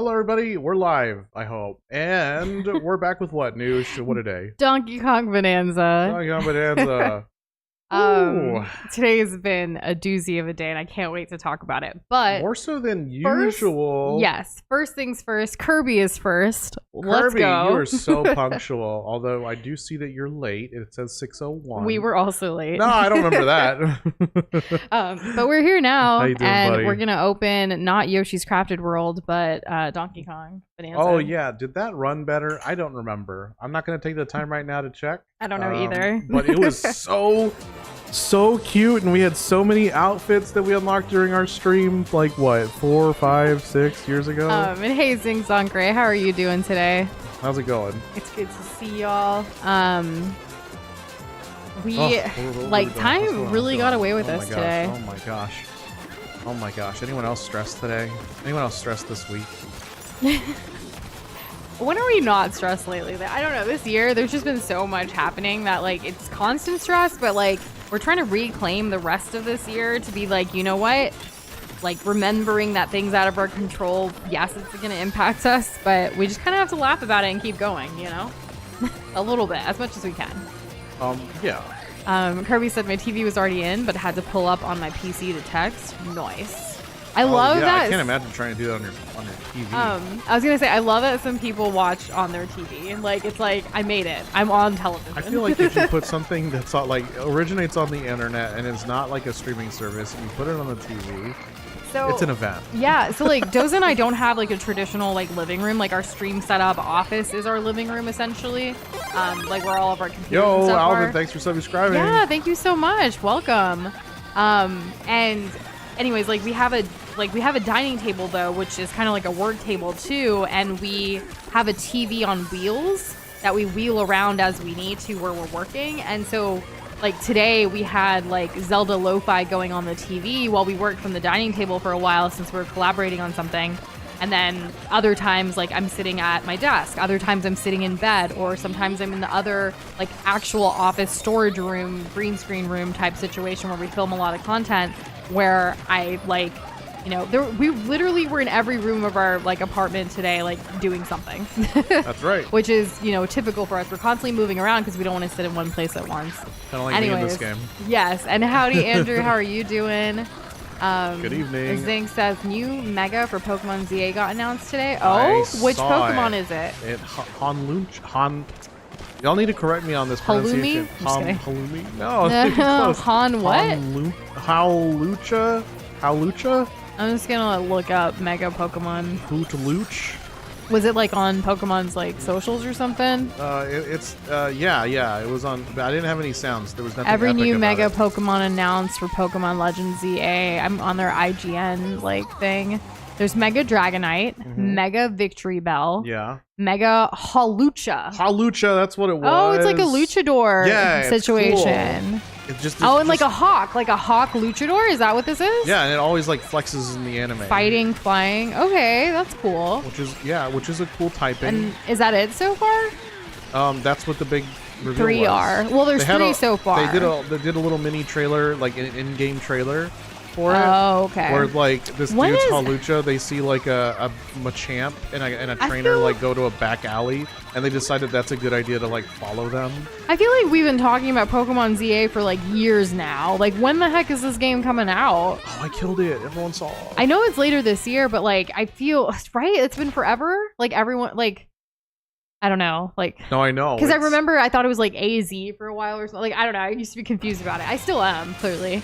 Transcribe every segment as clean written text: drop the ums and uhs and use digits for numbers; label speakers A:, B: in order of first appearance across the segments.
A: Hello, everybody. We're live, I hope. And we're back with what news? What a day.
B: Donkey Kong Bananza.
A: Donkey Kong Bananza.
B: Today's been a doozy of a day, and I can't wait to talk about it. But
A: more so than usual.
B: Yes. First things first. Kirby is first. Let's
A: Kirby,
B: go.
A: you are so punctual. Although I do see that you're late. It says 6:01.
B: We were also late.
A: No, I don't remember that.
B: But we're here now,
A: How you doing,
B: and
A: buddy?
B: we're gonna open not Yoshi's Crafted World, but Donkey Kong Bananza.
A: Oh yeah, did that run better? I don't remember. I'm not going to take the time right now to check.
B: I don't know either.
A: But it was so cute, and we had so many outfits that we unlocked during our stream, like what, 4, 5, 6 years ago?
B: And hey, Zing Song Gray, how are you doing today?
A: How's it going?
B: It's good to see y'all.
A: What
B: Time really got away with us today.
A: Oh my gosh. Oh my gosh. Anyone else stressed today? Anyone else stressed this week?
B: When are we not stressed lately? I don't know. This year, there's just been so much happening that, like, it's constant stress, but, like, we're trying to reclaim the rest of this year to be like, you know what? Like, remembering that thing's out of our control. Yes, it's going to impact us, but we just kind of have to laugh about it and keep going, you know? A little bit, as much as we can.
A: Yeah.
B: Kirby said my TV was already in, but had to pull up on my PC to text. Nice. I love that.
A: I can't imagine trying to do that on your TV.
B: I was gonna say I love that some people watch on their TV. Like it's like I made it. I'm on television.
A: I feel like if you put something that's not, like, originates on the internet and it's not like a streaming service, and you put it on the TV,
B: so
A: it's an event.
B: Yeah. So like Doza and I don't have like a traditional like living room. Like our stream setup office is our living room essentially. Like where all of our computers and stuff
A: Alvin,
B: are.
A: thanks for subscribing.
B: Yeah, thank you so much. Welcome. And anyways, like we have a dining table though, which is kind of like a work table too, and we have a TV on wheels that we wheel around as we need to where we're working. And so like today we had like Zelda lo-fi going on the TV while we worked from the dining table for a while since we were collaborating on something. And then other times, like, I'm sitting at my desk. Other times I'm sitting in bed, or sometimes I'm in the other, like, actual office storage room, green screen room type situation where we film a lot of content where I, like, you know, we literally were in every room of our, like, apartment today, like, doing something.
A: That's right.
B: Which is, you know, typical for us. We're constantly moving around because we don't want to sit in one place at once.
A: Kind of like me in this game.
B: Yes. And howdy, Andrew. How are you doing?
A: Good evening.
B: Zing says new mega for Pokemon ZA got announced today. Oh, which Pokemon is it?
A: Y'all need to correct me on this pronunciation.
B: Halloumi?
A: No, it's close.
B: Han what?
A: Howlucha?
B: I'm just gonna look up mega Pokemon.
A: Hootluch?
B: Was it like on Pokemon's like socials or something?
A: Yeah, it was on. I didn't have any sounds. There was nothing.
B: Every new mega
A: it.
B: Pokemon announced for Pokemon Legends ZA. I'm on their IGN like thing. There's Mega Dragonite, Mega Victory Bell, Mega Hawlucha.
A: Hawlucha, that's what it was.
B: Oh, it's like a luchador situation.
A: Cool.
B: And like a hawk luchador. Is that what this is?
A: Yeah, and it always like flexes in the anime.
B: Fighting, flying. Okay, that's cool.
A: Which is a cool typing.
B: And is that it so far?
A: That's what the big reveal
B: 3
A: was.
B: are. Well, there's 3 so far.
A: They did a little mini trailer, like an in-game trailer for it.
B: Oh, okay.
A: Where like this dude's Hawlucha, they see like a Machamp and a trainer like go to a back alley, and they decided that's a good idea to like follow them.
B: I feel like we've been talking about Pokemon ZA for like years now. Like, when the heck is this game coming out?
A: Oh, I killed it. Everyone saw it.
B: I know it's later this year, but like I feel right. It's been forever. Like everyone like. I don't know, like.
A: No, I know.
B: Because I remember I thought it was like AZ for a while or something. Like, I don't know. I used to be confused about it. I still am, clearly.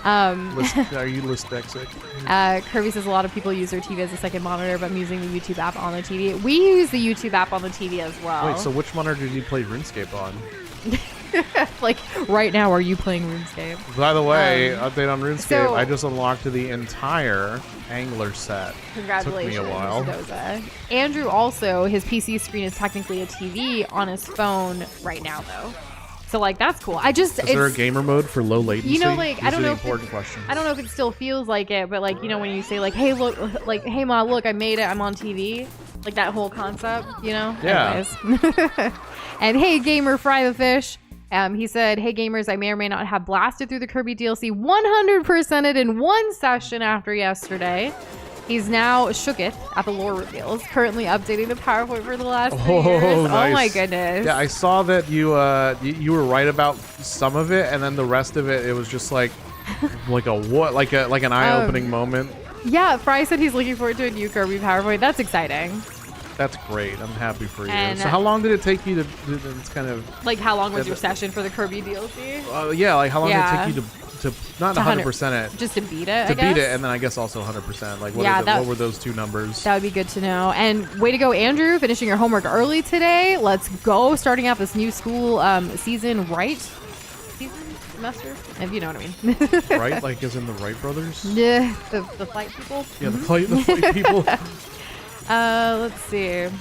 A: Are you dyslexic?
B: Kirby says a lot of people use their TV as a second monitor, but I'm using the YouTube app on the TV. We use the YouTube app on the TV as well.
A: Wait, so which monitor did you play RuneScape on?
B: Like, right now, are you playing RuneScape?
A: By the way, update on RuneScape. I just unlocked the entire Angler set.
B: Congratulations.
A: Took me a while.
B: Doza. Andrew also, his PC screen is technically a TV on his phone right now, though. So, like, that's cool. Is
A: there a gamer mode for low latency?
B: You know, like, I don't know if it still feels like it, but, like, you know, when you say, like, hey, look, like, hey, Ma, look, I made it, I'm on TV. Like, that whole concept, you know?
A: Yeah.
B: Anyways. And hey, Gamer Fry the Fish. He said, hey gamers, I may or may not have blasted through the Kirby DLC 100%ed in one session after yesterday. He's now shooketh at the lore reveals, currently updating the PowerPoint for the last 3 years.
A: Nice.
B: Oh my goodness.
A: Yeah, I saw that you were right about some of it, and then the rest of it was just like like an eye-opening moment.
B: Yeah, Fry said he's looking forward to a new Kirby PowerPoint. That's exciting.
A: That's great. I'm happy for you.
B: And,
A: so how long did it take you to it's kind of
B: like how long was your session for the Kirby DLC?
A: yeah, like how long did it take you to not 100% it,
B: just to beat it,
A: to beat it, and then I guess also 100%. Like what were those two numbers?
B: That would be good to know. And way to go, Andrew, finishing your homework early today. Let's go, starting out this new school season, right? Semester, if you know what I mean.
A: Right, like as in the Wright brothers?
B: Yeah, the flight people.
A: Yeah, the flight people.
B: Let's see.
A: It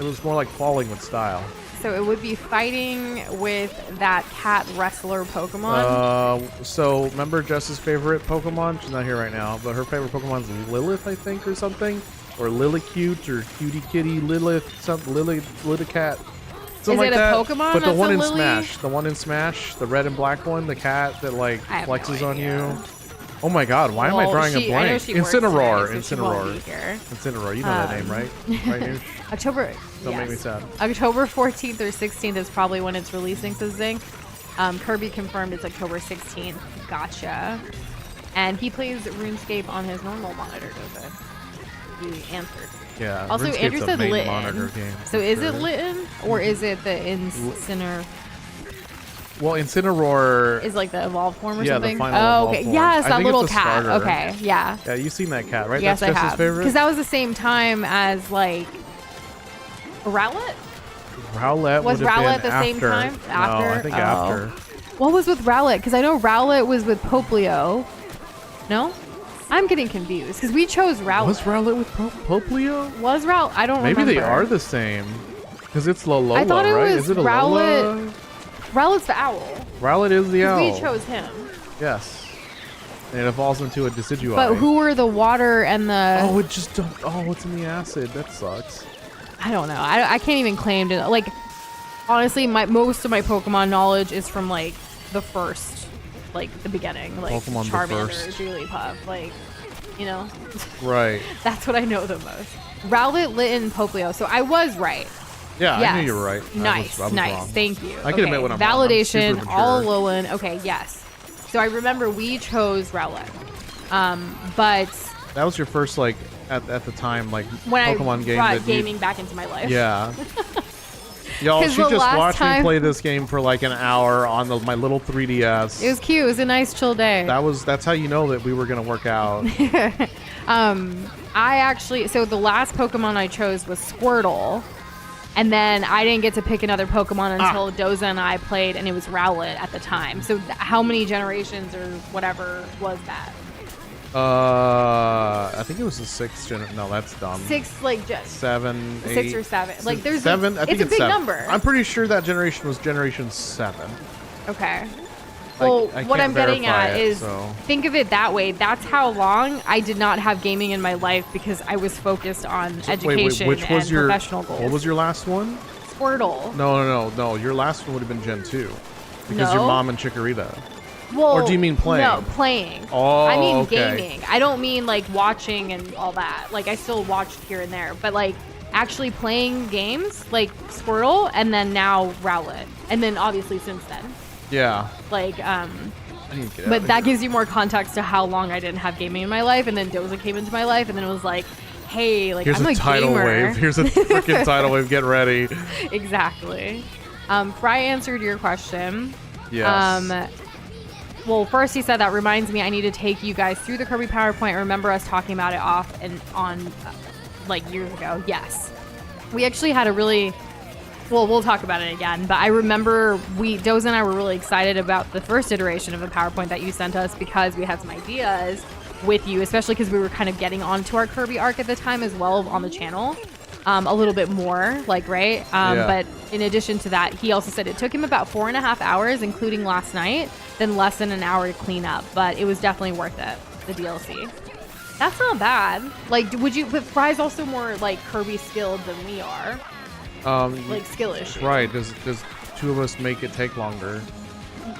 A: was more like falling with style.
B: So it would be fighting with that cat wrestler Pokemon.
A: So remember Jess's favorite Pokemon? She's not here right now, but her favorite Pokemon's Lilith, I think, or something, or Lilicute, or Cutie Kitty Lilith, something Lilicat. Something
B: Is it
A: like
B: a
A: that.
B: Pokemon?
A: But the one in
B: Lily?
A: Smash, the red and black one, the cat that like flexes
B: no
A: on you. Oh my God! Why am I drawing a blank?
B: I know she works today, so
A: Incineroar.
B: she won't be here.
A: Incineroar. You know that name, right? Right, Noosh?
B: October.
A: Don't
B: yes.
A: make me sad.
B: October 14th or 16th is probably when it's releasing, says Zinc. Kirby confirmed it's October 16th. Gotcha. And he plays RuneScape on his normal monitor, does it? He answered.
A: Yeah.
B: Also,
A: RuneScape's
B: Andrew said
A: a main
B: Litten.
A: monitor game,
B: So is it Litten or is it the Inciner?
A: Well, Incineroar
B: Is like the evolved form or
A: yeah,
B: something?
A: the final
B: oh,
A: evolved
B: okay.
A: form.
B: Yes,
A: I
B: that
A: think
B: little
A: it's a
B: cat.
A: starter.
B: Okay, yeah.
A: Yeah, you've seen that cat, right?
B: Yes,
A: That's
B: I
A: Jess's
B: have.
A: favorite?
B: Because that was the same time as like Rowlet?
A: Rowlet
B: Was
A: would have
B: Rowlet
A: been
B: the same time? After?
A: No, I think
B: Oh.
A: after.
B: What was with Rowlet? Because I know Rowlet was with Poplio. No? I'm getting confused because we chose Rowlet.
A: Was Rowlet with Poplio?
B: Was Rowlet? I don't remember.
A: Maybe they are the same. Because it's Lolola,
B: I thought it
A: right?
B: was
A: Is it a
B: Rowlet.
A: Lola?
B: Rowlet's the owl.
A: Rowlet is the owl.
B: We chose him.
A: Yes. And it evolves into a Decidueye.
B: But who were the water and the...
A: Oh, it just don't... Oh, it's in the acid. That sucks.
B: I don't know. I can't even claim to... Like, honestly, most of my Pokemon knowledge is from, like, the first... Like, the beginning. Like,
A: Pokemon the
B: Charmander,
A: first.
B: Jigglypuff. Like, you know?
A: Right.
B: That's what I know the most. Rowlet, Litten, Poplio. So I was right.
A: Yeah,
B: Yes.
A: I knew you were right.
B: Nice,
A: I was
B: nice.
A: wrong.
B: Thank you.
A: I can admit when I'm wrong. I'm
B: Validation,
A: super
B: all
A: mature.
B: Alolan. Okay, yes. So I remember we chose Rowlet. But
A: That was your first, like, at the time, like,
B: when
A: Pokemon
B: I
A: game
B: brought
A: that you...
B: gaming back into my life.
A: Yeah. Y'all,
B: 'Cause
A: she
B: the
A: just
B: last
A: watched me
B: time-
A: play this game for like an hour on my little 3DS.
B: It was cute. It was a nice chill day.
A: That's how you know that we were gonna work out.
B: I actually, so the last Pokemon I chose was Squirtle. And then I didn't get to pick another Pokemon until Doza and I played, and it was Rowlet at the time. So how many generations or whatever was that?
A: I think it was the 6th gen. No, that's dumb.
B: 6, like just
A: 7, 8.
B: 6 or 7. Like there's
A: 7. I think
B: it's a big
A: 7.
B: number.
A: I'm pretty sure that generation was generation 7.
B: Okay. Well,
A: I
B: what I'm
A: can't
B: getting
A: verify
B: at
A: it,
B: is
A: so.
B: think of it that way. That's how long I did not have gaming in my life because I was focused on education
A: which was
B: and
A: your
B: professional goals.
A: What was your last one?
B: Squirtle.
A: No. Your last one would have been Gen 2 because your
B: No.
A: mom and Chikorita.
B: Well,
A: Or do you mean playing?
B: No, playing.
A: Oh,
B: I mean
A: okay.
B: gaming. I don't mean like watching and all that. Like I still watched here and there, but like actually playing games like Squirtle and then now Rowlet. And then obviously since then.
A: Yeah.
B: Like
A: I need to get out
B: but
A: of
B: that
A: here.
B: gives you more context to how long I didn't have gaming in my life, and then Doza came into my life and then it was like, hey, like
A: Here's
B: I'm
A: a
B: a
A: tidal
B: gamer.
A: wave. Here's a freaking tidal wave. Get ready.
B: Exactly. Fry answered your question.
A: Yes.
B: Well, first he said that reminds me I need to take you guys through the Kirby PowerPoint. I remember us talking about it off and on like years ago. Yes. We actually had a really, well, we'll talk about it again, but I remember Doza and I were really excited about the first iteration of a PowerPoint that you sent us because we had some ideas with you, especially because we were kind of getting onto our Kirby arc at the time as well on the channel. A little bit more, like, right?
A: Yeah.
B: But in addition to that, he also said it took him about 4.5 hours, including last night, then less than an hour to clean up. But it was definitely worth it, the DLC. That's not bad. Like, but Fry's also more, like, Kirby skilled than we are. Like, skill issue.
A: Right. Does 2 of us make it take longer?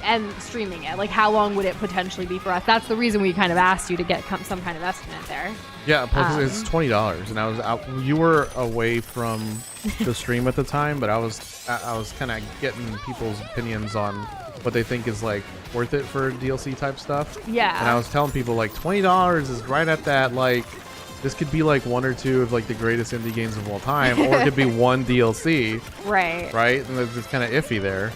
B: and streaming it. Like, how long would it potentially be for us? That's the reason we kind of asked you to get some kind of estimate there.
A: Yeah, it's $20, and I was out. You were away from the stream at the time, but I was kind of getting people's opinions on what they think is like worth it for DLC type stuff.
B: Yeah.
A: And I was telling people like $20 is right at that. Like, this could be like one or two of like the greatest indie games of all time, or it could be one DLC.
B: Right.
A: Right, and it's kind of iffy there.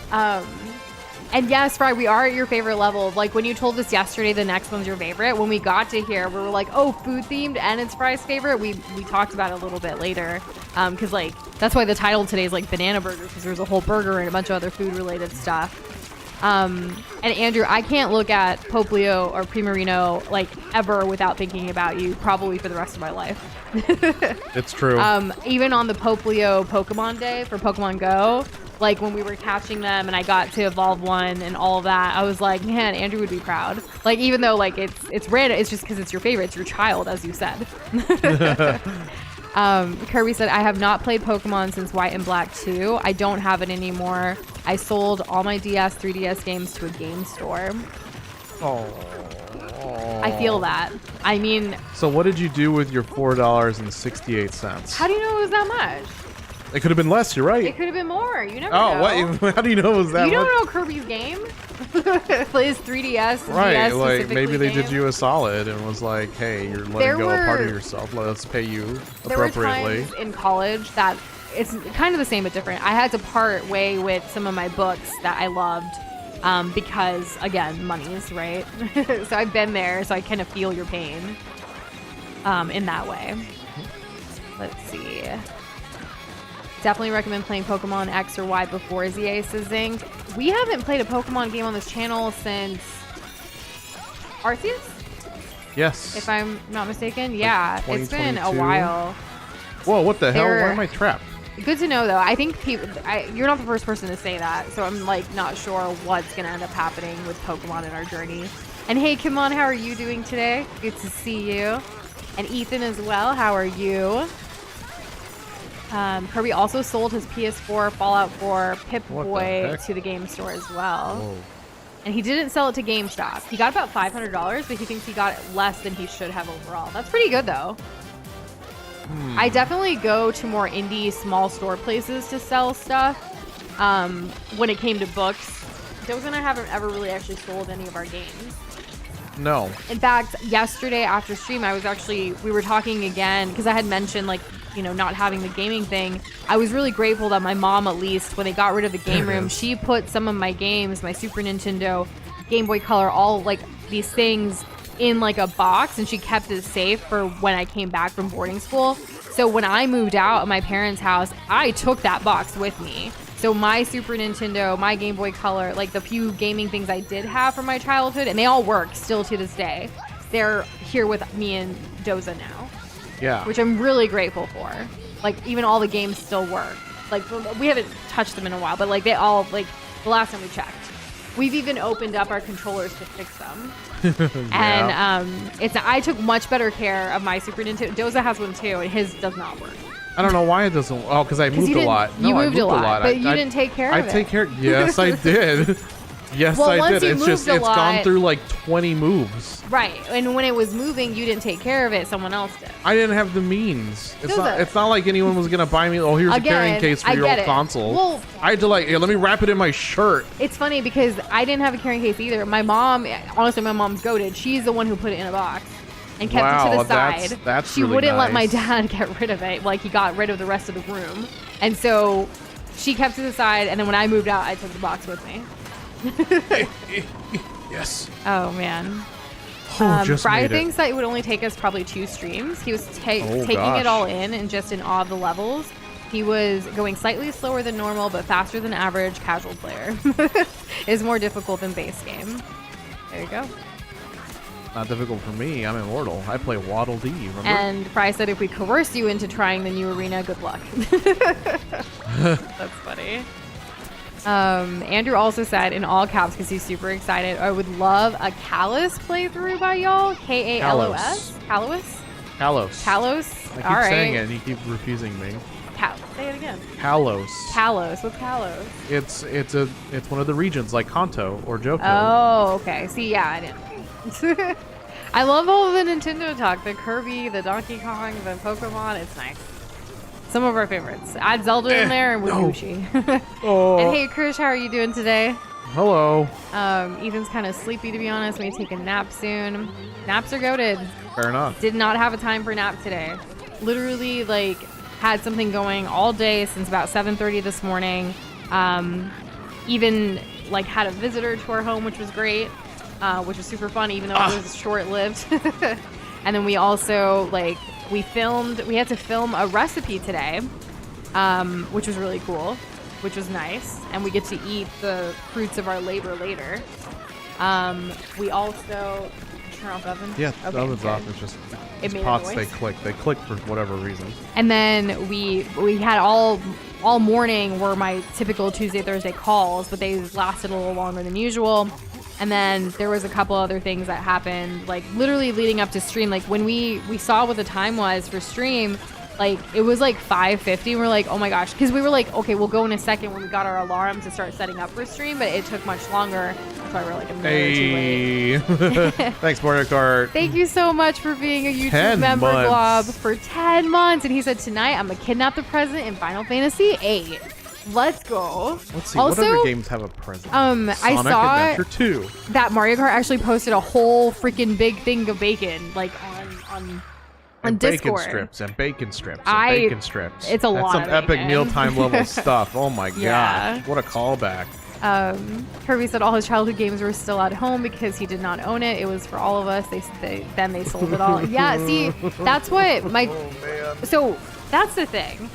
B: And yes, Fry, we are at your favorite level. Like, when you told us yesterday the next one's your favorite, when we got to here, we were like, oh, food themed and it's Fry's favorite. We talked about it a little bit later. Because, like, that's why the title today is, like, banana burger, because there's a whole burger and a bunch of other food related stuff. And Andrew, I can't look at Poplio or Primarino, like, ever without thinking about you, probably for the rest of my life.
A: It's true.
B: Even on the Poplio Pokemon Day for Pokemon Go, like when we were catching them and I got to evolve one and all of that, I was like, man, Andrew would be proud. Like, even though like it's random, it's just because it's your favorite, it's your child, as you said. Kirby said, I have not played Pokemon since White and Black 2. I don't have it anymore. I sold all my DS, 3DS games to a game store.
A: Oh.
B: I feel that. I mean...
A: So what did you do with your $4.68?
B: How do you know it was that much?
A: It could have been less, you're right.
B: It could have been more. You never
A: know.
B: What?
A: How do you know it was that much?
B: You don't know Kirby's game? His 3DS,
A: right,
B: DS
A: like maybe they
B: game.
A: did you a solid and was like, hey, you're letting go a part of yourself. Let's pay you appropriately.
B: There were times in college that it's kind of the same but different. I had to part way with some of my books that I loved because, again, money's, right? So I've been there, so I kind of feel your pain in that way. Let's see. Definitely recommend playing Pokemon X or Y before ZA, says Zing. We haven't played a Pokemon game on this channel since Arceus?
A: Yes.
B: If I'm not mistaken. Yeah,
A: like
B: it's been a while.
A: Whoa, what the hell? Why am I trapped?
B: Good to know, though. I think you're not the first person to say that, so I'm like not sure what's going to end up happening with Pokemon in our journey. And hey, Kimon, how are you doing today? Good to see you. And Ethan as well. How are you? Kirby also sold his PS4 Fallout 4 Pip-Boy to the game store as well.
A: Whoa.
B: And he didn't sell it to GameStop. He got about $500, but he thinks he got less than he should have overall. That's pretty good, though. I definitely go to more indie small store places to sell stuff. When it came to books, Doze and I haven't ever really actually sold any of our games.
A: No.
B: In fact, yesterday after stream, we were talking again because I had mentioned, like, you know, not having the gaming thing. I was really grateful that my mom, at least when they got rid of the game room, she put some of my games, my Super Nintendo, Game Boy Color, all like these things in like a box, and she kept it safe for when I came back from boarding school. So when I moved out of my parents' house, I took that box with me. So my Super Nintendo, my Game Boy Color, like the few gaming things I did have from my childhood, and they all work still to this day. They're here with me and Doza now.
A: Yeah.
B: Which I'm really grateful for. Like, even all the games still work. Like, we haven't touched them in a while, but like they all, like, the last time we checked. We've even opened up our controllers to fix them.
A: Yeah.
B: And I took much better care of my Super Nintendo. Doza has one too, and his does not work.
A: I don't know why it doesn't. Oh, because I moved a lot.
B: You moved a lot, but you didn't take care of it.
A: I take care. Yes, I did. Yes,
B: well,
A: I did. It's just
B: it's
A: gone through like 20 moves.
B: Right, and when it was moving, you didn't take care of it. Someone else did.
A: I didn't have the means. It's not like anyone was gonna buy me. Oh, here's a carrying case for your old console. Well, I had to like, here, let me wrap it in my shirt.
B: It's funny because I didn't have a carrying case either. My mom, honestly, my mom's goated. She's the one who put it in a box and kept it to the side.
A: That's
B: she
A: really
B: wouldn't
A: nice.
B: let my dad get rid of it. Like, he got rid of the rest of the room, and so she kept it to the side. And then when I moved out, I took the box with me.
A: Yes.
B: Oh man.
A: Just
B: Fry thinks that it would only take us probably 2 streams. He was taking it all in and just in awe of the levels. He was going slightly slower than normal, but faster than average casual player. Is more difficult than base game. There you go.
A: Not difficult for me. I'm immortal. I play Waddle Dee. Remember?
B: And Fry said if we coerce you into trying the new arena, good luck. That's funny. Andrew also said in all caps because he's super excited, I would love a Kalos playthrough by y'all. Kalos. Kalos.
A: Kalos.
B: Kalos.
A: I keep
B: all right.
A: saying it and you keep refusing me.
B: Say it again.
A: Kalos.
B: Kalos. What's Kalos?
A: It's one of the regions like Kanto or Johto.
B: Oh, okay. See, yeah, I didn't. I love all of the Nintendo talk. The Kirby, the Donkey Kong, the Pokemon. It's nice. Some of our favorites. Add Zelda in there and Wugushi.
A: Oh.
B: And hey, Krish, how are you doing today?
A: Hello.
B: Ethan's kind of sleepy, to be honest. May take a nap soon. Naps are goated.
A: Fair enough.
B: Did not have a time for a nap today. Literally, like, had something going all day since about 7:30 this morning. Even, like, had a visitor to our home, which was great, which was super fun, even though it was short-lived. And then we also, like, we had to film a recipe today, which was really cool, which was nice. And we get to eat the fruits of our labor later. We also... Turn off the oven?
A: Yeah,
B: okay,
A: the oven's
B: good.
A: off. It's just
B: It made a
A: pots,
B: noise?
A: they click for whatever reason.
B: And then we had all morning were my typical Tuesday, Thursday calls, but they lasted a little longer than usual. And then there was a couple other things that happened, like literally leading up to stream. Like when we saw what the time was for stream, like it was like 5:50. And we're like, oh my gosh, because we were like, okay, we'll go in a second when we got our alarm to start setting up for stream, but it took much longer. So we were like a minute too late.
A: Hey, thanks, Mario Kart.
B: Thank you so much for being a YouTube
A: 10
B: member,
A: months.
B: Glob, for 10 months. And he said, tonight I'm going to kidnap the president in Final Fantasy VIII. Let's go.
A: Let's see,
B: Also,
A: what other games have a present?
B: I
A: Sonic
B: saw
A: Adventure 2.
B: that Mario Kart actually posted a whole freaking big thing of bacon, like on
A: And
B: Discord.
A: bacon strips and bacon strips.
B: It's a lot
A: That's some
B: of
A: epic
B: bacon.
A: mealtime level stuff. Oh my
B: Yeah.
A: gosh. What a callback.
B: Kirby said all his childhood games were still at home because he did not own it. It was for all of us. Then they sold it all. Yeah, see, that's what my...
A: Oh man.
B: So, that's the thing.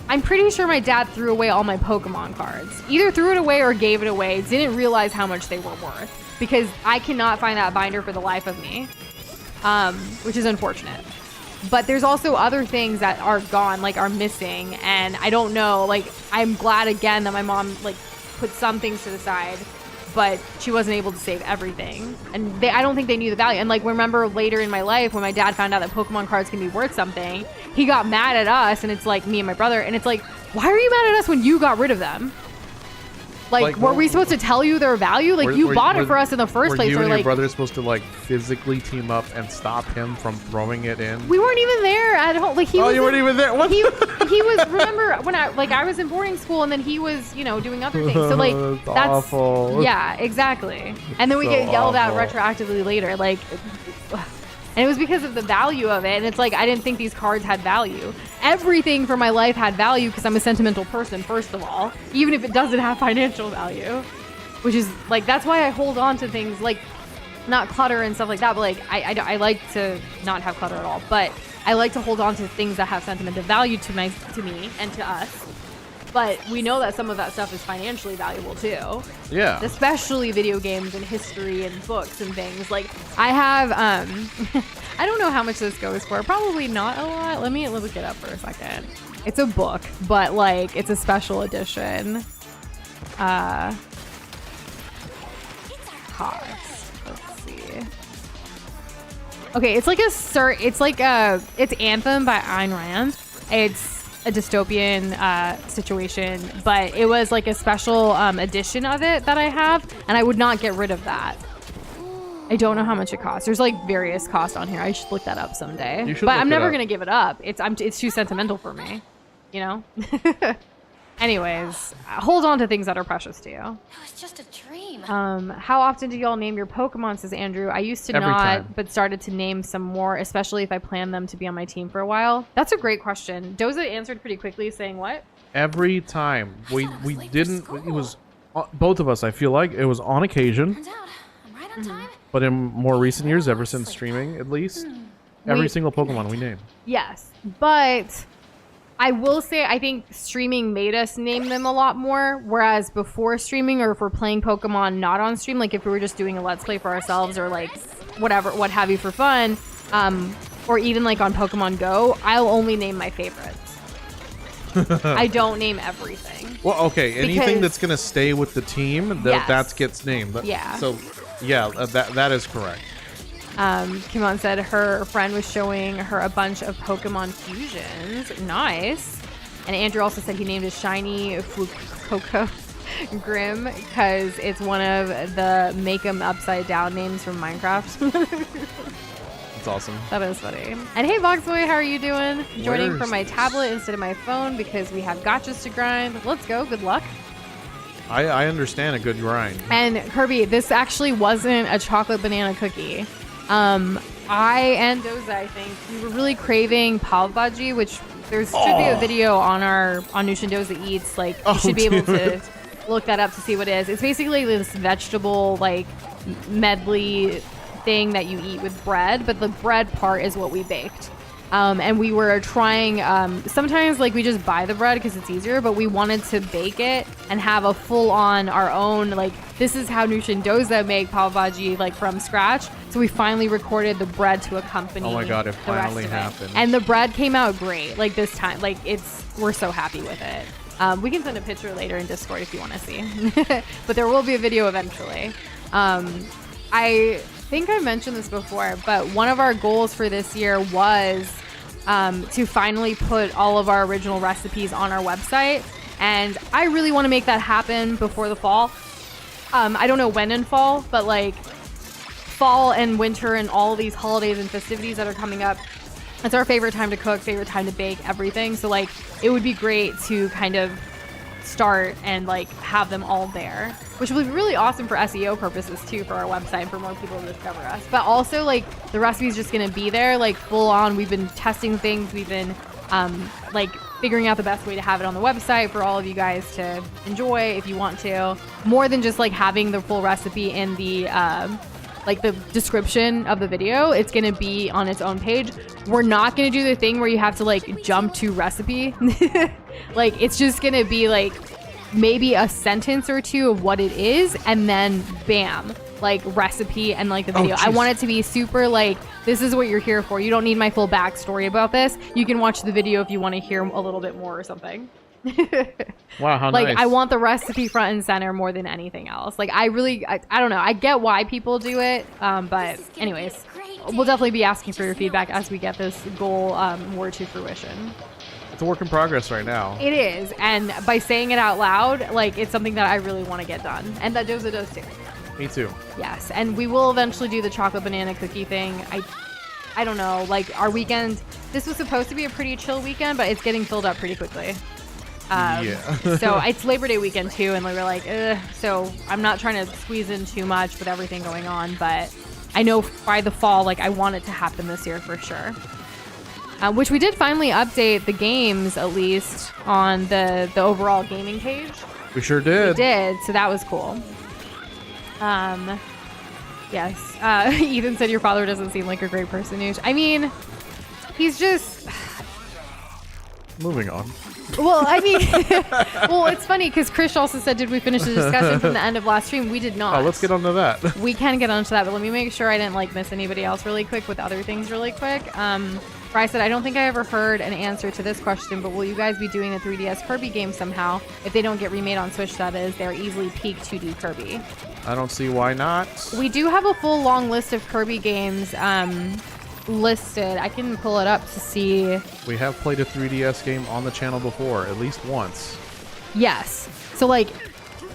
B: I'm pretty sure my dad threw away all my Pokemon cards. Either threw it away or gave it away. Didn't realize how much they were worth. Because I cannot find that binder for the life of me. Which is unfortunate. But there's also other things that are gone, like are missing. And I don't know, like, I'm glad again that my mom, like, put some things to the side. But she wasn't able to save everything. And I don't think they knew the value. And, like, remember later in my life when my dad found out that Pokemon cards can be worth something, he got mad at us, and it's like me and my brother, and it's like, why are you mad at us when you got rid of them? Like were we supposed to tell you their value? Like, you bought it for us in the first place.
A: Were you
B: or
A: and
B: like,
A: your brother supposed to, like, physically team up and stop him from throwing it in?
B: we weren't even there at home. Like, he was
A: you weren't even there? What?
B: He was, remember, when I was in boarding school, and then he was, you know, doing other things. So, like,
A: That's awful.
B: Yeah, exactly. And then we
A: So
B: get yelled at
A: awful.
B: retroactively later. Like... And it was because of the value of it. And it's like, I didn't think these cards had value. Everything for my life had value because I'm a sentimental person, first of all. Even if it doesn't have financial value. Which is, like, that's why I hold on to things, like, not clutter and stuff like that. But, like, I like to not have clutter at all. But I like to hold on to things that have sentimental value to me and to us. But we know that some of that stuff is financially valuable, too.
A: Yeah.
B: Especially video games and history and books and things. Like, I have, I don't know how much this goes for. Probably not a lot. Let me look it up for a second. It's a book, but, like, it's a special edition. Cost. Let's see. Okay, it's like it's Anthem by Ayn Rand. It's a dystopian situation, but it was like a special edition of it that I have, and I would not get rid of that. I don't know how much it costs. There's like various costs on here. I should look that up someday.
A: You should
B: but
A: look
B: I'm
A: it
B: never
A: up.
B: gonna give it up. It's too sentimental for me, you know. Anyways, hold on to things that are precious to you.
C: It was just a dream.
B: How often do y'all name your Pokemon, says Andrew? I used to
A: Every
B: not,
A: time.
B: but started to name some more, especially if I plan them to be on my team for a while. That's a great question. Doza answered pretty quickly, saying what?
A: Every time. We
C: I was late for
A: didn't,
C: school.
A: it was, both of us, I feel like, it was on occasion.
C: Turns out I'm right on time.
A: But in more recent years, ever since streaming, at least, every
B: Wait.
A: single Pokemon we name.
B: Yes, but I will say I think streaming made us name them a lot more, whereas before streaming, or if we're playing Pokemon not on stream, like if we were just doing a Let's Play for ourselves or like whatever, what have you for fun, or even like on Pokemon Go, I'll only name my favorites. I don't name everything.
A: Well, okay, anything
B: Because-
A: that's going to stay with the team,
B: Yes.
A: that gets named.
B: Yeah.
A: So, yeah, that is correct.
B: Kimon said her friend was showing her a bunch of Pokemon fusions. Nice. And Andrew also said he named his shiny Fukuoka Grim because it's one of the make 'em upside down names from Minecraft.
A: That's awesome.
B: That is funny. And hey, Boxboy, how are you doing? Joining from my tablet instead of my phone because we have gotchas to grind. Let's go. Good luck.
A: I understand a good grind.
B: And Kirby, this actually wasn't a chocolate banana cookie. I and Doza, I think, we were really craving pav bhaji, which there should be a video on Nushin Doza Eats. Like, you should be able to look that up to see what it is. It's basically this vegetable, like, medley thing that you eat with bread, but the bread part is what we baked. And we were trying, sometimes like we just buy the bread because it's easier, but we wanted to bake it and have a full on our own, like, this is how Nushin Doza make pav bhaji, like, from scratch. So we finally recorded the bread to accompany.
A: Oh my god, it
B: the rest
A: finally
B: of it.
A: happened.
B: And the bread came out great, like, this time. Like, we're so happy with it. We can send a picture later in Discord if you want to see. But there will be a video eventually. I think I mentioned this before, but one of our goals for this year was to finally put all of our original recipes on our website. And I really want to make that happen before the fall. I don't know when in fall, but like fall and winter and all these holidays and festivities that are coming up, it's our favorite time to cook, favorite time to bake, everything. So like it would be great to kind of start and like have them all there, which will be really awesome for SEO purposes too, for our website and for more people to discover us. But also like the recipe's just gonna be there, like full on. We've been testing things, we've been like figuring out the best way to have it on the website for all of you guys to enjoy if you want to, more than just like having the full recipe in the like the description of the video. It's gonna be on its own page. We're not gonna do the thing where you have to like jump to recipe. Like it's just gonna be like maybe a sentence or two of what it is, and then bam, like recipe and like the video. I want it to be super like, this is what you're here for. You don't need my full backstory about this. You can watch the video if you want to hear a little bit more or something.
A: Wow, how
B: like
A: nice.
B: I want the recipe front and center more than anything else. Like I don't know, I get why people do it, but anyways, we'll definitely be asking for your feedback as we get this goal more to fruition.
A: It's a work in progress right now.
B: It is, and by saying it out loud, like it's something that I really want to get done, and that Doza does too.
A: Me too.
B: Yes, and we will eventually do the chocolate banana cookie thing. I don't know, like our weekend, this was supposed to be a pretty chill weekend, but it's getting filled up pretty quickly.
A: Yeah.
B: So it's Labor Day weekend too, and we were like, ugh. So I'm not trying to squeeze in too much with everything going on, but I know by the fall, like I want it to happen this year for sure. Which we did finally update the games, at least on the overall gaming page.
A: We sure did.
B: We did, so that was cool. Yes. Ethan said your father doesn't seem like a great person. I mean, he's just...
A: Moving on.
B: Well, I mean, well, it's funny because Krish also said, did we finish the discussion from the end of last stream? We did not.
A: Oh, let's get on to that.
B: We can get onto that, but let me make sure I didn't like miss anybody else really quick with other things really quick. Bry said, I don't think I ever heard an answer to this question, but will you guys be doing a 3DS Kirby game somehow? If they don't get remade on Switch, that is, they're easily peak 2D Kirby.
A: I don't see why not.
B: We do have a full long list of Kirby games listed. I can pull it up to see.
A: We have played a 3DS game on the channel before, at least once.
B: Yes. So like,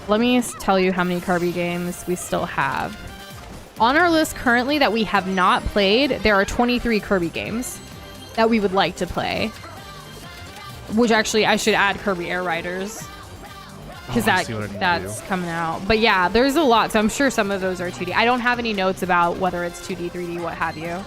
B: let me tell you how many Kirby games we still have. On our list currently that we have not played, there are 23 Kirby games that we would like to play. Which actually, I should add Kirby Air Riders. Because that's coming out. But yeah, there's a lot. So I'm sure some of those are 2D. I don't have any notes about whether it's 2D, 3D, what have you.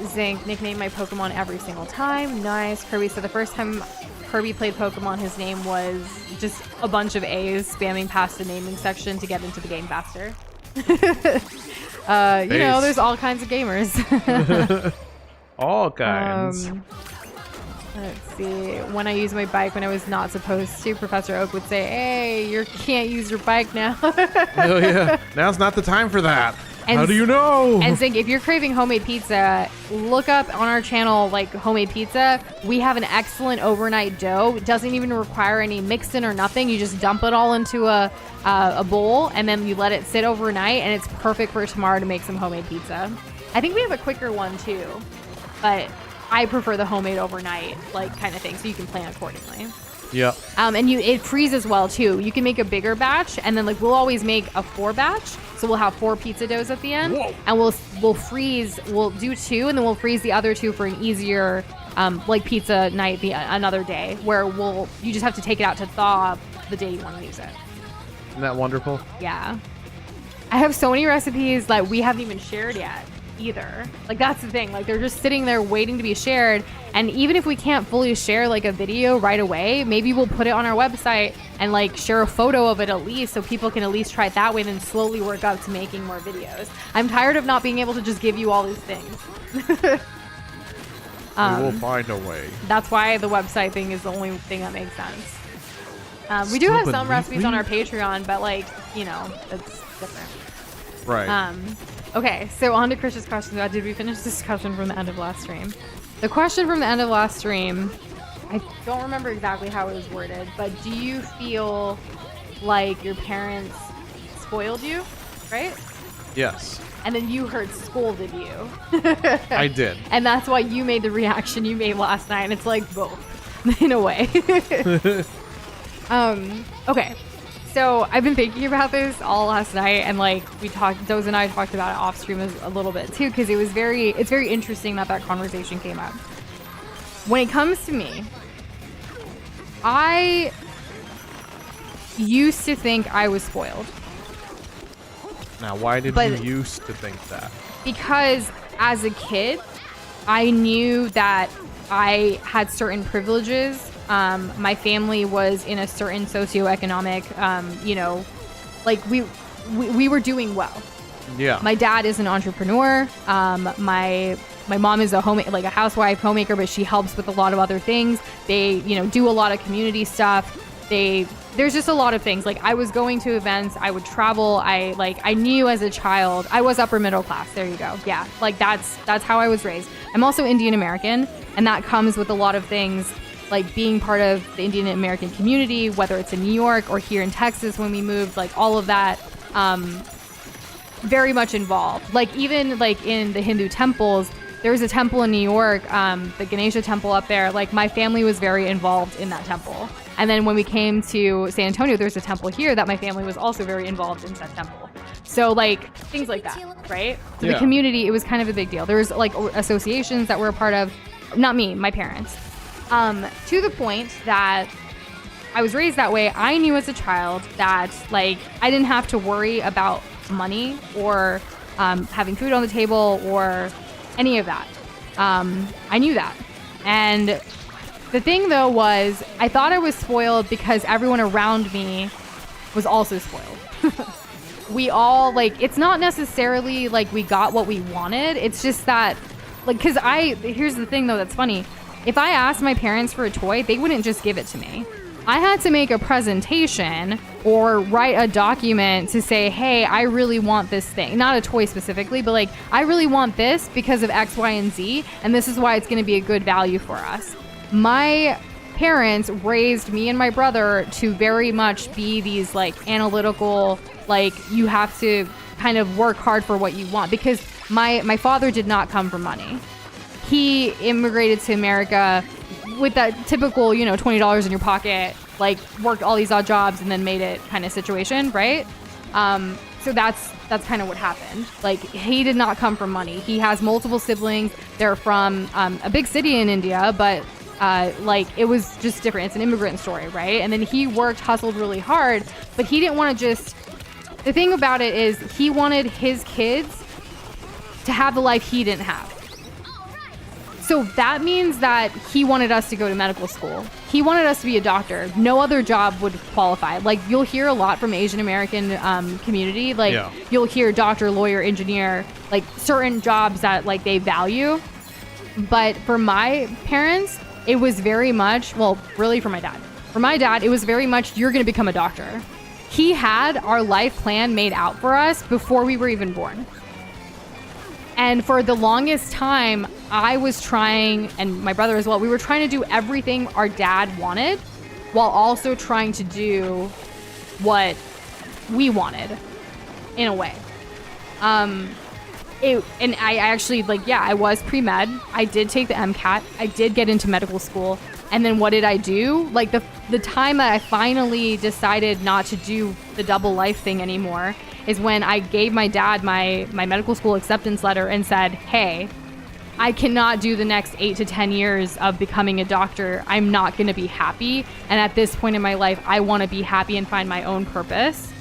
B: Zinc, nickname my Pokemon every single time. Nice. Kirby, so the first time Kirby played Pokemon, his name was just a bunch of A's spamming past the naming section to get into the game faster. You know, there's all kinds of gamers.
A: All kinds.
B: Let's see. When I use my bike when I was not supposed to, Professor Oak would say, hey, you can't use your bike now.
A: Oh yeah, now's not the time for that.
B: And
A: how do you know?
B: And Zink, if you're craving homemade pizza, look up on our channel like homemade pizza. We have an excellent overnight dough. It doesn't even require any mixing or nothing. You just dump it all into a bowl and then you let it sit overnight, and it's perfect for tomorrow to make some homemade pizza. I think we have a quicker one too, but I prefer the homemade overnight like kind of thing, so you can plan accordingly.
A: Yeah.
B: And it freezes well too. You can make a bigger batch, and then like we'll always make a 4 batch, so we'll have 4 pizza doughs at the end.
A: Whoa.
B: And we'll do 2, and then we'll freeze the other 2 for an easier like pizza night another day, where you just have to take it out to thaw the day you want to use it.
A: Isn't that wonderful?
B: Yeah. I have so many recipes that we haven't even shared yet either. Like that's the thing. Like they're just sitting there waiting to be shared. And even if we can't fully share like a video right away, maybe we'll put it on our website and like share a photo of it at least, so people can at least try it that way, and then slowly work up to making more videos. I'm tired of not being able to just give you all these things.
A: We will find a way.
B: That's why the website thing is the only thing that makes sense. We do have some recipes on our Patreon, but like, you know, it's different.
A: Right.
B: Okay, so on to Krish's question. Did we finish this discussion from the end of last stream? The question from the end of last stream, I don't remember exactly how it was worded, but do you feel like your parents spoiled you, right?
A: Yes.
B: And then you heard scolded you.
A: I did.
B: And that's why you made the reaction you made last night, and it's like both, in a way. Okay. So I've been thinking about this all last night, and like Doze and I talked about it off stream a little bit too, because it's very interesting that conversation came up. When it comes to me, I used to think I was spoiled.
A: Now, why did you used to think that?
B: Because as a kid, I knew that I had certain privileges. My family was in a certain socioeconomic, like we were doing well.
A: Yeah.
B: My dad is an entrepreneur. My mom is a housewife, homemaker, but she helps with a lot of other things. They, do a lot of community stuff. There's just a lot of things. Like I was going to events, I would travel. I knew as a child, I was upper middle class. There you go. Yeah. Like that's how I was raised. I'm also Indian American, and that comes with a lot of things, like being part of the Indian American community, whether it's in New York or here in Texas when we moved, like all of that, very much involved. Like even like in the Hindu temples, there was a temple in New York, the Ganesha temple up there. Like my family was very involved in that temple. And then when we came to San Antonio, there's a temple here that my family was also very involved in that temple. So like things like that, right? So the community, it was kind of a big deal. There was like associations that were a part of, not me, my parents. To the point that I was raised that way. I knew as a child that like I didn't have to worry about money or having food on the table or any of that. I knew that. And the thing though was I thought I was spoiled because everyone around me was also spoiled. We all like, it's not necessarily like we got what we wanted. It's just that like, here's the thing though that's funny. If I asked my parents for a toy, they wouldn't just give it to me. I had to make a presentation or write a document to say, hey, I really want this thing. Not a toy specifically, but like, I really want this because of X, Y, and Z, and this is why it's going to be a good value for us. My parents raised me and my brother to very much be these like analytical, like you have to kind of work hard for what you want, because my father did not come from money. He immigrated to America with that typical, $20 in your pocket, like worked all these odd jobs and then made it kind of situation, right? So that's kind of what happened. Like he did not come from money. He has multiple siblings. They're from a big city in India, but like it was just different. It's an immigrant story, right? And then he hustled really hard, but he didn't want to just, the thing about it is he wanted his kids to have the life he didn't have. So that means that he wanted us to go to medical school. He wanted us to be a doctor. No other job would qualify. Like you'll hear a lot from Asian American community. Like you'll hear doctor, lawyer, engineer, like certain jobs that like they value. But for my parents, it was very much, well, really for my dad. For my dad, it was very much, you're going to become a doctor. He had our life plan made out for us before we were even born. And for the longest time, I was trying, and my brother as well, we were trying to do everything our dad wanted while also trying to do what we wanted, in a way. and I actually, like, yeah, I was pre-med. I did take the MCAT. I did get into medical school. And then what did I do? Like, the time that I finally decided not to do the double life thing anymore is when I gave my dad my medical school acceptance letter and said, hey, I cannot do the next 8 to 10 years of becoming a doctor. I'm not going to be happy. And at this point in my life, I want to be happy and find my own purpose.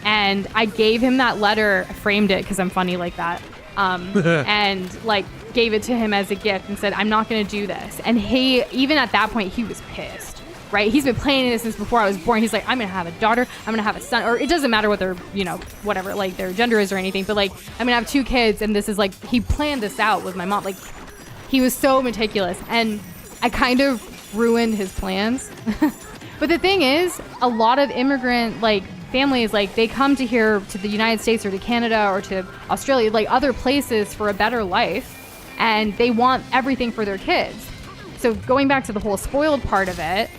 B: And I gave him that letter, framed it because I'm funny like that. And like gave it to him as a gift and said, I'm not going to do this. And he, even at that point, he was pissed, right? He's been playing this since before I was born. He's like, I'm going to have a daughter. I'm going to have a son, or it doesn't matter what their, you know, whatever, like their gender is or anything, but like, I'm going to have 2 kids. And this is like, he planned this out with my mom. Like, he was so meticulous and I kind of ruined his plans. But the thing is, a lot of immigrant, like, families, like, they come to here, to the United States or to Canada or to Australia, like other places for a better life, and they want everything for their kids. So going back to the whole spoiled part of it,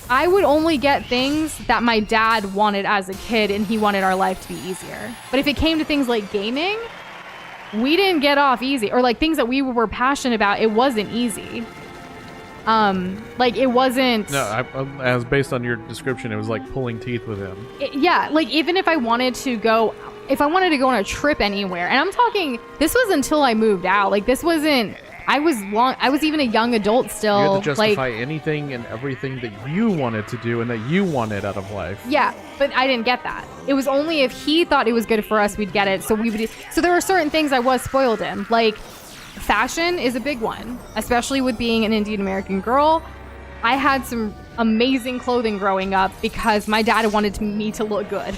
B: I would only get things that my dad wanted as a kid, and he wanted our life to be easier. But if it came to things like gaming, we didn't get off easy, or like things that we were passionate about, it wasn't easy. Like, it wasn't.
A: No, as based on your description, it was like pulling teeth with him.
B: Yeah, like, even if I wanted to go on a trip anywhere, and I'm talking, this was until I moved out. Like, this wasn't. I was even a young adult still.
A: You had to justify
B: like,
A: anything and everything that you wanted to do and that you wanted out of life.
B: Yeah, but I didn't get that. It was only if he thought it was good for us, we'd get it. So there were certain things I was spoiled in, like. Fashion is a big one, especially with being an Indian American girl. I had some amazing clothing growing up because my dad wanted me to look good,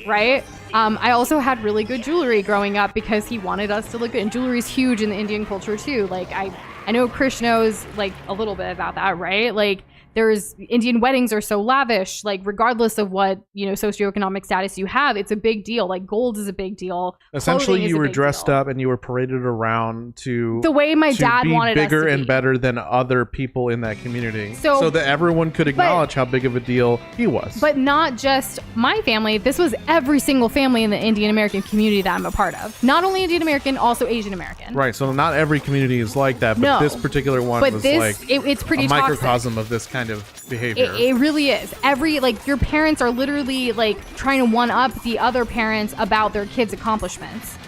B: right? I also had really good jewelry growing up because he wanted us to look good. And jewelry is huge in the Indian culture too. Like, I know Krish knows like a little bit about that, right? Like, there's Indian weddings are so lavish, like regardless of what, you know, socioeconomic status you have, it's a big deal. Like, gold is a big deal.
A: Essentially, you were dressed
B: deal.
A: up and you were paraded around to
B: the way my dad wanted us to be
A: bigger and better than other people in that community,
B: so
A: that everyone could acknowledge how big of a deal he was.
B: But not just my family. This was every single family in the Indian American community that I'm a part of. Not only Indian American, also Asian American.
A: Right. So not every community is like that, but this particular one was like
B: it's pretty
A: a microcosm of this kind of behavior.
B: It really is. Like, your parents are literally like trying to one up the other parents about their kids' accomplishments.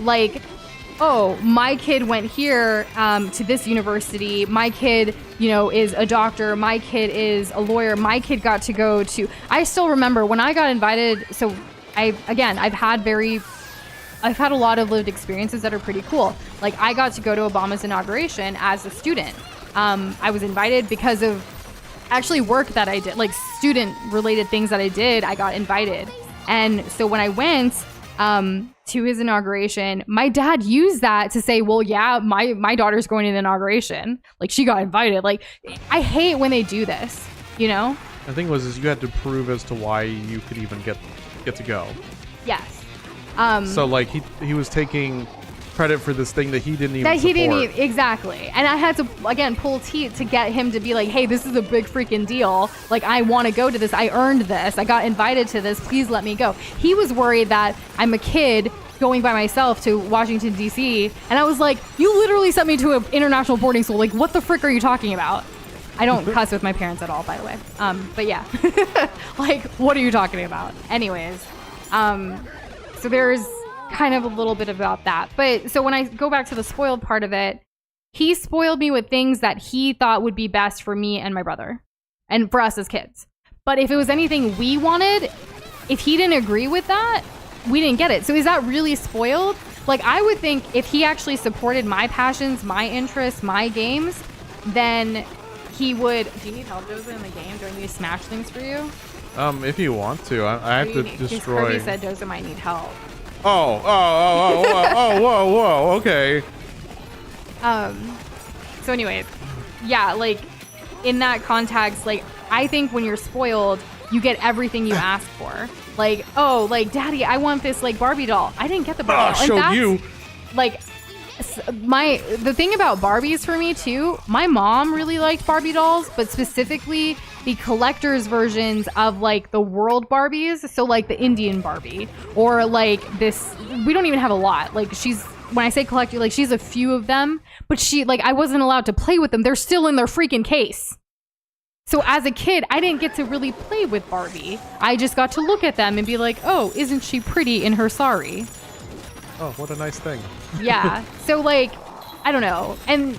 B: Like, oh, my kid went here to this university. My kid, you know, is a doctor. My kid is a lawyer. My kid got to go to. I still remember when I got invited. So I've had a lot of lived experiences that are pretty cool. Like, I got to go to Obama's inauguration as a student. I was invited because of actually work that I did, like student related things that I did. I got invited. And so when I went to his inauguration, my dad used that to say, well, yeah, my daughter's going to the inauguration. Like, she got invited. Like, I hate when they do this, you know?
A: The thing was you had to prove as to why you could even get to go.
B: Yes.
A: So like he was taking credit for this thing that he didn't even support.
B: Exactly. And I had to, again, pull teeth to get him to be like, hey, this is a big freaking deal. Like, I want to go to this. I earned this. I got invited to this. Please let me go. He was worried that I'm a kid going by myself to Washington, D.C. And I was like, you literally sent me to an international boarding school. Like, what the frick are you talking about? I don't cuss with my parents at all, by the way. But yeah. Like, what are you talking about? Anyways. So there's kind of a little bit about that. But so when I go back to the spoiled part of it, he spoiled me with things that he thought would be best for me and my brother and for us as kids. But if it was anything we wanted, if he didn't agree with that, we didn't get it. So is that really spoiled? Like, I would think if he actually supported my passions, my interests, my games, then he would. Do you need help, Doza, in the game? Do I need to smash things for you?
A: If you want to, I have to destroy.
B: Kirby said Doza might need help.
A: Whoa, okay.
B: So anyways, yeah, like, in that context, like, I think when you're spoiled, you get everything you ask for. Like, oh, like, Daddy, I want this, like, Barbie doll. I didn't get the Barbie doll.
A: Show you.
B: Like, the thing about Barbies for me, too, my mom really liked Barbie dolls, but specifically the collector's versions of like the world Barbies, so like the Indian Barbie, or like this, we don't even have a lot. Like when I say collector, like she's a few of them, but I wasn't allowed to play with them. They're still in their freaking case. So as a kid, I didn't get to really play with Barbie. I just got to look at them and be like, oh, isn't she pretty in her sari?
A: Oh, what a nice thing.
B: Yeah. So like, I don't know. And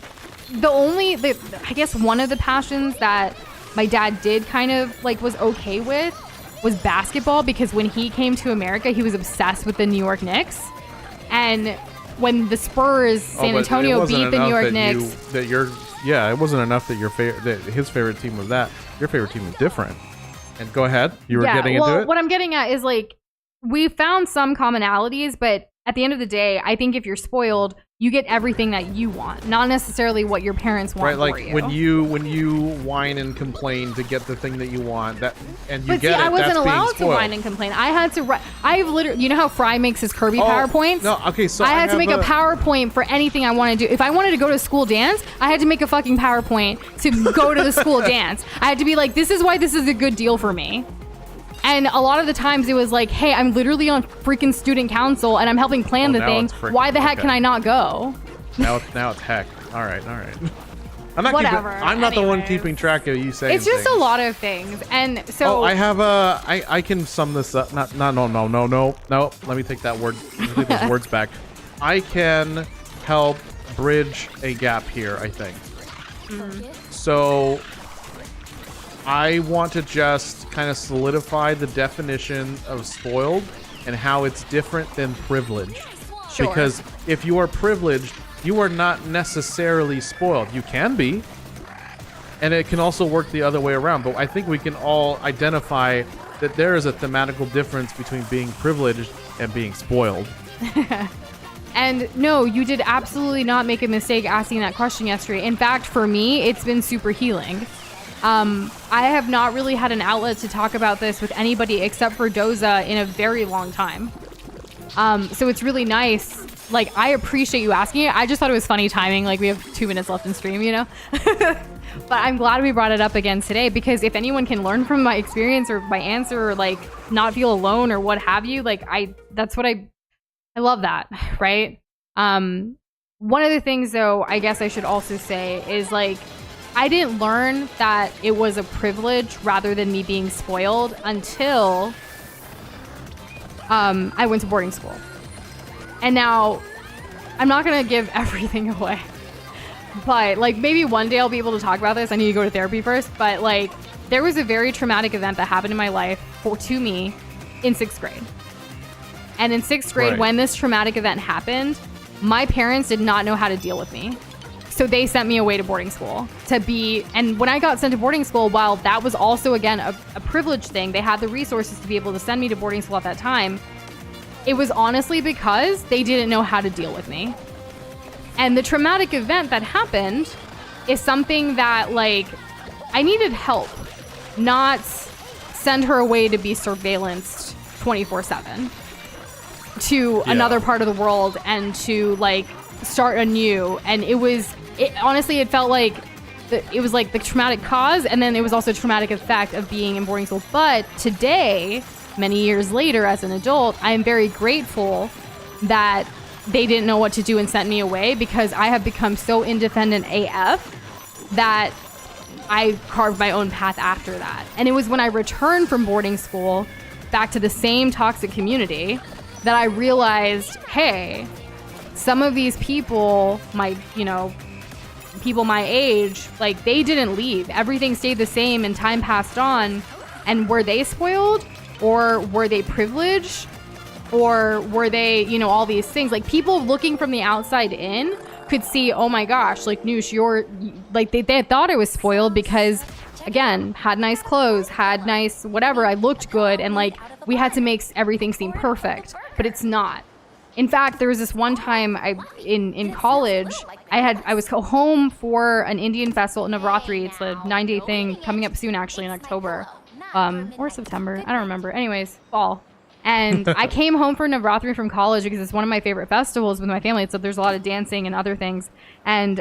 B: I guess one of the passions that my dad did kind of like was okay with was basketball, because when he came to America, he was obsessed with the New York Knicks. And when the Spurs, San Antonio beat the New York Knicks.
A: It wasn't enough that his favorite team was that. Your favorite team was different. And go ahead. You were getting into it?
B: What I'm getting at is like, we found some commonalities, but at the end of the day, I think if you're spoiled, you get everything that you want, not necessarily what your parents want for you.
A: When you whine and complain to get the thing that you want, I
B: wasn't allowed to whine and complain. I had to write. I've literally, you know how Fry makes his Kirby PowerPoints?
A: No, okay, so
B: I had to make a PowerPoint for anything I wanted to do. If I wanted to go to school dance, I had to make a fucking PowerPoint to go to the school dance. I had to be like, this is why this is a good deal for me. And a lot of the times it was like, hey, I'm literally on freaking student council and I'm helping plan the thing. Why the heck can I not go?
A: Now it's heck. All right. I'm not the one keeping track of you saying
B: it's just
A: things.
B: A lot of things. And so
A: I have I can sum this up. No. Let me take that word. Let me take those words back. I can help bridge a gap here, I think. So I want to just kind of solidify the definition of spoiled and how it's different than privileged.
B: Sure.
A: Because if you are privileged, you are not necessarily spoiled. You can be. And it can also work the other way around. But I think we can all identify that there is a thematical difference between being privileged and being spoiled.
B: And no, you did absolutely not make a mistake asking that question yesterday. In fact, for me, it's been super healing. I have not really had an outlet to talk about this with anybody except for Doza in a very long time. So it's really nice. Like, I appreciate you asking it. I just thought it was funny timing. Like, we have 2 minutes left in stream, you know? But I'm glad we brought it up again today, because if anyone can learn from my experience or my answer, or like not feel alone or what have you, like I love that, right? One of the things though, I guess I should also say is like, I didn't learn that it was a privilege rather than me being spoiled until I went to boarding school. And now, I'm not going to give everything away. But, like, maybe one day I'll be able to talk about this. I need to go to therapy first. But, like, there was a very traumatic event that happened in my life to me in 6th grade. And in 6th grade, when this traumatic event happened, my parents did not know how to deal with me. So they sent me away to boarding school and when I got sent to boarding school, while that was also, again, a privileged thing, they had the resources to be able to send me to boarding school at that time. It was honestly because they didn't know how to deal with me. And the traumatic event that happened is something that, like, I needed help, not send her away to be surveillanced 24/7 to another part of the world and to, like, start anew. And honestly, it felt like it was like the traumatic cause, and then it was also a traumatic effect of being in boarding school. But today, many years later as an adult, I am very grateful that they didn't know what to do and sent me away, because I have become so independent AF that I carved my own path after that. And it was when I returned from boarding school back to the same toxic community that I realized, hey, some of these people, people my age, like, they didn't leave. Everything stayed the same and time passed on. And were they spoiled? Or were they privileged? Or were they, all these things? Like, people looking from the outside in could see, oh my gosh, like, Noosh, they thought I was spoiled because, again, had nice clothes, had nice whatever, I looked good, and, like, we had to make everything seem perfect. But it's not. In fact, there was this one time in college, I was home for an Indian festival in Navratri. It's a 9-day thing coming up soon, actually, in October. Or September. I don't remember. Anyways, fall. And I came home for Navratri from college because it's one of my favorite festivals with my family. So there's a lot of dancing and other things. And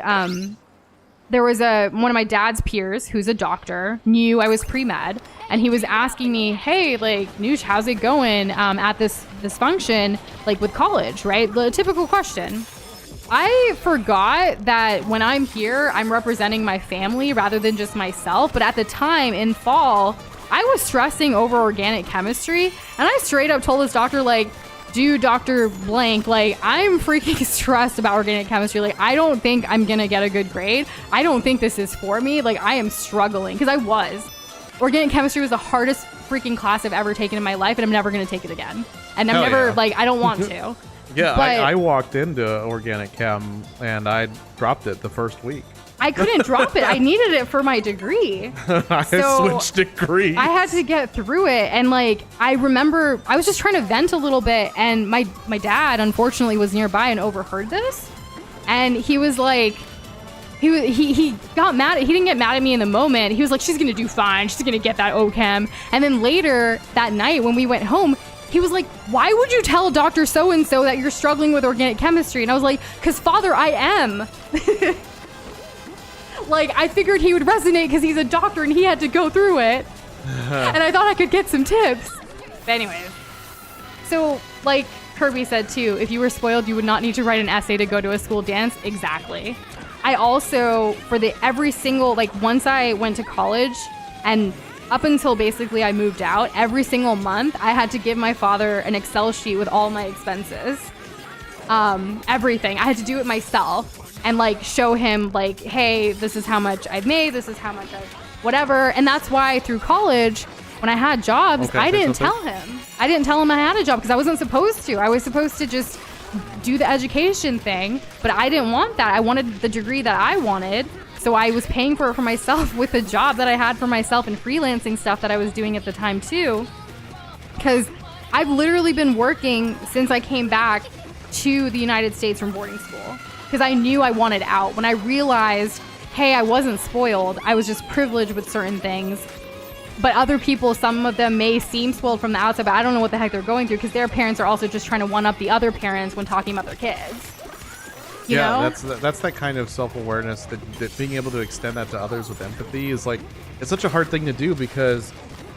B: there was one of my dad's peers who's a doctor, knew I was pre-med, and he was asking me, hey, like, Noosh, how's it going at this function, like, with college, right? The typical question. I forgot that when I'm here, I'm representing my family rather than just myself. But at the time, in fall, I was stressing over organic chemistry, and I straight up told this doctor, like, dude, Dr. Blank, like, I'm freaking stressed about organic chemistry. Like, I don't think I'm gonna get a good grade. I don't think this is for me. Like, I am struggling, because I was. Organic chemistry was the hardest freaking class I've ever taken in my life, and I'm never gonna take it again. And I'm never, like, I don't want to.
A: Yeah,
B: but
A: I walked into organic chem, and I dropped it the first week.
B: I couldn't drop it. I needed it for my degree.
A: I switched degrees.
B: I had to get through it. And like, I remember I was just trying to vent a little bit. And my dad, unfortunately, was nearby and overheard this. And he was like, he got mad. He didn't get mad at me in the moment. He was like, she's going to do fine. She's going to get that OChem. And then later that night when we went home, he was like, why would you tell Dr. So-and-so that you're struggling with organic chemistry? And I was like, because Father, I am. Like, I figured he would resonate because he's a doctor and he had to go through it. And I thought I could get some tips. But anyways. So, like Kirby said too, if you were spoiled, you would not need to write an essay to go to a school dance. Exactly. I also, for every single, like, once I went to college and up until basically I moved out, every single month I had to give my father an Excel sheet with all my expenses. Everything. I had to do it myself. And like show him like, hey, this is how much I've made, this is how much I've whatever. And that's why through college, when I had jobs, I didn't tell him. I didn't tell him I had a job because I wasn't supposed to. I was supposed to just do the education thing, but I didn't want that. I wanted the degree that I wanted. So I was paying for it for myself with a job that I had for myself and freelancing stuff that I was doing at the time too. Because I've literally been working since I came back to the United States from boarding school. Because I knew I wanted out. When I realized, hey, I wasn't spoiled. I was just privileged with certain things. But other people, some of them may seem spoiled from the outside, but I don't know what the heck they're going through because their parents are also just trying to one-up the other parents when talking about their kids. You know?
A: that's that kind of self-awareness that being able to extend that to others with empathy is like, it's such a hard thing to do because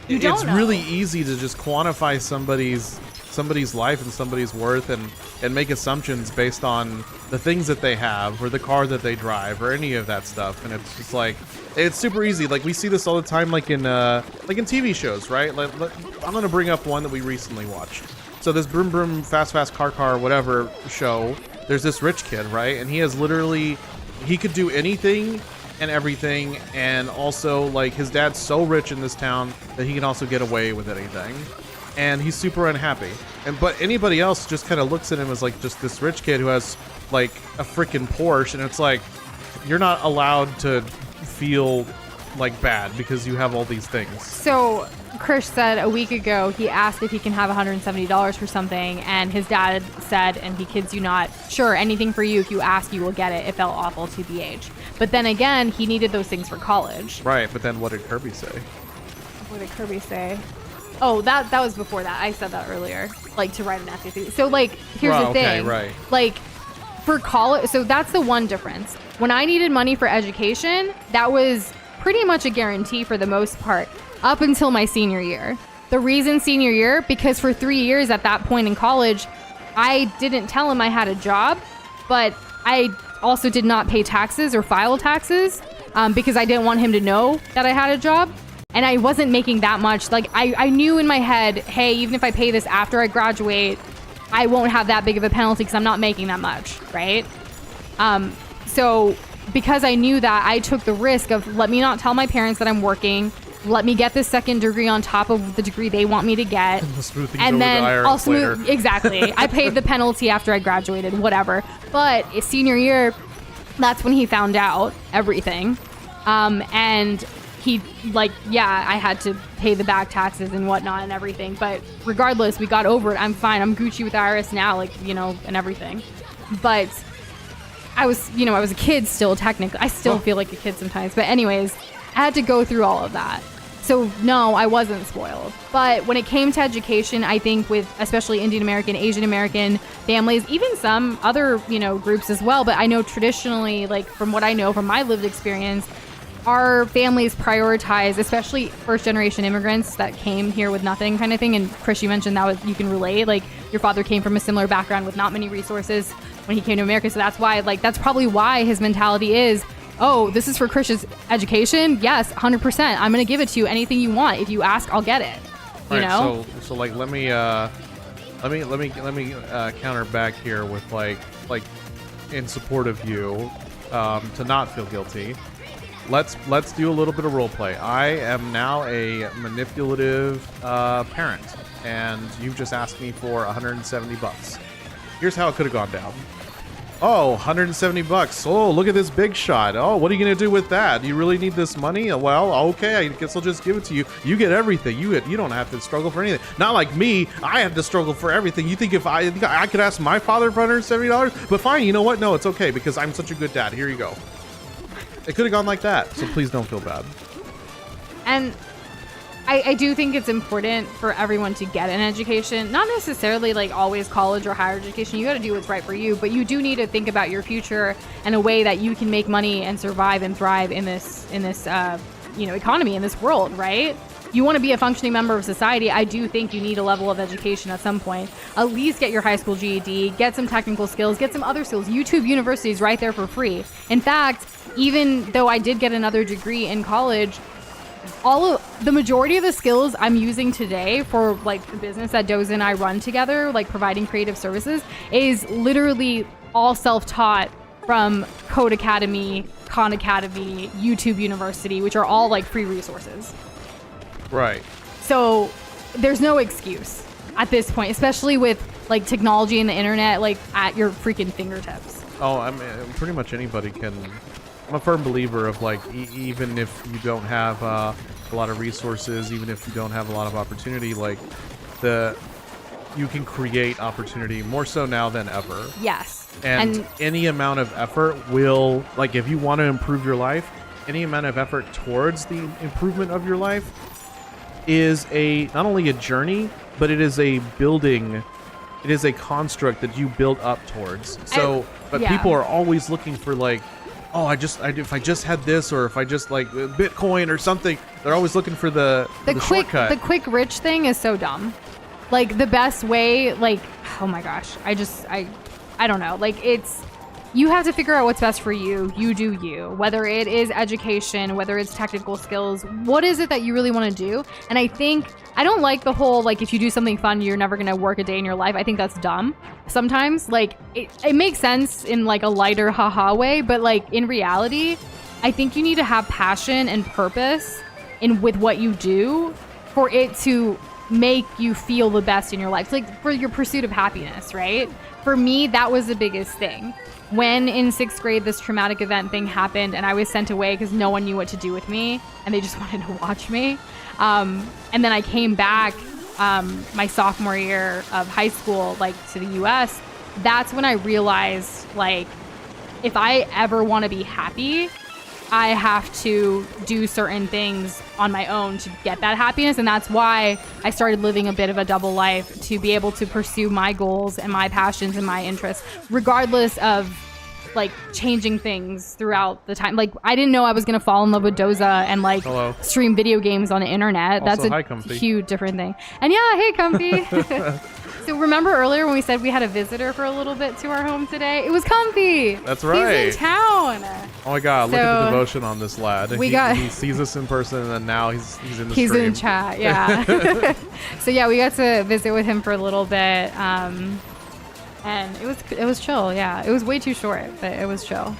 A: it's really easy to just quantify somebody's life and somebody's worth and make assumptions based on the things that they have or the car that they drive or any of that stuff. And it's just like, it's super easy. Like we see this all the time, like in TV shows, right? I'm going to bring up one that we recently watched. So this Broom Broom Fast Car whatever show, there's this rich kid, right? And he has literally, he could do anything and everything. And also like his dad's so rich in this town that he can also get away with anything. And he's super unhappy. But anybody else just kind of looks at him as like just this rich kid who has like a freaking Porsche, and it's like you're not allowed to feel like bad because you have all these things. So
B: Krish said a week ago he asked if he can have $170 for something, and his dad said, and he kids you not, sure, anything for you. If you ask, you will get it. It felt awful, TBH. But then again, he needed those things for college.
A: Right, but then what did Kirby say?
B: What did Kirby say? Oh, that was before that. I said that earlier. Like, to write an essay. So, like, here's the thing.
A: Right.
B: Like, for college, so that's the one difference. When I needed money for education, that was pretty much a guarantee for the most part, up until my senior year. The reason senior year, because for 3 years at that point in college, I didn't tell him I had a job, but I also did not pay taxes or file taxes because I didn't want him to know that I had a job. And I wasn't making that much. Like, I knew in my head, hey, even if I pay this after I graduate, I won't have that big of a penalty because I'm not making that much, right? So because I knew that, I took the risk of let me not tell my parents that I'm working. Let me get this second degree on top of the degree they want me to get. And then I'll smooth. Exactly. I paid the penalty after I graduated, whatever. But senior year, that's when he found out everything. And he, like, yeah, I had to pay the back taxes and whatnot and everything. But regardless, we got over it. I'm fine. I'm Gucci with the IRS now, like, you know, and everything. But I was a kid still, technically. I still feel like a kid sometimes. But anyways, I had to go through all of that. So no, I wasn't spoiled. But when it came to education, I think with especially Indian American, Asian American families, even some other, groups as well, but I know traditionally, like from what I know from my lived experience, our families prioritize, especially first generation immigrants that came here with nothing kind of thing. And Chris, you mentioned that you can relate, like your father came from a similar background with not many resources when he came to America. So that's why, that's probably why his mentality is, oh, this is for Chris's education. Yes, 100%. I'm going to give it to you. Anything you want. If you ask, I'll get it. You know?
A: So like, let me counter back here with like in support of you, to not feel guilty. Let's do a little bit of role play. I am now a manipulative parent, and you've just asked me for $170. Here's how it could have gone down. Oh, $170. Oh, look at this big shot. Oh, what are you gonna do with that? Do you really need this money? Well, okay, I guess I'll just give it to you. You get everything. You don't have to struggle for anything. Not like me. I have to struggle for everything. You think if I could ask my father for $170? But fine, you know what? No, it's okay because I'm such a good dad. Here you go. It could have gone like that, so please don't feel bad.
B: And I do think it's important for everyone to get an education, not necessarily like always college or higher education. You got to do what's right for you, but you do need to think about your future in a way that you can make money and survive and thrive in this economy, in this world, right? You want to be a functioning member of society. I do think you need a level of education at some point. At least get your high school GED, get some technical skills, get some other skills. YouTube University is right there for free. In fact, even though I did get another degree in college, the majority of the skills I'm using today for like the business that Doza and I run together, like providing creative services, is literally all self-taught from Code Academy, Khan Academy, YouTube University, which are all like free resources.
A: Right.
B: So there's no excuse at this point, especially with like technology and the internet like at your freaking fingertips.
A: Oh, I mean, pretty much anybody can. I'm a firm believer of like, even if you don't have a lot of resources, even if you don't have a lot of opportunity, like you can create opportunity more so now than ever.
B: Yes.
A: And any amount of effort will, like, if you want to improve your life, any amount of effort towards the improvement of your life is not only a journey, but it is a construct that you build up towards. So, but people are always looking for like, oh, if I just had this, or if I just like Bitcoin or something, they're always looking for the shortcut.
B: The quick rich thing is so dumb. Like the best way, like, oh my gosh, I don't know. Like you have to figure out what's best for you. You do you, whether it is education, whether it's technical skills, what is it that you really want to do? And I don't like the whole, like, if you do something fun, you're never going to work a day in your life. I think that's dumb. Sometimes, like, it makes sense in, like, a lighter haha way, but, like, in reality, I think you need to have passion and purpose with what you do for it to make you feel the best in your life. It's like, for your pursuit of happiness, right? For me, that was the biggest thing. When in 6th grade, this traumatic event thing happened and I was sent away because no one knew what to do with me and they just wanted to watch me. And then I came back my sophomore year of high school, like to the US. That's when I realized, like, if I ever want to be happy, I have to do certain things on my own to get that happiness. And that's why I started living a bit of a double life, to be able to pursue my goals and my passions and my interests, regardless of like changing things throughout the time. Like, I didn't know I was going to fall in love with Doza and like stream video games on the internet.
A: Also,
B: that's a huge different thing. And yeah, hey, Comfy. So remember earlier when we said we had a visitor for a little bit to our home today? It was Comfy.
A: That's right.
B: He's in town.
A: Oh my God! Look at the devotion on this lad. He sees us in person, and then now he's in the stream.
B: He's in chat. Yeah. So yeah, we got to visit with him for a little bit, and it was chill. Yeah, it was way too short, but it was chill.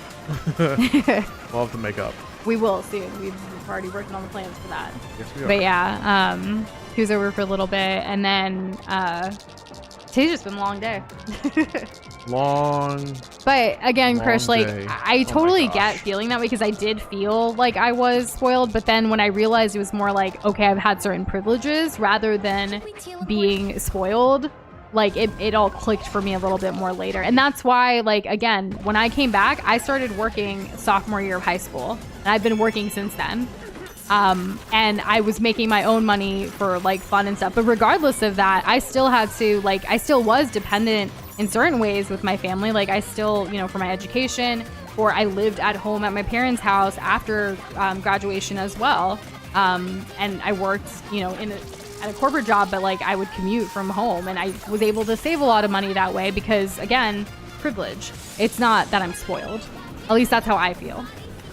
A: We'll have to make up.
B: We will soon. We've already working on the plans for that.
A: Yes, we are.
B: But yeah, he was over for a little bit, and then today's just been a long day. But again, Krish, like, I totally get feeling that way because I did feel like I was spoiled. But then when I realized it was more like, okay, I've had certain privileges rather than being spoiled, like it all clicked for me a little bit more later. And that's why, like, again, when I came back, I started working sophomore year of high school, and I've been working since then. And I was making my own money for like fun and stuff. But regardless of that, I still had to I still was dependent in certain ways with my family. Like I still, for my education, or I lived at home at my parents' house after graduation as well. And I worked, at a corporate job, but like I would commute from home, and I was able to save a lot of money that way because, again, privilege. It's not that I'm spoiled. At least that's how I feel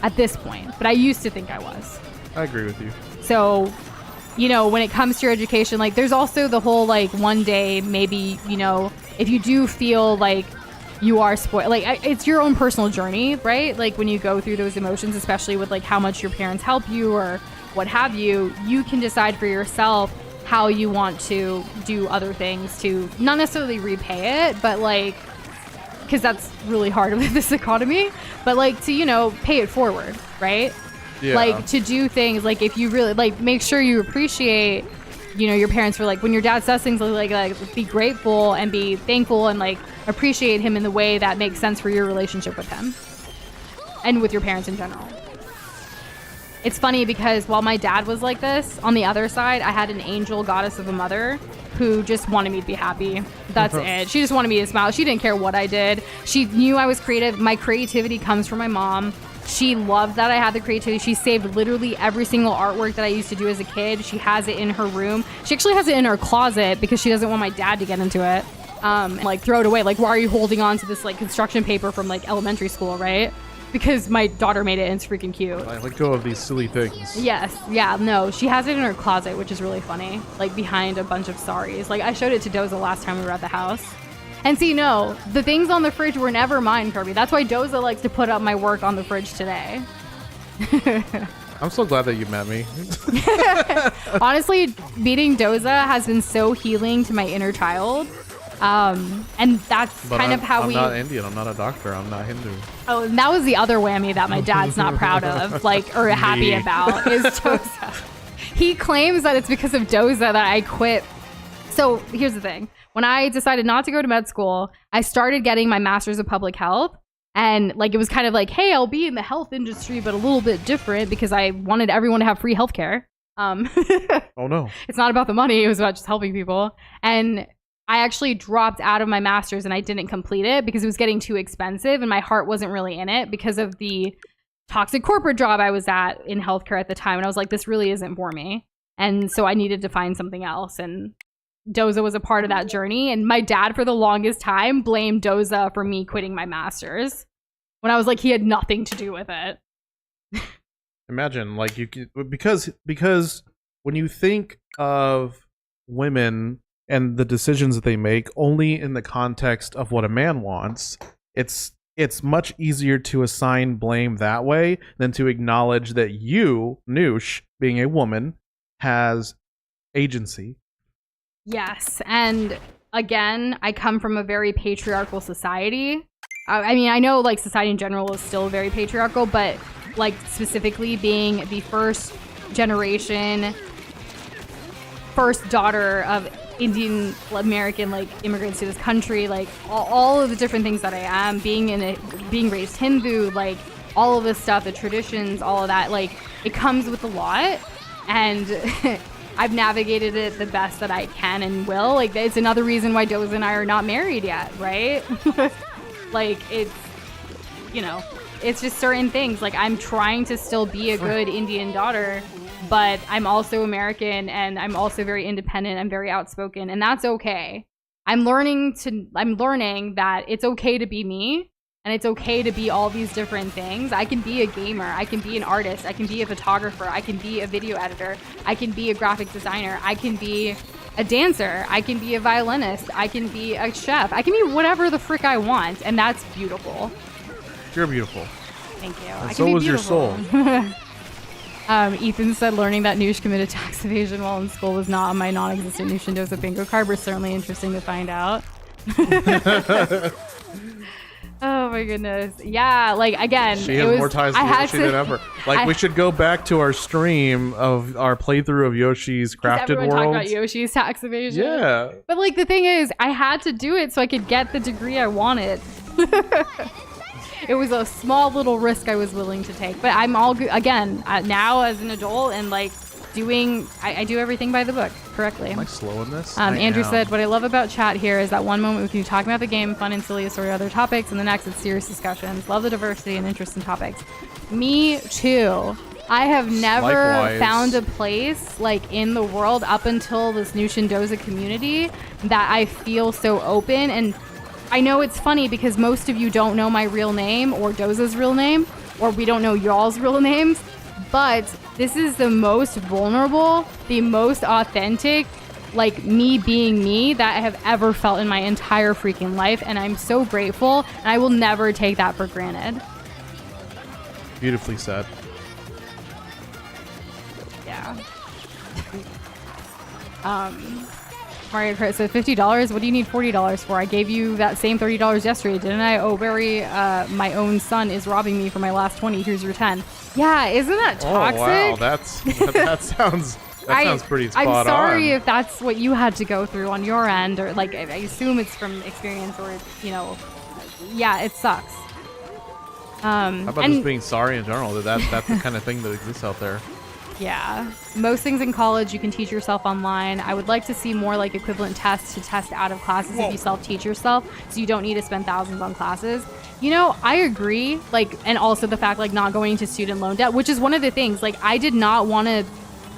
B: at this point. But I used to think I was.
A: I agree with you.
B: So, when it comes to your education, like there's also the whole like one day maybe, if you do feel like you are spoiled, like it's your own personal journey, right? Like when you go through those emotions, especially with like how much your parents help you or what have you, you can decide for yourself how you want to do other things to not necessarily repay it, but like, because that's really hard with this economy, but like to, pay it forward, right?
A: Yeah.
B: Like to do things like if you really like make sure you appreciate, your parents for like when your dad says things like be grateful and be thankful and like appreciate him in the way that makes sense for your relationship with him and with your parents in general. It's funny because while my dad was like this, on the other side, I had an angel goddess of a mother who just wanted me to be happy. That's it. She just wanted me to smile. She didn't care what I did. She knew I was creative. My creativity comes from my mom. She loved that I had the creativity. She saved literally every single artwork that I used to do as a kid. She has it in her room. She actually has it in her closet because she doesn't want my dad to get into it. And like throw it away. Like, why are you holding on to this like construction paper from like elementary school, right? Because my daughter made it and it's freaking cute.
A: I let go of these silly things.
B: Yes. Yeah. No, she has it in her closet, which is really funny. Like behind a bunch of saris. Like I showed it to Doza last time we were at the house. And see, no, the things on the fridge were never mine, Kirby. That's why Doza likes to put up my work on the fridge today.
A: I'm so glad that you met me.
B: Honestly, meeting Doza has been so healing to my inner child. And that's
A: But
B: kind of how
A: I'm
B: we...
A: not Indian. I'm not a doctor. I'm not Hindu.
B: Oh, and that was the other whammy that my dad's not proud of, like, or happy about, is Doza. He claims that it's because of Doza that I quit. So here's the thing. When I decided not to go to med school, I started getting my master's of public health. And like, it was kind of like, hey, I'll be in the health industry, but a little bit different because I wanted everyone to have free healthcare.
A: Oh, no.
B: It's not about the money. It was about just helping people. And I actually dropped out of my master's and I didn't complete it because it was getting too expensive and my heart wasn't really in it because of the toxic corporate job I was at in healthcare at the time. And I was like, this really isn't for me. And so I needed to find something else. And Doza was a part of that journey. And my dad, for the longest time, blamed Doza for me quitting my master's when I was like, he had nothing to do with it.
A: Imagine, like, you could, because when you think of women and the decisions that they make only in the context of what a man wants, it's much easier to assign blame that way than to acknowledge that you, Noosh, being a woman, has agency.
B: Yes, and again, I come from a very patriarchal society. I mean, I know like society in general is still very patriarchal, but like specifically being the first generation, first daughter of Indian American like immigrants to this country, like all of the different things that I am, being raised Hindu, like all of this stuff, the traditions, all of that, like it comes with a lot, and I've navigated it the best that I can and will. Like it's another reason why Doza and I are not married yet, right? Like it's, it's just certain things. Like I'm trying to still be a good Indian daughter, but I'm also American and I'm also very independent. I'm very outspoken, and that's okay. I'm learning that it's okay to be me, and it's okay to be all these different things. I can be a gamer, I can be an artist, I can be a photographer, I can be a video editor, I can be a graphic designer, I can be a dancer, I can be a violinist, I can be a chef, I can be whatever the frick I want, and that's beautiful.
A: You're beautiful.
B: Thank you.
A: And
B: I
A: so
B: can be
A: was your
B: beautiful.
A: soul.
B: Ethan said learning that Noosh committed tax evasion while in school was not on my non-existent Noosh and Doza bingo card was certainly interesting to find out. Oh my goodness. Yeah, like again,
A: She has more ties to Yoshi than ever. Like we should go back to our stream of our playthrough of Yoshi's Crafted
B: everyone
A: World.
B: talked about Yoshi's tax evasion.
A: Yeah.
B: But like the thing is, I had to do it so I could get the degree I wanted. It was a small little risk I was willing to take. But I'm all good again now as an adult and like I do everything by the book correctly.
A: Am I slow in this?
B: Andrew
A: am.
B: said, what I love about chat here is that one moment we can be talking about the game, fun and silly or other topics, and the next it's serious discussions. Love the diversity and interest in topics. Me too. I have never
A: Likewise.
B: found a place like in the world up until this new Shindoza community that I feel so open. And I know it's funny because most of you don't know my real name or Doza's real name, or we don't know y'all's real names, but this is the most vulnerable, the most authentic, like me being me that I have ever felt in my entire freaking life. And I'm so grateful, and I will never take that for granted.
A: Beautifully said.
B: Yeah. Mario Kart said $50. What do you need $40 for? I gave you that same $30 yesterday, didn't I? Oh, Barry, my own son is robbing me for my last 20. Here's your 10. Yeah, isn't that toxic?
A: Oh wow, that sounds pretty spot on.
B: I'm sorry if that's what you had to go through on your end, or like I assume it's from experience, or yeah, it sucks.
A: How about just being sorry in general? That's the kind of thing that exists out there.
B: Yeah. Most things in college you can teach yourself online. I would like to see more like equivalent tests to test out of classes if you self-teach yourself, so you don't need to spend thousands on classes. I agree. And also the fact not going into student loan debt, which is one of the things. I did not want to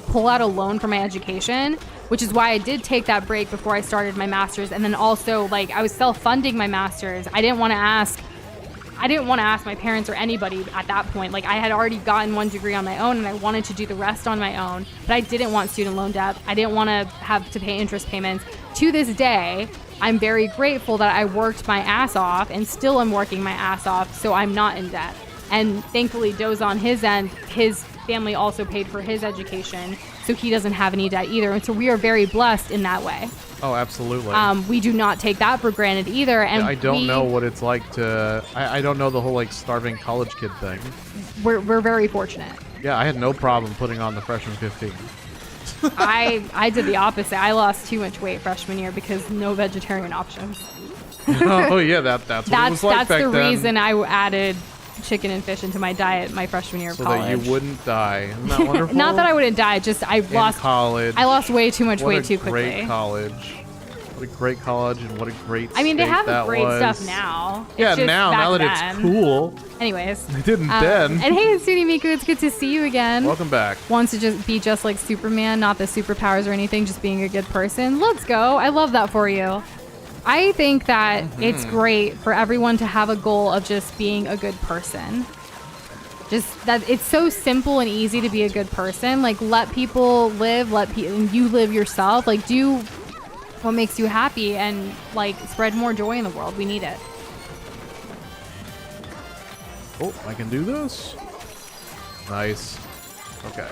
B: pull out a loan for my education, which is why I did take that break before I started my master's. And then also I was self-funding my master's. I didn't want to ask my parents or anybody at that point. I had already gotten one degree on my own and I wanted to do the rest on my own, but I didn't want student loan debt. I didn't want to have to pay interest payments. To this day, I'm very grateful that I worked my ass off and still am working my ass off, so I'm not in debt. And thankfully, Doze on his end, his family also paid for his education, so he doesn't have any debt either. And so we are very blessed in that way.
A: Oh, absolutely.
B: We do not take that for granted either. And
A: I don't know what it's like to... I don't know the whole starving college kid thing.
B: We're very fortunate.
A: Yeah, I had no problem putting on the freshman 15.
B: I did the opposite. I lost too much weight freshman year because no vegetarian options.
A: Oh yeah, that's what it was like back then.
B: That's the reason I added chicken and fish into my diet my freshman year of college.
A: So that you wouldn't die. Isn't that wonderful?
B: Not that I wouldn't die, just I lost way too much weight too quickly.
A: What a great college. What a great college and what a great
B: I mean, they have great
A: was.
B: stuff now.
A: Yeah,
B: it's just
A: now that
B: then.
A: it's cool.
B: Anyways.
A: They didn't then.
B: And hey, Sudi Miku, it's good to see you again.
A: Welcome back.
B: Wants to just be just like Superman, not the superpowers or anything, just being a good person. Let's go. I love that for you. I think that it's great for everyone to have a goal of just being a good person. Just that it's so simple and easy to be a good person. Let people live, and you live yourself. Do what makes you happy and spread more joy in the world. We need it.
A: Oh, I can do this? Nice. Okay.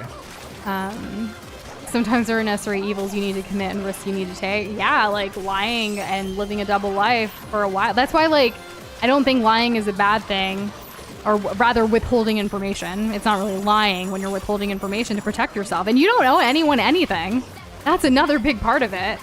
B: Sometimes there are necessary evils you need to commit and risks you need to take. Yeah, lying and living a double life for a while. That's why, I don't think lying is a bad thing, or rather withholding information. It's not really lying when you're withholding information to protect yourself. And you don't owe anyone anything. That's another big part of it.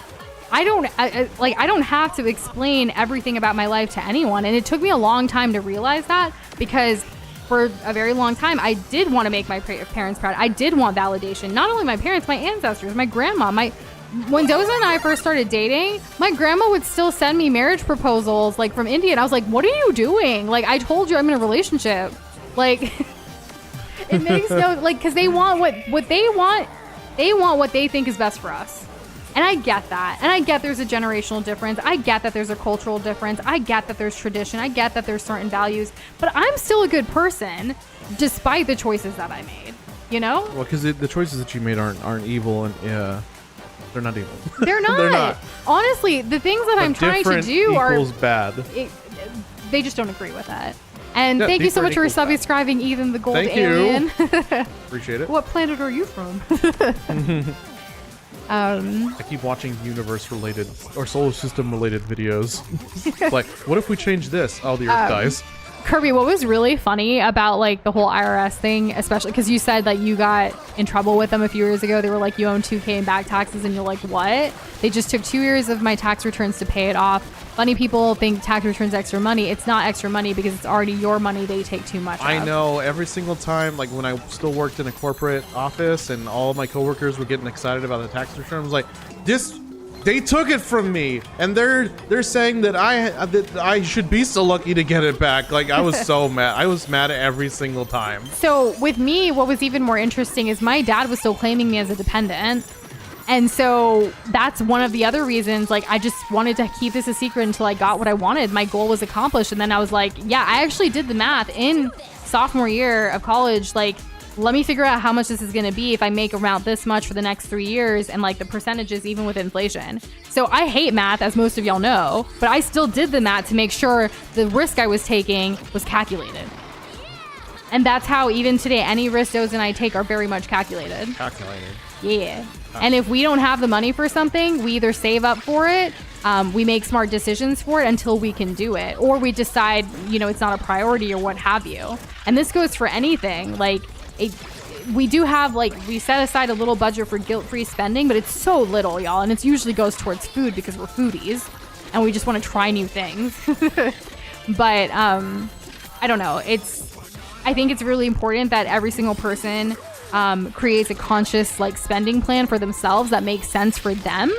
B: I don't have to explain everything about my life to anyone. And it took me a long time to realize that, because for a very long time, I did want to make my parents proud. I did want validation. Not only my parents, my ancestors, my grandma. When Doza and I first started dating, my grandma would still send me marriage proposals from India. And I was like, what are you doing? I told you I'm in a relationship. It makes no... because they want what they want. They want what they think is best for us. And I get that. And I get there's a generational difference. I get that there's a cultural difference. I get that there's tradition. I get that there's certain values. But I'm still a good person, despite the choices that I made.
A: Well, because the choices that you made aren't evil, and they're not evil.
B: They're not.
A: They're not.
B: Honestly, the things that I'm trying to do
A: equals bad.
B: They just don't agree with that. And
A: Yeah,
B: thank you so much for
A: different equals
B: subscribing, Ethan the Gold
A: Thank
B: Alien.
A: Appreciate it.
B: What planet are you from?
A: I keep watching universe-related or solar system-related videos. What if we change this? Oh, the Earth dies.
B: Kirby, what was really funny about like the whole IRS thing, especially because you said that you got in trouble with them a few years ago. They were like, you own $2,000 in back taxes, and you're like, what? They just took 2 years of my tax returns to pay it off. Funny people think tax returns extra money. It's not extra money because it's already your money. They take too much.
A: I know. Every single time, like when I still worked in a corporate office, and all of my coworkers were getting excited about the tax return, I was like, this. They took it from me, and they're saying that I should be so lucky to get it back. Like, I was so mad. I was mad every single time.
B: So with me, what was even more interesting is my dad was still claiming me as a dependent. And so that's one of the other reasons, like, I just wanted to keep this a secret until I got what I wanted. My goal was accomplished. And then I was like, yeah, I actually did the math in sophomore year of college. Like, let me figure out how much this is going to be if I make around this much for the next 3 years, and like the percentages even with inflation. So I hate math, as most of y'all know, but I still did the math to make sure the risk I was taking was calculated. And that's how even today, any risk Doze and I take are very much calculated.
A: Calculated.
B: Yeah. And if we don't have the money for something, we either save up for it, we make smart decisions for it until we can do it, or we decide, you know, it's not a priority or what have you. And this goes for anything. Like, we do have, like, we set aside a little budget for guilt-free spending, but it's so little, y'all, and it usually goes towards food because we're foodies and we just want to try new things. But I don't know, I think it's really important that every single person creates a conscious, like, spending plan for themselves that makes sense for them,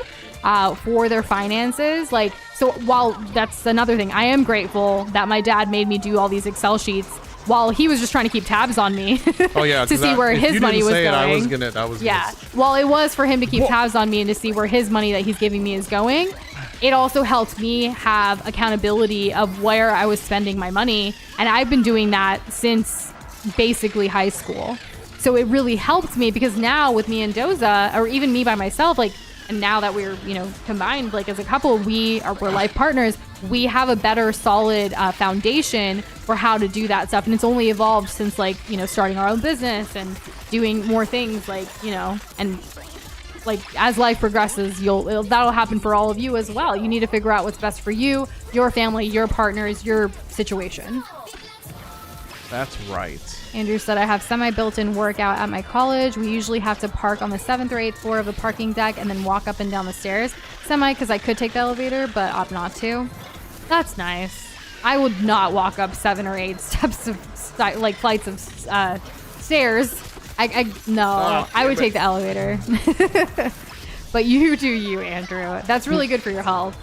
B: for their finances. Like, so while that's another thing, I am grateful that my dad made me do all these Excel sheets while he was just trying to keep tabs on me.
A: Oh yeah,
B: to see where his money was going.
A: I was gonna.
B: Yeah. Well, it was for him to keep tabs on me and to see where his money that he's giving me is going. It also helped me have accountability of where I was spending my money, and I've been doing that since basically high school. So it really helped me because now with me and Doza, or even me by myself, like, and now that we're, you know, combined, like as a couple, we're life partners, we have a better solid foundation for how to do that stuff. And it's only evolved since, like, you know, starting our own business and doing more things, like, you know, and like as life progresses, that'll happen for all of you as well. You need to figure out what's best for you, your family, your partners, your situation.
A: That's right.
B: Andrew said, I have semi-built-in workout at my college. We usually have to park on the 7th or 8th floor of the parking deck and then walk up and down the stairs. Semi, because I could take the elevator, but opt not to. That's nice. I would not walk up 7 or 8 steps of, like, flights of stairs. No, I would take the elevator. But you do you, Andrew. That's really good for your health.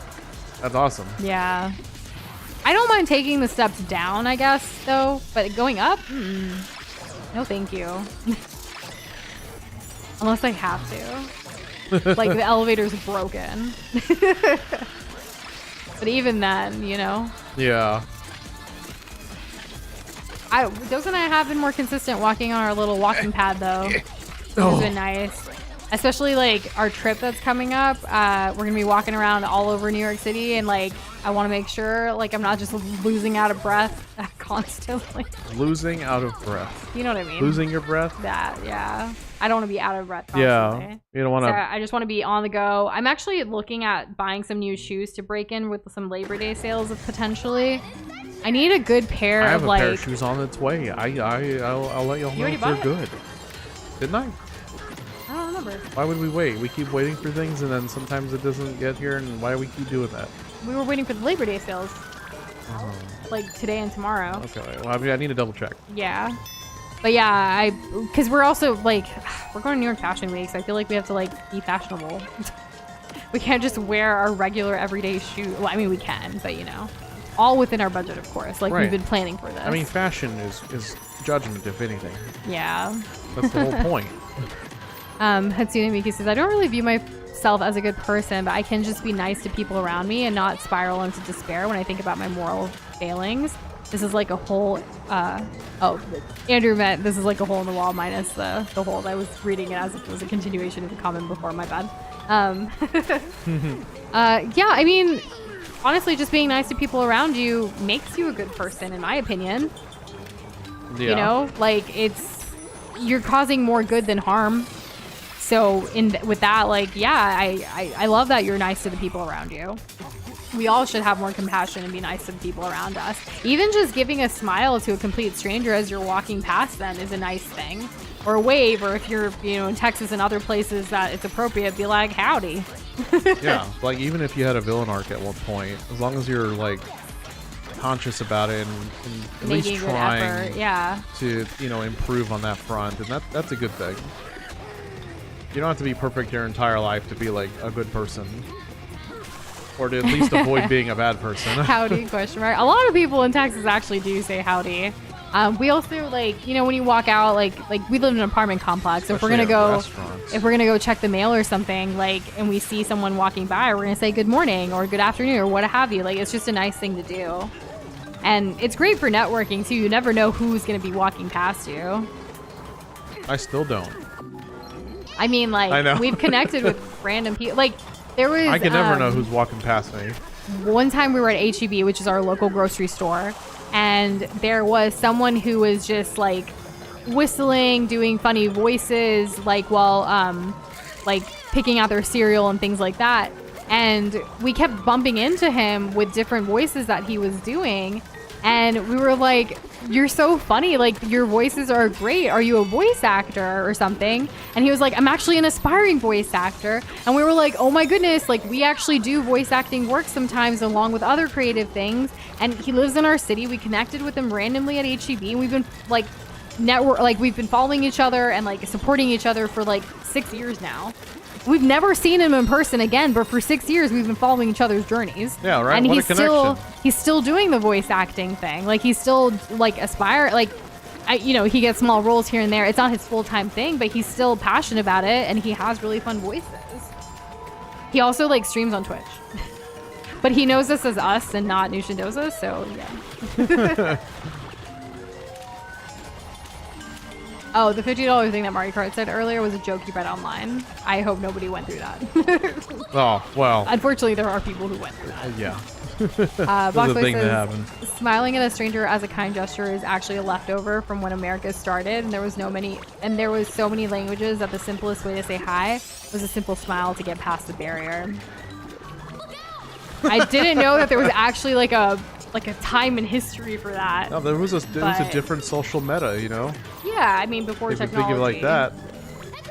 A: That's awesome.
B: Yeah. I don't mind taking the steps down, I guess, though. But going up? No, thank you. Unless I have to. Like, the elevator's broken. But even then, you know?
A: Yeah.
B: Doze and I have been more consistent walking on our little walking pad, though. It's been nice. Especially, like, our trip that's coming up. We're going to be walking around all over New York City, and, like, I want to make sure, like, I'm not just losing out of breath constantly.
A: Losing out of breath.
B: You know what I mean?
A: Losing your breath?
B: That, yeah. I don't want to be out of breath constantly.
A: Yeah. You don't want to...
B: So I just want to be on the go. I'm actually looking at buying some new shoes to break in with some Labor Day sales potentially. I need a good pair
A: I have
B: of,
A: a
B: like...
A: pair of shoes on its way. I'll let y'all know if they're good. Didn't I?
B: I don't remember.
A: Why would we wait? We keep waiting for things, and then sometimes it doesn't get here, and why do we keep doing that?
B: We were waiting for the Labor Day sales. Like today and tomorrow.
A: Okay, well, I mean, I need to double check.
B: Yeah. But yeah, because we're also, like, we're going to New York Fashion Week, so I feel like we have to, like, be fashionable. We can't just wear our regular everyday shoes. Well, I mean, we can, but, you know, all within our budget, of course. Like,
A: right.
B: We've been planning for this.
A: I mean, fashion is judgment, if anything.
B: Yeah.
A: That's the whole point.
B: Hatsune Miki says, I don't really view myself as a good person, but I can just be nice to people around me and not spiral into despair when I think about my moral failings. This is like a hole. Andrew meant this is like a hole in the wall minus the hole. I was reading it as if it was a continuation of the comment before. My bad. Yeah, I mean, honestly, just being nice to people around you makes you a good person, in my opinion. Yeah. You know, like you're causing more good than harm. So with that, like, yeah, I love that you're nice to the people around you. we all should have more compassion and be nice to the people around us. Even just giving a smile to a complete stranger as you're walking past them is a nice thing. Or a wave, or if you're, in Texas and other places that it's appropriate, be like, howdy.
A: Yeah, like even if you had a villain arc at one point, as long as you're like conscious about it and at least
B: Making a good
A: trying
B: effort, yeah.
A: to, improve on that front, and that's a good thing. You don't have to be perfect your entire life to be like a good person. Or to at least avoid being a bad person.
B: Howdy, question mark. A lot of people in Texas actually do say howdy. We also when you walk out, like we live in an apartment complex. So if we're gonna go check the mail or something, and we see someone walking by, we're gonna say good morning or good afternoon or what have you. Like it's just a nice thing to do, and it's great for networking too. You never know who's gonna be walking past you.
A: I still don't.
B: I mean,
A: I know.
B: We've connected with random people. Like there was.
A: I can never know who's walking past me.
B: One time we were at HEB, which is our local grocery store. And there was someone who was just like whistling, doing funny voices, while picking out their cereal and things like that. And we kept bumping into him with different voices that he was doing. And we were like, you're so funny. Like, your voices are great. Are you a voice actor or something? And he was like, I'm actually an aspiring voice actor. And we were like, oh my goodness. Like, we actually do voice acting work sometimes along with other creative things. And he lives in our city. We connected with him randomly at HEB. And we've been we've been following each other and supporting each other for 6 years now. We've never seen him in person again, but for 6 years we've been following each other's journeys.
A: Yeah, right.
B: And
A: what a connection.
B: he's still doing the voice acting thing. He's still he gets small roles here and there. It's not his full-time thing, but he's still passionate about it, and he has really fun voices. He also streams on Twitch, but he knows us as us and not Nushindoza, so yeah. Oh, the $50 thing that Mario Kart said earlier was a joke you read online. I hope nobody went through that.
A: Oh, well.
B: Unfortunately, there are people who went through that.
A: Yeah.
B: Boxboy
A: thing that
B: says,
A: happened.
B: smiling at a stranger as a kind gesture is actually a leftover from when America started, and there was so many languages that the simplest way to say hi was a simple smile to get past the barrier. I didn't know that there was actually a time in history for that.
A: No, there was a different social meta,
B: Yeah, I mean, before
A: if you
B: technology.
A: think of it like that.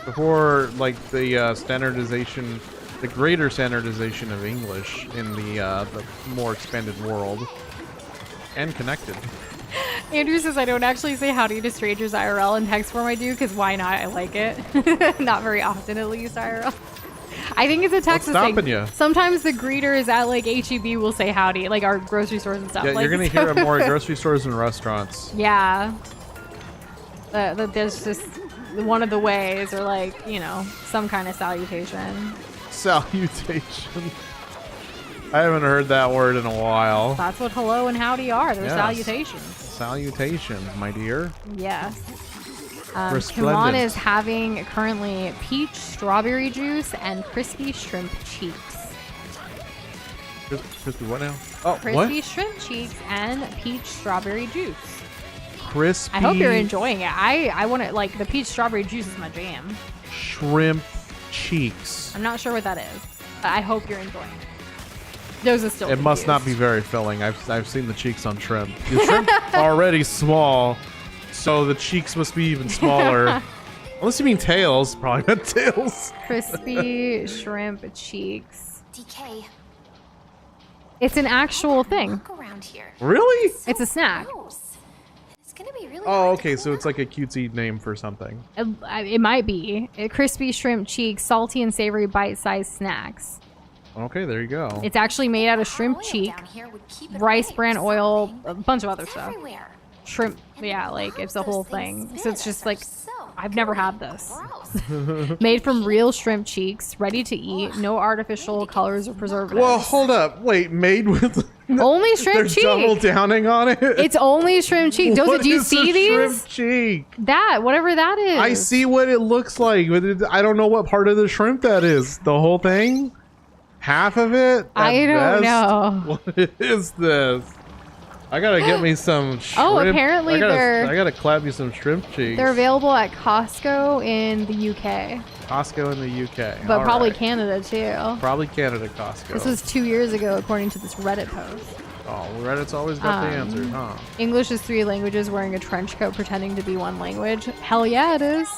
A: Before, the standardization, the greater standardization of English in the more expanded world. And connected.
B: Andrew says, I don't actually say howdy to strangers IRL in text form. I do, because why not? I like it. Not very often, at least, IRL. I think it's a Texas thing.
A: You?
B: Sometimes the greeters at HEB will say howdy, our grocery stores and stuff.
A: Yeah, you're gonna hear it more at grocery stores and restaurants.
B: Yeah. There's just one of the ways, or some kind of salutation.
A: Salutation. I haven't heard that word in a while.
B: That's what hello and howdy are. They're
A: Yes.
B: salutations.
A: Salutations, my dear.
B: Yes.
A: Resplendent.
B: Kimon is having currently peach strawberry juice and crispy shrimp cheeks.
A: Crispy what now? Oh,
B: Crispy
A: what?
B: shrimp cheeks and peach strawberry juice.
A: Crispy.
B: I hope you're enjoying it. I want to the peach strawberry juice is my jam.
A: Shrimp cheeks.
B: I'm not sure what that is, but I hope you're enjoying it. Those are still.
A: It must not be very filling. I've seen the cheeks on shrimp. The shrimp already small, so the cheeks must be even smaller. Unless you mean tails, probably meant tails.
B: Crispy shrimp cheeks.
C: DK.
B: It's an actual thing.
C: Walk around here.
A: Really?
B: It's a snack.
C: Gross. It's gonna be really
A: Oh,
C: hard to
A: okay. So
C: clean
A: it's like a cutesy name for something.
B: It might be. Crispy shrimp cheeks, salty and savory bite-sized snacks.
A: Okay, there you go.
B: It's actually made out of shrimp
C: Oil
B: cheek,
C: down here would keep it
B: rice
C: away
B: bran
C: from
B: oil,
C: something.
B: a bunch of other
C: It's
B: stuff.
C: everywhere.
B: Shrimp,
C: And
B: yeah,
C: the
B: it's a
C: carbs
B: whole
C: those things
B: thing.
C: spit
B: So it's
C: us
B: just
C: are so
B: I've never had
C: gooey.
B: this.
C: Gross.
B: Made from real shrimp cheeks, ready to eat, no artificial colors or preservatives.
A: Well, hold up. Wait, made with
B: Only shrimp
A: they're
B: cheek.
A: double downing on it.
B: It's only shrimp cheek.
A: What
B: Do you
A: is
B: see
A: a
B: these?
A: Shrimp cheek.
B: That, whatever that is.
A: I see what it looks like, but I don't know what part of the shrimp that is. The whole thing? Half of it?
B: I
A: At
B: don't
A: best?
B: know.
A: What is this? I gotta get me some shrimp.
B: Oh, apparently
A: I
B: they're
A: gotta clap you some shrimp cheeks.
B: they're available at Costco in the UK,
A: Costco in the UK.
B: but
A: All
B: probably
A: right.
B: Canada too.
A: Probably Canada Costco.
B: This was 2 years ago, according to this Reddit post.
A: Oh, Reddit's always got the answers, huh?
B: English is 3 languages, wearing a trench coat, pretending to be 1 language. Hell yeah, it is.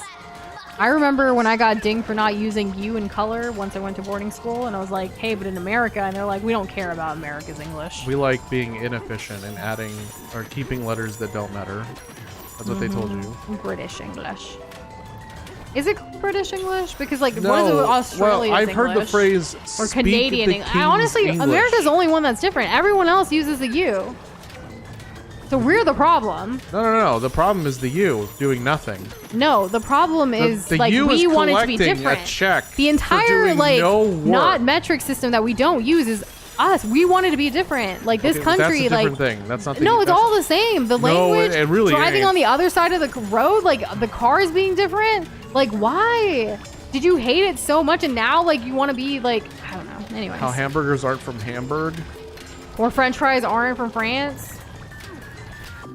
B: I remember when I got dinged for not using U in color once I went to boarding school, and I was like, hey, but in America, and they're like, we don't care about America's English.
A: We like being inefficient and adding or keeping letters that don't matter. That's what they told you.
B: British English. Is it British English? Because like,
A: No,
B: what is Australia's
A: well, I've heard the
B: English?
A: phrase
B: Or
A: "speak
B: Canadian
A: the
B: English.
A: King's
B: Honestly,
A: English."
B: America's the only one that's different. Everyone else uses the U. So we're the problem.
A: No. The problem is the U doing nothing.
B: No, the problem is
A: the
B: like
A: U
B: we
A: is
B: want it to be
A: collecting
B: different.
A: a check
B: The
A: for
B: entire
A: doing
B: like
A: no work.
B: not metric system that we don't use is us. We want it to be different. Like this
A: Okay, but
B: country,
A: that's a
B: like
A: different thing. That's not the
B: no, it's
A: that's-
B: all the same. The
A: No,
B: language,
A: it really
B: driving
A: ain't.
B: on the other side of the road, like the cars being different. Like why? Did you hate it so much and now like you want to be like I don't know. Anyways,
A: How hamburgers aren't from Hamburg.
B: or French fries aren't from France.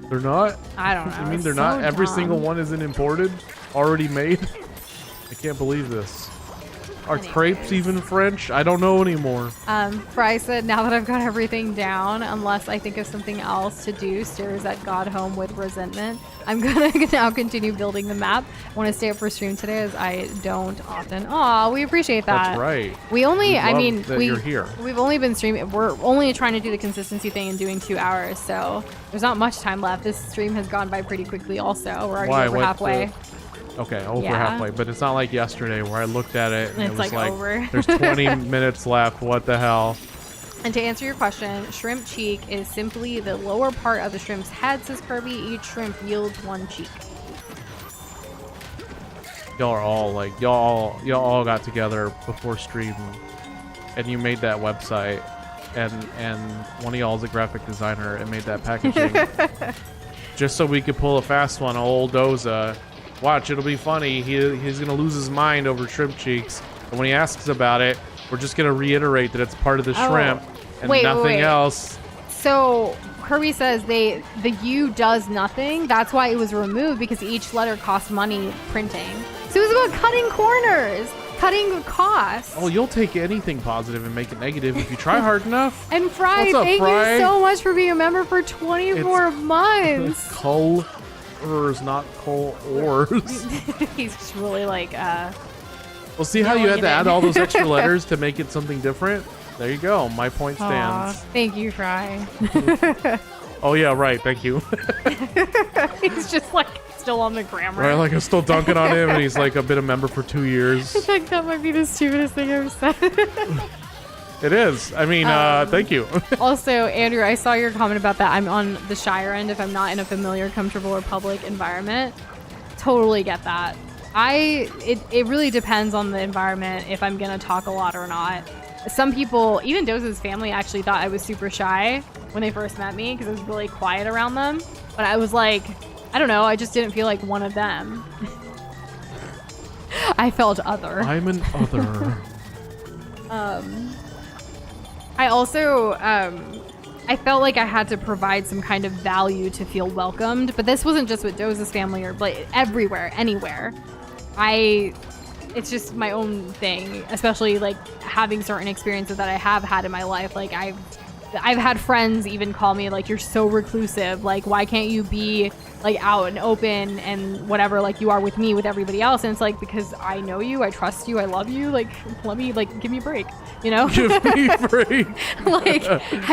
A: They're not.
B: I don't know.
A: I mean,
B: It's
A: they're
B: so
A: not. Every
B: dumb.
A: single one isn't imported, already made. I can't believe this. Are crepes even French? I don't know anymore.
B: Fry said, now that I've got everything down, unless I think of something else to do, stares at God home with resentment. I'm gonna now continue building the map. I want to stay up for stream today as I don't often. Aw, we appreciate that.
A: That's right.
B: We only,
A: We
B: I
A: love
B: mean,
A: that you're here.
B: we've only been streaming. We're only trying to do the consistency thing and doing 2 hours, so there's not much time left. This stream has gone by pretty quickly also. We're already
A: Why?
B: over
A: What,
B: halfway.
A: Okay, over
B: Yeah.
A: halfway, but it's not like yesterday where I looked at it and
B: It's
A: it was
B: like
A: like,
B: over.
A: there's 20 minutes left. What the hell?
B: And to answer your question, shrimp cheek is simply the lower part of the shrimp's head, says Kirby. Each shrimp yields 1 cheek.
A: Y'all are all like y'all all got together before stream, and you made that website, and one of y'all's a graphic designer and made that packaging, just so we could pull a fast one. Old Doza, watch, it'll be funny. He's gonna lose his mind over shrimp cheeks, and when he asks about it, we're just gonna reiterate that it's part of the
B: Oh.
A: shrimp and
B: Wait,
A: nothing
B: wait.
A: else.
B: So Kirby says the U does nothing. That's why it was removed, because each letter costs money printing. So it was about cutting corners, cutting costs.
A: Oh, you'll take anything positive and make it negative if you try hard enough.
B: And Fry,
A: What's up,
B: thank
A: Fry?
B: you so much for being a member for 24 months.
A: Colors, not coal-ors.
B: He's just really like,
A: Well, see how you
B: Yelling
A: had to
B: it
A: add
B: in.
A: all those extra letters to make it something different? There you go. My point
B: aw,
A: stands.
B: thank you, Fry.
A: Oh, yeah, right. Thank you.
B: He's just like still on the grammar.
A: Right, like I'm still dunking on him, and he's like been a member for 2 years.
B: I think that might be the stupidest thing I've said.
A: It is. I mean, thank you.
B: Also, Andrew, I saw your comment about that. I'm on the shyer end if I'm not in a familiar, comfortable, or public environment. Totally get that. It really depends on the environment if I'm gonna talk a lot or not. Some people, even Doza's family, actually thought I was super shy when they first met me because I was really quiet around them. But I was like, I don't know, I just didn't feel like one of them. I felt other.
A: I'm an other.
B: I also, I felt like I had to provide some kind of value to feel welcomed, but this wasn't just with Doza's family or like everywhere, anywhere. It's just my own thing, especially like having certain experiences that I have had in my life. Like I've had friends even call me like, you're so reclusive. Like, why can't you be like out and open and whatever, like you are with me, with everybody else? And it's like, because I know you, I trust you, I love you. Like, let me, like, give me a break, you know?
A: Give me a break.
B: Like,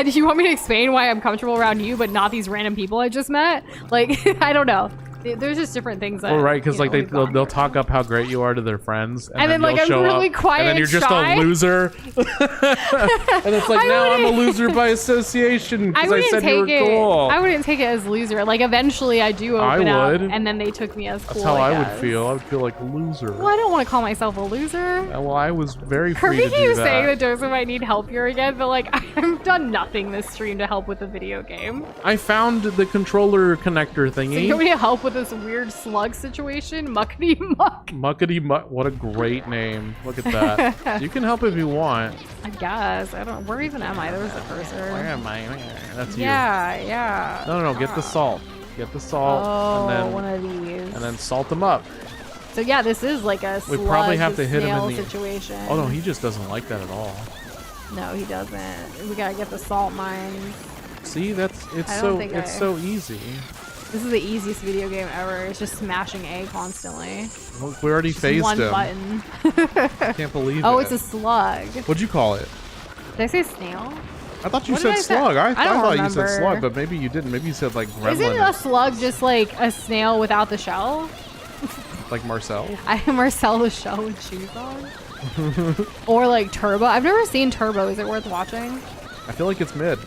B: do you want me to explain why I'm comfortable around you, but not these random people I just met? Like, I don't know. There's just different things that.
A: Well, right, because
B: you
A: like
B: know, we've gone
A: they'll
B: through.
A: talk up how great you are to their friends,
B: And then, like,
A: you'll
B: I'm
A: show
B: really
A: up,
B: quiet
A: and then
B: and
A: you're just
B: shy.
A: a loser. And it's like, now I'm a loser by association because I said you were cool.
B: I wouldn't take it as loser. Like, eventually I do open
A: I
B: up,
A: would.
B: and then they took me as cool.
A: That's how I would
B: guess.
A: feel. I would feel like a loser.
B: Well, I don't want to call myself a loser.
A: Well, I was very free
B: Kirby
A: to do
B: keeps saying
A: that.
B: that Doza might need help here again, but like, I've done nothing this stream to help with the video game.
A: I found the controller connector
B: So you
A: thingy.
B: want me to help with this weird slug situation. Muckety muck.
A: Muckety muck. What a great name. Look at that. You can help if you want.
B: I guess. I don't. Where even am I? There was a cursor.
A: Where am I? That's you.
B: Yeah.
A: No. Get the salt. Get the salt.
B: Oh,
A: and then,
B: one of these.
A: And then salt them up.
B: So yeah, this is like a
A: We
B: slug
A: probably have to hit him
B: snail
A: in the
B: situation.
A: Oh no, he just doesn't like that at all.
B: No, he doesn't. We gotta get the salt mines.
A: See, it's
B: I don't think
A: so easy.
B: This is the easiest video game ever. It's just smashing A constantly.
A: Look, we already
B: Just
A: phased
B: one
A: him.
B: button.
A: I can't believe it.
B: Oh, it's a slug.
A: What'd you call it?
B: Did I say snail?
A: I thought you
B: What did
A: said
B: I say?
A: slug. I
B: I don't
A: thought you said
B: remember.
A: slug, but maybe you didn't. Maybe you said like gremlin.
B: Isn't a slug just like a snail without the shell?
A: Like Marcel?
B: I am Marcel with shell with shoes on. Or like Turbo. I've never seen Turbo. Is it worth watching?
A: I feel like it's mid.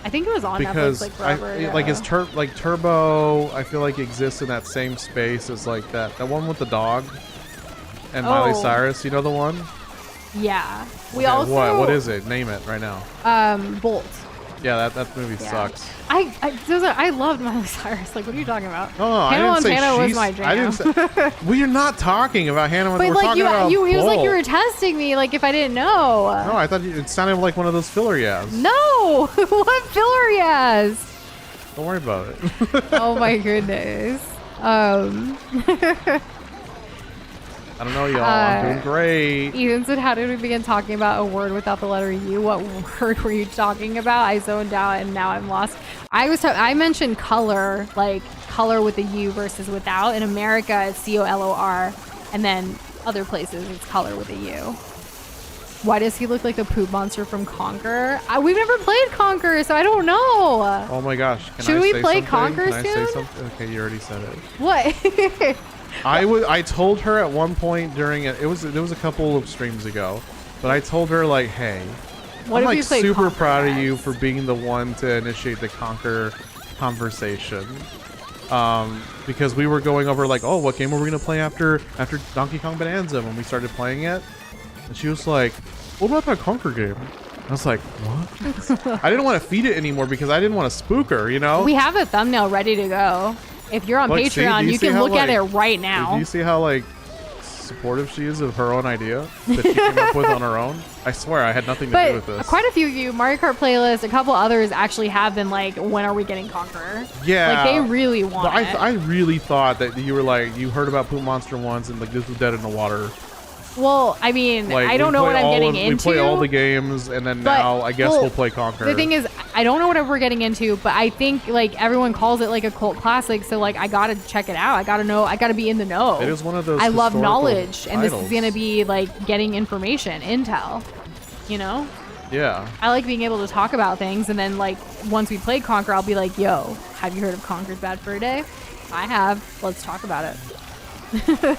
B: I think it was on
A: Because
B: Netflix like forever ago.
A: like is Turbo, I feel like exists in that same space as like that one with the dog and Miley
B: Oh.
A: Cyrus. You know the one?
B: Yeah. We
A: Okay,
B: also
A: what is it? Name it right now.
B: Bolt.
A: Yeah, that movie
B: Yeah.
A: sucks.
B: I loved Miley Cyrus. Like, what are you talking about?
A: No, I
B: Hannah
A: didn't say
B: Montana was
A: she's.
B: my jam.
A: I didn't say. We're not talking about Hannah Montana.
B: But
A: We're
B: like
A: talking about
B: it was like you
A: Bolt.
B: were testing me, like if I didn't know.
A: No, I thought it sounded like one of those filler yas.
B: No, what filler yes?
A: Don't worry about it.
B: Oh my goodness.
A: I don't know, y'all. I'm doing great.
B: Ethan said, "How did we begin talking about a word without the letter U? What word were you talking about?" I zoned out and now I'm lost. I mentioned color, like color with a U versus without. In America, it's COLOR, and then other places it's color with a U. Why does he look like the poop monster from Conquer? We've never played Conquer, so I don't know.
A: Oh my gosh. Can
B: Should
A: I
B: we
A: say
B: play
A: something?
B: Conquer
A: Can I say
B: soon?
A: something? Okay, you already said it.
B: What?
A: I told her at one point during it was a couple of streams ago, but I told her like, hey,
B: What
A: I'm
B: if we
A: like
B: played
A: super
B: Conquer
A: proud of
B: next?
A: you for being the one to initiate the Conquer conversation. Because we were going over like, oh, what game were we gonna play after Donkey Kong Bananza when we started playing it? And she was like, what about that Conquer game? I was like, what? I didn't want to feed it anymore because I didn't want to spook her, you know?
B: We have a thumbnail ready to go. If you're on
A: Look, see,
B: Patreon,
A: do you
B: you
A: see
B: can
A: how,
B: look at
A: like-
B: it right
A: Do
B: now.
A: you see how like supportive she is of her own idea that she came up with on her own? I swear I had nothing to do with
B: But
A: this.
B: quite a few of you, Mario Kart playlist, a couple others actually have been like, when are we getting Conqueror?
A: Yeah.
B: Like they really want
A: But
B: it.
A: I really thought that you were like, you heard about Poop Monster once and like this was dead in the water.
B: Well, I mean,
A: Like,
B: I don't know what I'm getting into.
A: We play all the games and then
B: but-
A: now I guess
B: well,
A: we'll play Conquer.
B: The thing is, I don't know what we're getting into, but I think like everyone calls it like a cult classic, so like I gotta check it out. I gotta know. I gotta be in the know.
A: It is one of those
B: I love
A: historical
B: knowledge, and this
A: titles.
B: is gonna be like getting information, intel. You know,
A: Yeah.
B: I like being able to talk about things, and then like once we play Conquer, I'll be like, "Yo, have you heard of Conquer's Bad Fur Day?" I have. Let's talk about it.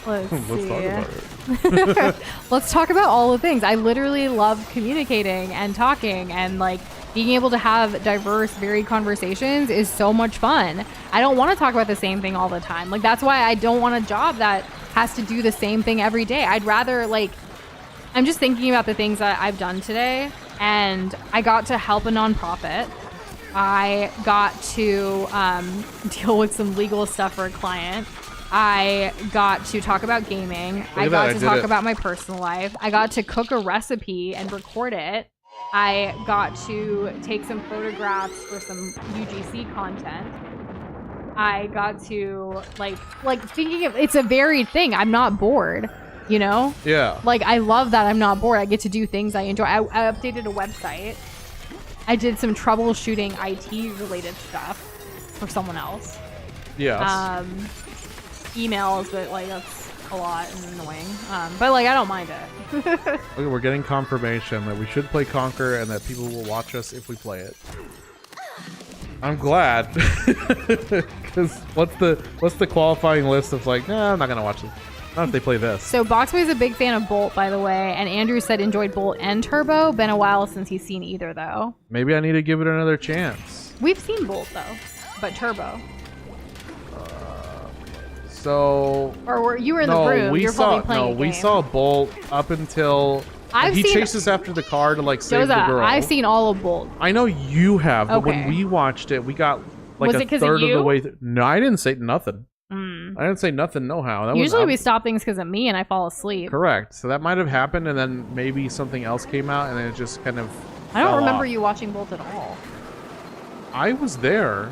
B: Let's
A: Let's
B: see.
A: talk about it.
B: Let's talk about all the things. I literally love communicating and talking, and like being able to have diverse, varied conversations is so much fun. I don't want to talk about the same thing all the time. Like that's why I don't want a job that has to do the same thing every day. I'd rather like, I'm just thinking about the things that I've done today, and I got to help a nonprofit. I got to deal with some legal stuff for a client. I got to talk about gaming. I
A: at that,
B: got
A: I
B: to
A: did
B: talk
A: it.
B: about my personal life. I got to cook a recipe and record it. I got to take some photographs for some UGC content. I got to like thinking of it's a varied thing. I'm not bored, you know?
A: Yeah.
B: Like I love that I'm not bored. I get to do things I enjoy. I updated a website. I did some troubleshooting IT related stuff for someone else.
A: Yes.
B: Emails, but like that's a lot and annoying. But like I don't mind it.
A: Okay, we're getting confirmation that we should play Conquer and that people will watch us if we play it. I'm glad. Because what's the qualifying list of like, nah, I'm not gonna watch it. Not if they play this.
B: So Boxboy's a big fan of Bolt, by the way, and Andrew said enjoyed Bolt and Turbo. Been a while since he's seen either though.
A: Maybe I need to give it another chance.
B: We've seen Bolt though, but Turbo.
A: So
B: Or you were in the room.
A: we
B: You're
A: saw
B: probably playing a
A: we
B: game.
A: saw Bolt up until
B: I've
A: he
B: seen
A: chases after the car to like save the
B: Doza,
A: girl.
B: I've seen all of both.
A: I know you have, but when
B: Okay.
A: we watched it, we got like
B: Was
A: a
B: it 'cause of
A: third of the
B: you?
A: way. No, I didn't say nothing.
B: Mm.
A: I didn't say nothing. No how. That
B: Usually
A: was
B: we stop things because of me and I fall asleep.
A: correct. So that might have happened, and then maybe something else came out, and then it just kind of.
B: I don't
A: fell
B: remember
A: off.
B: you watching both at all.
A: I was there,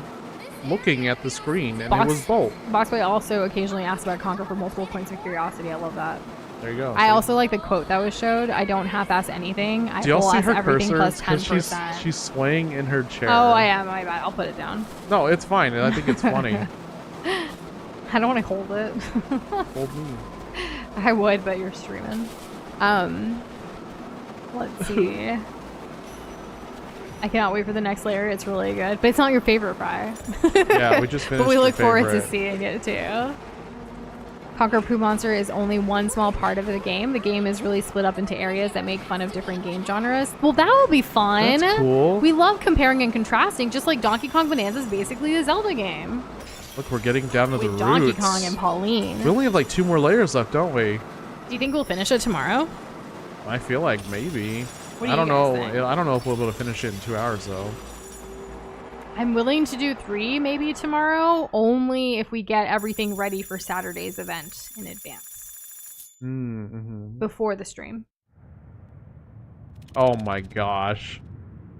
A: looking at the screen, and it was Bolt.
B: Boxboy also occasionally asks about Conquer for multiple points of curiosity. I love that.
A: There you go.
B: I
A: see?
B: also like the quote that was showed. I don't half-ass anything. I
A: Do y'all see
B: full-ass
A: her
B: everything
A: cursor?
B: plus
A: 'Cause
B: 10%.
A: she's swaying in her chair.
B: Oh, I am. My bad. I'll put it down.
A: No, it's fine. I think it's funny.
B: I don't want to hold it.
A: Hold me.
B: I would, but you're streaming. Let's see. I cannot wait for the next layer. It's really good, but it's not your favorite fry.
A: Yeah, we just finished.
B: But we
A: your
B: look forward to
A: favorite.
B: seeing it too. Conquer Poo Monster is only one small part of the game. The game is really split up into areas that make fun of different game genres. Well, that will be fun.
A: That's cool.
B: We love comparing and contrasting, just like Donkey Kong Bananza is basically a Zelda game.
A: Look, we're getting down to the
B: With
A: roots.
B: Donkey Kong and Pauline.
A: We only have like 2 more layers left, don't we?
B: Do you think we'll finish it tomorrow?
A: I feel like maybe.
B: What do
A: I don't
B: you guys
A: know.
B: think?
A: I don't know if we'll be able to finish it in 2 hours though.
B: I'm willing to do 3 maybe tomorrow, only if we get everything ready for Saturday's event in advance.
A: Mm-hmm.
B: Before the stream.
A: Oh my gosh.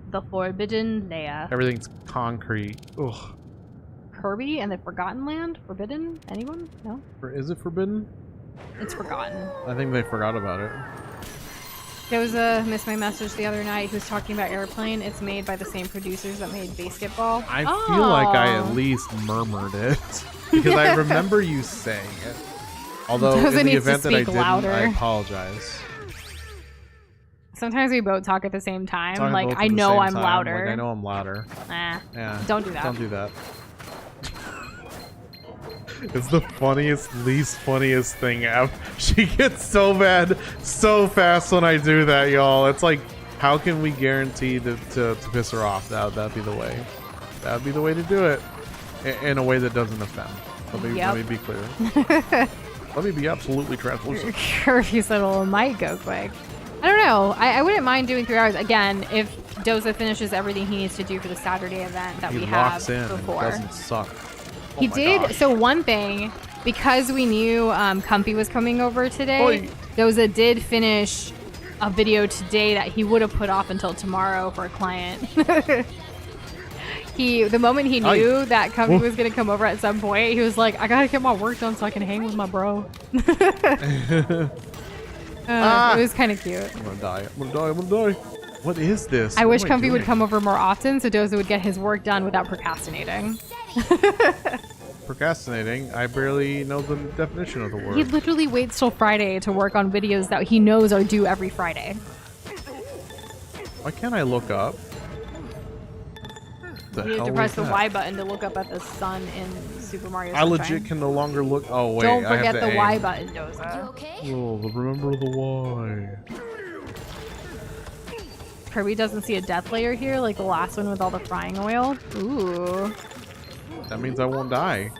B: The Forbidden Layer.
A: Everything's concrete. Ugh.
B: Kirby and the Forgotten Land? Forbidden? Anyone? No?
A: Is it forbidden?
B: It's forgotten.
A: I think they forgot about it.
B: Doza missed my message the other night. He was talking about Airplane. It's made by the same producers that made Basketball.
A: I feel like I at
B: Oh.
A: least murmured it because I remember you saying it. Although
B: Doza
A: in the
B: needs to
A: event that I
B: speak
A: didn't,
B: louder.
A: I apologize.
B: Sometimes we both talk at the same time.
A: Talking
B: Like,
A: both
B: I
A: at the
B: know
A: same
B: I'm
A: time,
B: louder.
A: Like, I know I'm louder.
B: Nah.
A: Yeah.
B: Don't do that.
A: Don't do that. It's the funniest, least funniest thing ever. She gets so mad so fast when I do that, y'all. It's like, how can we guarantee to piss her off? That'd be the way. That'd be the way to do it. In a way that doesn't offend. Let me be clear. Let me be absolutely translucent.
B: Kirby said, well, it might go quick. I don't know. I wouldn't mind doing 3 hours. Again, if Doza finishes everything he needs to do for the Saturday event that
A: He
B: we have
A: locks in
B: before.
A: and doesn't suck.
B: He
A: Oh my
B: did.
A: gosh.
B: So one thing, because we knew Comfy was coming over today,
A: Oi.
B: Doza did finish a video today that he would have put off until tomorrow for a client. The moment he knew that Comfy was going to come over at some point, he was like, I got to get my work done so I can hang with my bro. It was kind of cute.
A: I'm gonna die. I'm gonna die. What is this?
B: I
A: What
B: wish
A: am
B: Comfy would
A: doing?
B: come over more often so Doza would get his work done without procrastinating.
A: Procrastinating. I barely know the definition of the word.
B: He literally waits till Friday to work on videos that he knows are due every Friday.
A: Why can't I look up? The
B: You have
A: hell
B: to press
A: was
B: the
A: that?
B: Y button to look up at the sun in Super Mario
A: I
B: Sunshine.
A: legit can no longer look. Oh wait,
B: Don't
A: I have
B: forget
A: to
B: the
A: aim.
B: Y button,
C: You
B: Doza.
C: okay?
A: Oh, remember the Y.
B: Kirby doesn't see a death layer here, like the last one with all the frying oil. Ooh.
A: That means I won't die.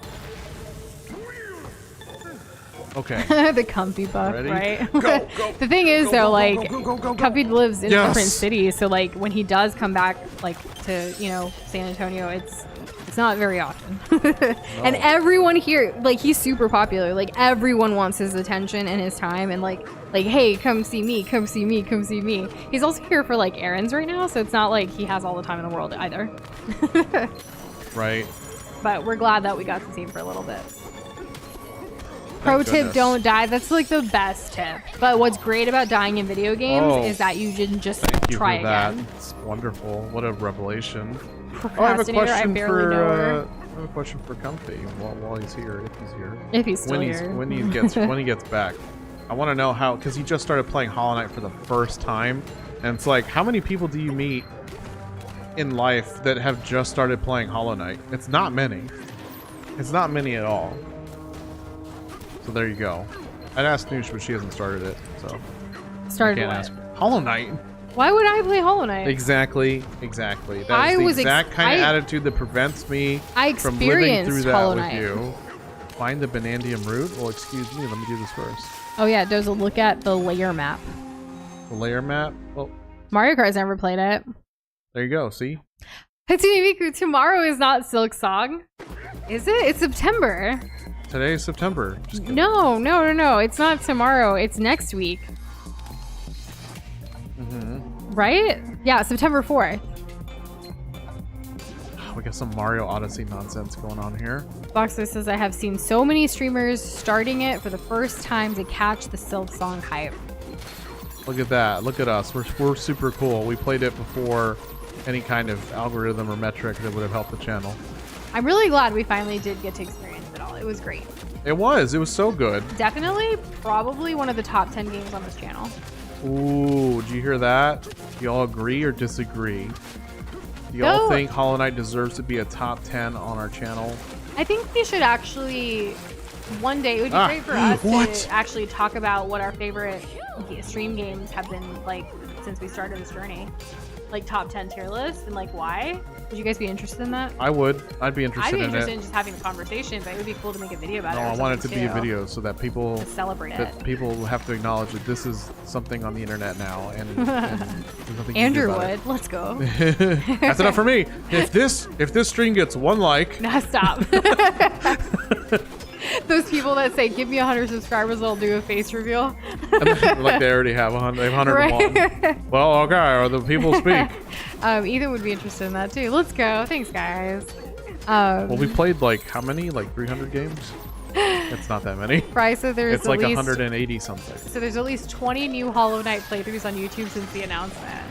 A: Okay.
B: The Comfy buff,
A: Ready?
B: right?
A: Go, go,
B: The thing is,
A: go,
B: though,
A: go,
B: like,
A: go, go, go, go.
B: Comfy lives in
A: Yes.
B: different cities, so like when he does come back, like to San Antonio, it's not very often. And everyone here, like, he's super popular. Like everyone wants his attention and his time, and like hey, come see me, come see me, come see me. He's also here for like errands right now, so it's not like he has all the time in the world either.
A: Right.
B: But we're glad that we got to see him for a little bit. Pro
A: Thank
B: tip,
A: goodness.
B: don't die. That's like the best tip. But what's great about dying in video games
A: Oh.
B: is that you didn't just
A: Thank you
B: try
A: for that.
B: again.
A: It's wonderful. What a revelation. Oh, I have a
B: Procrastinator, I
A: question
B: barely know her.
A: I have a question for Comfy while he's here, if he's here.
B: If he's still here.
A: When he gets back. I want to know how, because he just started playing Hollow Knight for the first time, and it's like, how many people do you meet in life that have just started playing Hollow Knight? It's not many. It's not many at all. So there you go. I'd ask Noosh, but she hasn't started it, so
B: Started
A: I can't
B: what?
A: ask her. Hollow Knight.
B: Why would I play Hollow Knight?
A: Exactly.
B: I
A: That's the
B: was
A: exact kind of
B: I-
A: attitude that prevents me
B: I
A: from living
B: experienced
A: through that
B: Hollow
A: with
B: Knight.
A: you. Find the Banandium root? Well, excuse me. Let me do this first.
B: Oh yeah, Doza, look at the layer map.
A: The layer map. Oh,
B: Mario Kart's never played it.
A: there you go. See?
B: Hatsune Miku, tomorrow is not Silk Song. Is it? It's September.
A: Today is September. Just kidding.
B: No. It's not tomorrow. It's next week. Right? Yeah, September 4th.
A: We got some Mario Odyssey nonsense going on here.
B: Boxer says, I have seen so many streamers starting it for the first time to catch the Silk Song hype.
A: Look at that. Look at us. We're super cool. We played it before any kind of algorithm or metric that would have helped the channel.
B: I'm really glad we finally did get to experience it all. It was great.
A: It was so good.
B: Definitely, probably one of the top 10 games on this channel.
A: Ooh, did you hear that? Do y'all agree or disagree? Do y'all think Hollow Knight deserves to be a top 10 on our channel?
B: I think we should actually, one day, it would be great for us to actually talk about what our favorite stream games have been like since we started this journey. Like top 10 tier list and like why. Would you guys be interested in that?
A: I would. I'd be interested in it.
B: I'd be interested in just having a conversation, but it would be cool to make a video about it.
A: No, I want it to be a video so that people
B: celebrate
A: it. People have to acknowledge that this is something on the internet now, and there's nothing
B: Andrew
A: you can do about
B: would. Let's go.
A: That's enough for me. If this stream gets 1 like,
B: Nah, stop. Those people that say, give me 100 subscribers, I'll do a face reveal.
A: like they already have 100, they have 101.
B: Right.
A: Well, okay, or the people speak.
B: Ethan would be interested in that too. Let's go. Thanks, guys.
A: Well, we played like how many? Like 300 games? It's not that many.
B: Bryce said there's
A: It's like 180 something.
B: So there's at least 20 new Hollow Knight playthroughs on YouTube since the announcement.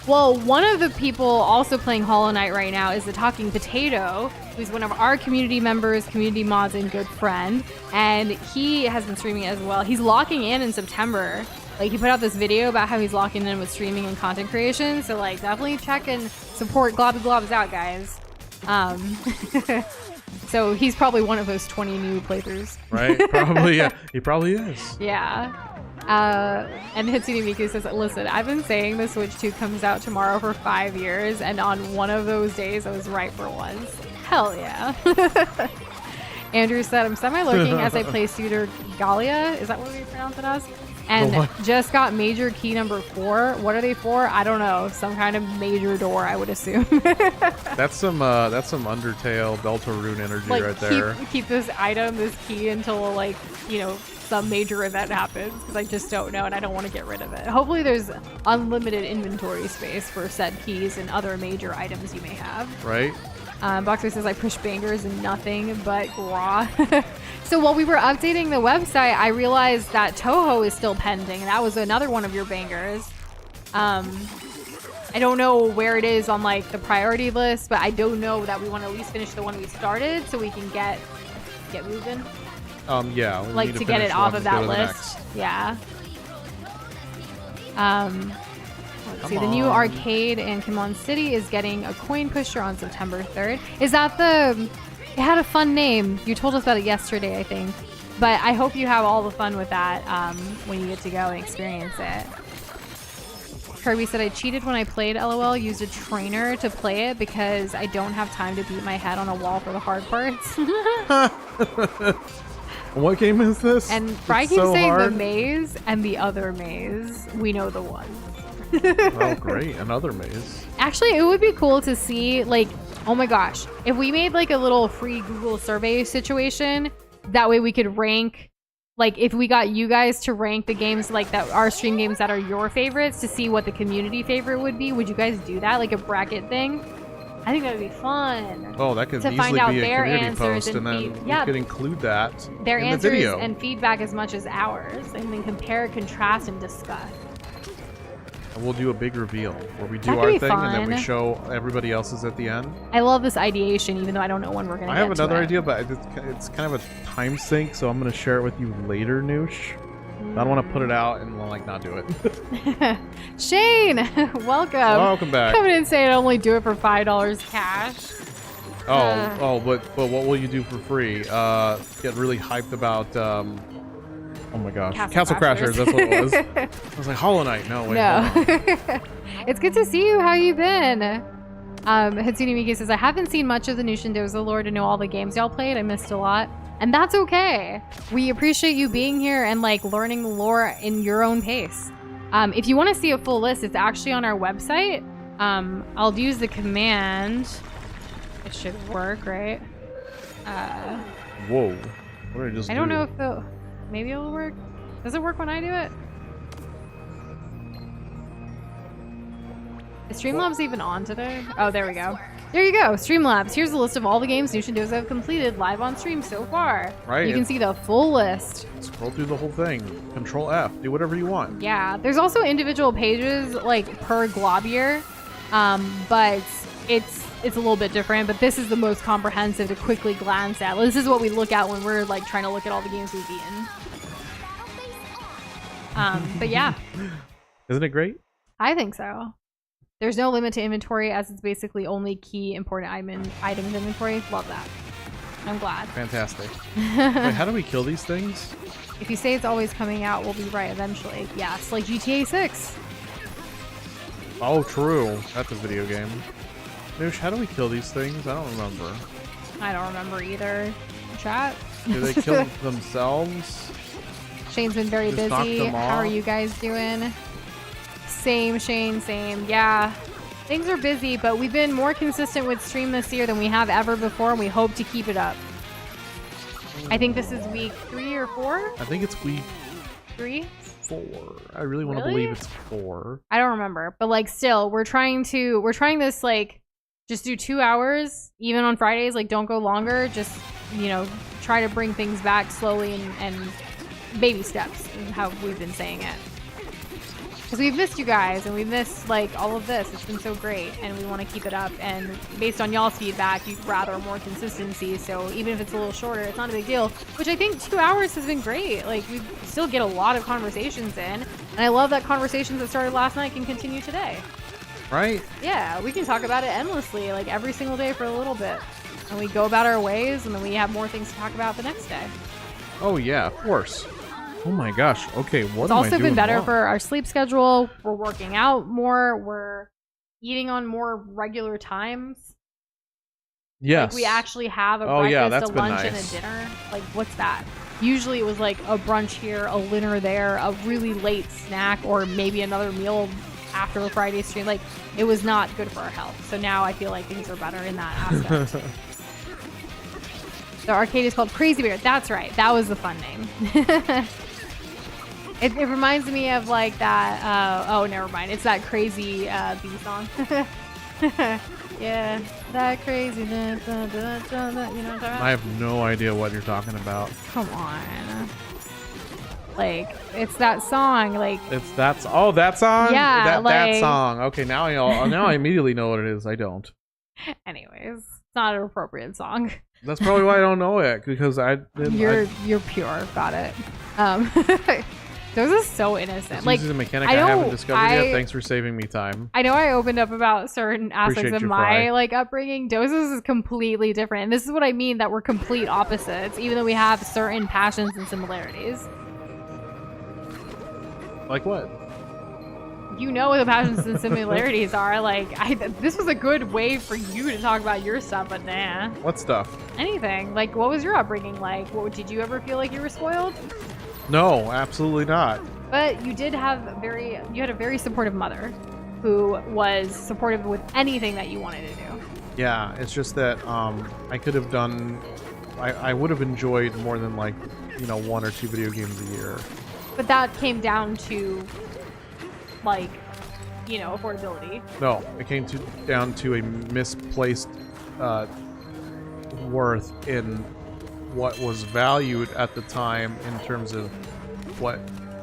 B: Well, one of the people also playing Hollow Knight right now is the Talking Potato, who's one of our community members, community mods, and good friend. And he has been streaming as well. He's locking in September. Like, he put out this video about how he's locking in with streaming and content creation. So, like, definitely check and support Globby Globs out, guys. So he's probably one of those 20 new playthroughs.
A: Right? Probably, yeah. He probably is.
B: Yeah. And Hatsune Miku says, listen, I've been saying the Switch 2 comes out tomorrow for 5 years, and on one of those days I was right for once. Hell yeah. Andrew said, I'm semi-lurking as I play Suitor Galia. Is that what we pronounce it as? And just got major key number 4. What are they for? I don't know. Some kind of major door, I would assume.
A: That's some Undertale Deltarune energy
B: like,
A: right there.
B: Keep this item, this key until, like, you know, some major event happens, because I just don't know and I don't want to get rid of it. Hopefully there's unlimited inventory space for said keys and other major items you may have.
A: Right?
B: Boxer says I push bangers and nothing but gra. So while we were updating the website, I realized that Toho is still pending, and that was another one of your bangers. I don't know where it is on like the priority list, but I do know that we want to at least finish the one we started so we can get moving.
A: Yeah. We
B: Like
A: need
B: to get it
A: finish
B: off
A: one
B: of
A: to go
B: that
A: to the
B: list.
A: next.
B: Yeah. Let's see. The new arcade in Kimon City is getting a coin pusher on September 3rd. Is that the... It had a fun name. You told us about it yesterday, I think. But I hope you have all the fun with that when you get to go and experience it. Kirby said, I cheated when I played LOL, used a trainer to play it because I don't have time to beat my head on a wall for the hard parts.
A: What game is this?
B: And Fry keeps saying the maze and the other maze. We know the one.
A: Oh, great. Another maze.
B: Actually, it would be cool to see, like, oh my gosh, if we made like a little free Google survey situation, that way we could rank, like if we got you guys to rank the games like that, our stream games that are your favorites, to see what the community favorite would be. Would you guys do that, like a bracket thing? I think that would be fun.
A: Oh, that could
B: to
A: easily
B: find out
A: be a
B: their
A: community
B: answers
A: post, and then
B: yeah,
A: we could include that
B: their
A: in
B: answers
A: the video.
B: And feedback as much as ours, and then compare, contrast, and discuss.
A: And we'll do a big reveal where we do
B: That could
A: our
B: be
A: thing and then we
B: fun.
A: show everybody else's at the end.
B: I love this ideation, even though I don't know when we're gonna.
A: I have
B: get to
A: another
B: it.
A: idea, but it's kind of a time sink, so I'm gonna share it with you later, Noosh. I don't want to put it out and like not do it.
B: Shane, welcome.
A: Welcome back.
B: Coming in saying only do it for $5 cash.
A: But what will you do for free? Get really hyped about oh my gosh, Castle Crashers. That's what it was. I was like, Hollow Knight. No, wait.
B: No. It's good to see you. How you been? Hatsune Miku says, I haven't seen much of the Nushindoza lore to know all the games y'all played. I missed a lot. And that's okay. We appreciate you being here and like learning lore in your own pace. If you want to see a full list, it's actually on our website. I'll use the command. It should work, right?
A: Whoa. What did I just do?
B: I don't know if it'll... Maybe it'll work. Does it work when I do it? Is Streamlabs even on today? Oh, there we go. There you go, Streamlabs. Here's a list of all the games New Shindos have completed live on stream so far.
A: Right.
B: You can see the full list.
A: Scroll through the whole thing. Control F. Do whatever you want.
B: Yeah, there's also individual pages like per globier, but it's a little bit different. But this is the most comprehensive to quickly glance at. This is what we look at when we're like trying to look at all the games we've beaten. But yeah,
A: Isn't it great?
B: I think so. There's no limit to inventory as it's basically only key important items inventory. Love that. I'm glad.
A: Fantastic. Wait, how do we kill these things?
B: If you say it's always coming out, we'll be right eventually. Yes, like GTA 6.
A: Oh, true. That's a video game. Noosh, how do we kill these things? I don't remember.
B: I don't remember either. Chat?
A: Do they kill themselves?
B: Shane's been very
A: Just knock
B: busy.
A: them
B: How are
A: off?
B: you guys doing? Same, Shane, same. Yeah, things are busy, but we've been more consistent with stream this year than we have ever before, and we hope to keep it up. I think this is week 3 or 4?
A: I think it's week
B: 3?
A: 4. I really want to
B: Really?
A: believe it's 4.
B: I don't remember, but like still, we're trying this like just do 2 hours, even on Fridays, like don't go longer, just, you know, try to bring things back slowly and baby steps is how we've been saying it. Because we've missed you guys and we've missed like all of this. It's been so great and we want to keep it up. And based on y'all's feedback, you'd rather more consistency. So even if it's a little shorter, it's not a big deal. Which I think 2 hours has been great. Like we still get a lot of conversations in. And I love that conversations that started last night can continue today.
A: Right?
B: Yeah, we can talk about it endlessly, like every single day for a little bit. And we go about our ways and then we have more things to talk about the next day.
A: Oh, yeah, of course. Oh my gosh. Okay, what
B: It's
A: am I
B: also
A: doing
B: been better
A: wrong?
B: for our sleep schedule. We're working out more. We're eating on more regular times.
A: Yes.
B: Like we actually have a
A: Oh, yeah,
B: breakfast,
A: that's
B: a
A: been
B: lunch, and
A: nice.
B: a dinner. Like what's that? Usually it was like a brunch here, a dinner there, a really late snack, or maybe another meal after a Friday stream. Like it was not good for our health. So now I feel like things are better in that aspect. The arcade is called Crazy Bear. That's right. That was the fun name. It reminds me of like that. Oh, never mind. It's that crazy bee song. Yeah, that crazy. Da, da, da, da, da, you know what I'm talking about?
A: I have no idea what you're talking about.
B: Come on. Like it's that song. Like
A: It's that song?
B: Yeah,
A: that
B: like-
A: song. Okay, now I immediately know what it is. I don't.
B: anyways, it's not an appropriate song.
A: That's probably why I don't know it, because
B: You're pure. Got it. Those are so innocent.
A: It's
B: Like
A: usually the mechanic
B: I
A: I,
B: don't-
A: haven't discovered yet.
B: I-
A: Thanks for saving me time.
B: I know I opened up about certain aspects
A: Appreciate
B: of
A: your
B: my
A: fry.
B: like upbringing. Doses is completely different, and this is what I mean that we're complete opposites, even though we have certain passions and similarities.
A: Like what?
B: You know what the passions and similarities are. Like, this was a good way for you to talk about your stuff, but nah,
A: What stuff?
B: anything. Like, what was your upbringing like? What did you ever feel like you were spoiled?
A: No, absolutely not.
B: But you did have you had a very supportive mother, who was supportive with anything that you wanted to do.
A: Yeah, it's just that I could have done. I would have enjoyed more than like 1 or 2 video games a year.
B: But that came down to, like, affordability.
A: No, it came down to a misplaced worth in what was valued at the time in terms of what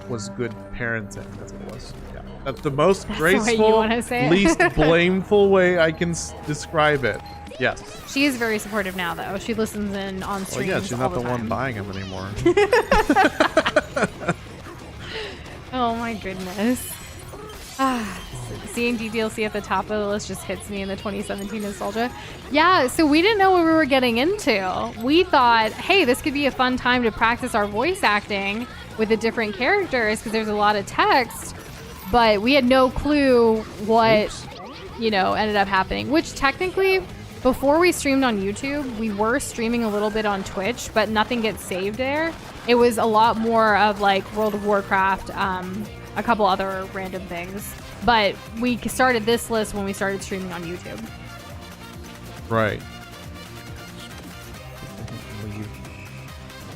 A: was good parenting. That's what it was. Yeah, that's the most
B: That's the way you
A: graceful,
B: wanna say it.
A: least blameful way I can describe it. Yes.
B: She is very supportive now, though. She listens in on
A: Well,
B: streams
A: yeah, she's
B: all
A: not the
B: time.
A: one buying them anymore.
B: Oh my goodness. Seeing DDLC at the top of the list just hits me in the 2017 nostalgia. Yeah, so we didn't know what we were getting into. We thought, hey, this could be a fun time to practice our voice acting with the different characters because there's a lot of text, but we had no clue what,
A: Oops.
B: ended up happening, which technically, before we streamed on YouTube, we were streaming a little bit on Twitch, but nothing gets saved there. It was a lot more of like World of Warcraft, a couple other random things. But we started this list when we started streaming on YouTube.
A: Right.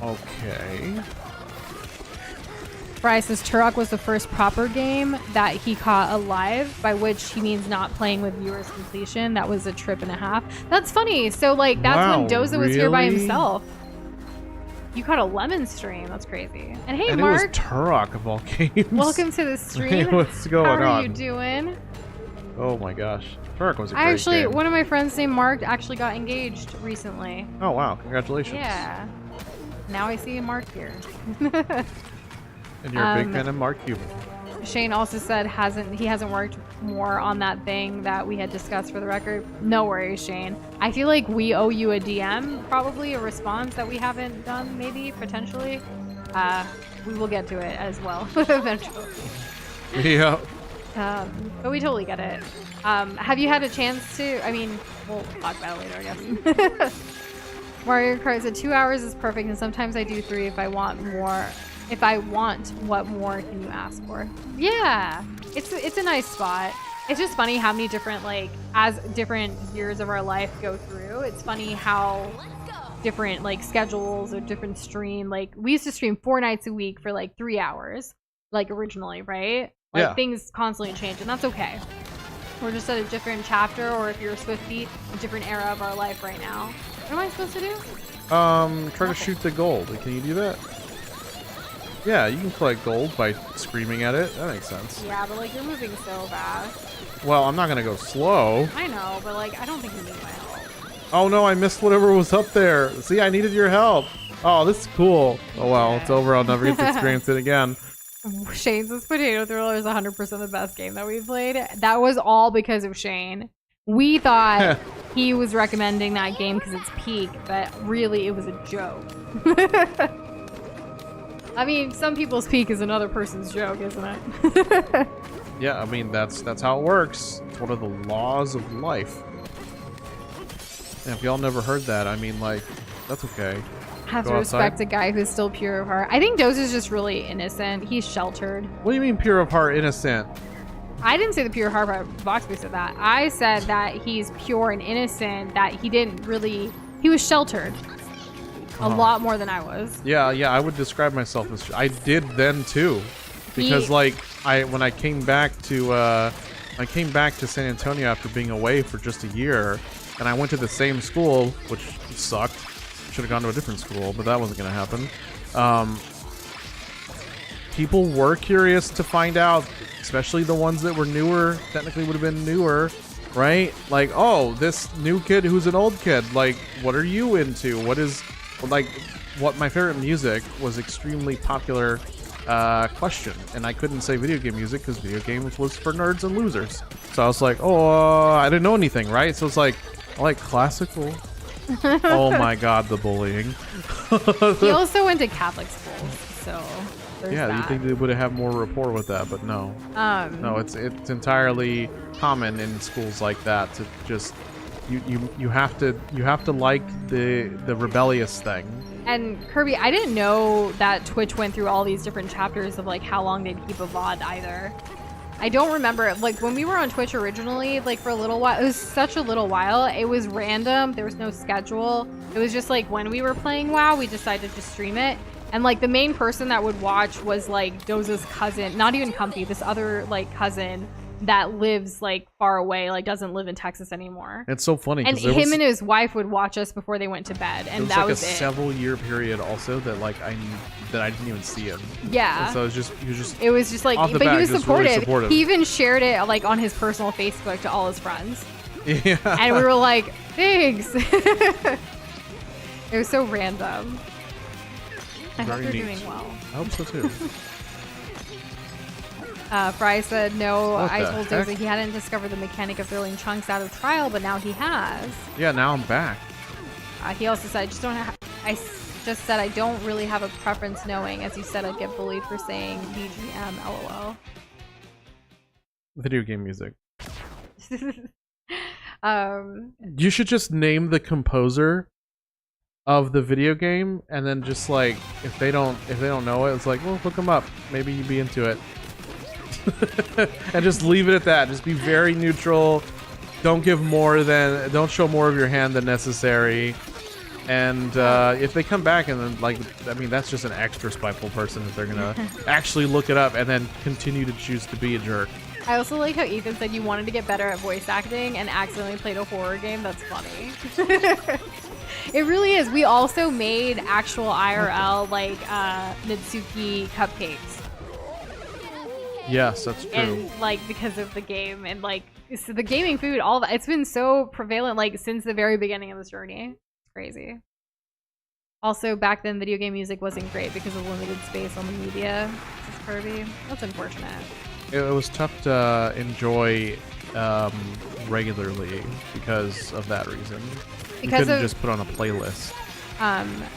A: Okay.
B: Fry says Turok was the first proper game that he caught alive, by which he means not playing with viewers completion. That was a trip and a half. That's funny. So like that's
A: Wow,
B: when Doza was here by
A: really?
B: himself. You caught a lemon stream. That's crazy. And hey,
A: And
B: Mark.
A: it was Turok of all games.
B: Welcome to the stream.
A: What's going
B: How are
A: on?
B: you doing?
A: Oh my gosh. Turok was a great
B: I actually,
A: game.
B: one of my friends named Mark actually got engaged recently.
A: Oh wow, congratulations.
B: Yeah. Now I see Mark here.
A: And you're a big fan of Mark Cuban.
B: Shane also said he hasn't worked more on that thing that we had discussed for the record. No worries, Shane. I feel like we owe you a DM, probably a response that we haven't done, maybe, potentially. We will get to it as well eventually.
A: Yeah.
B: But we totally get it. Have you had a chance to? I mean, we'll talk about it later, I guess. Mario Kart said 2 hours is perfect, and sometimes I do 3 if I want more. If I want, what more can you ask for? Yeah, it's a nice spot. It's just funny how many different, like, as different years of our life go through, it's funny how different, like, schedules or different stream, like, we used to stream 4 nights a week for, like, 3 hours, like, originally, right? Like,
A: Yeah.
B: things constantly change, and that's okay. We're just at a different chapter, or if you're a Swiftie, a different era of our life right now. What am I supposed to do?
A: Try to shoot the gold. Can you do that? Yeah, you can collect gold by screaming at it. That makes sense.
B: Yeah, but like you're moving so fast.
A: Well, I'm not gonna go slow.
B: I know, but like I don't think you need my help.
A: Oh no, I missed whatever was up there. See, I needed your help. Oh, this is cool. Oh well, it's over. I'll never get to experience it again.
B: Shane's Potato Thriller is 100% the best game that we've played. That was all because of Shane. We thought he was recommending that game because it's peak, but really it was a joke. I mean, some people's peak is another person's joke, isn't it?
A: Yeah, I mean that's how it works. It's one of the laws of life. And if y'all never heard that, I mean, like, that's okay.
B: Have
A: Go
B: to respect
A: outside.
B: a guy who's still pure of heart. I think Doze is just really innocent. He's sheltered.
A: What do you mean pure of heart, innocent?
B: I didn't say the pure heart, but Voxby said that. I said that he's pure and innocent, that he was sheltered. A lot more than I was.
A: Yeah, I would describe myself as I did then too, because like when I came back to San Antonio after being away for just a year, and I went to the same school, which sucked. Should have gone to a different school, but that wasn't gonna happen. People were curious to find out, especially the ones that were newer. Technically, would have been newer, right? Like, oh, this new kid who's an old kid. Like, what are you into? What my favorite music was extremely popular question, and I couldn't say video game music because video games was for nerds and losers. So I was like, oh, I didn't know anything, right? So it's like, I like classical. Oh my god, the bullying.
B: He also went to Catholic schools, so there's
A: Yeah,
B: that.
A: you think they would have more rapport with that, but no. No, it's entirely common in schools like that to just you have to like the rebellious thing.
B: And Kirby, I didn't know that Twitch went through all these different chapters of like how long they'd keep a VOD either. I don't remember, like when we were on Twitch originally, like for a little while, it was such a little while, it was random, there was no schedule. It was just like when we were playing WoW, we decided to stream it. And like the main person that would watch was like Doza's cousin, not even Comfy, this other like cousin that lives like far away, like doesn't live in Texas anymore.
A: It's so funny.
B: And him and his wife would watch us before they went to bed, and that was
A: like a
B: it.
A: several year period also that like I didn't even see him.
B: Yeah.
A: And so
B: it was just like,
A: off the
B: but
A: bat,
B: he was
A: just really
B: supportive.
A: supportive.
B: He even shared it like on his personal Facebook to all his friends.
A: Yeah.
B: And we were like, thanks. It was so random. I hope
A: Very
B: you're
A: neat.
B: doing well.
A: I hope so too.
B: Fry said, no,
A: What
B: I
A: the
B: told
A: heck?
B: Doza he hadn't discovered the mechanic of throwing chunks out of trial, but now he has.
A: Yeah, now I'm back.
B: He also said, just said I don't really have a preference knowing, as you said, I'd get bullied for saying BGM, lol.
A: Video game music.
B: um,
A: You should just name the composer of the video game, and then just like if they don't know it, it's like, well, look them up. Maybe you'd be into it. And just leave it at that. Just be very neutral. Don't show more of your hand than necessary. And if they come back and then, like, I mean, that's just an extra spiteful person if they're gonna actually look it up and then continue to choose to be a jerk.
B: I also like how Ethan said you wanted to get better at voice acting and accidentally played a horror game. That's funny. It really is. We also made actual IRL, like, Mitsuki cupcakes.
A: Yes, that's true.
B: And, like, because of the game and, like, so the gaming food, all that, it's been so prevalent, like, since the very beginning of this journey. It's crazy. Also, back then, video game music wasn't great because of limited space on the media. This is Kirby. That's unfortunate.
A: It was tough to enjoy regularly because of that reason. You couldn't just put on a playlist.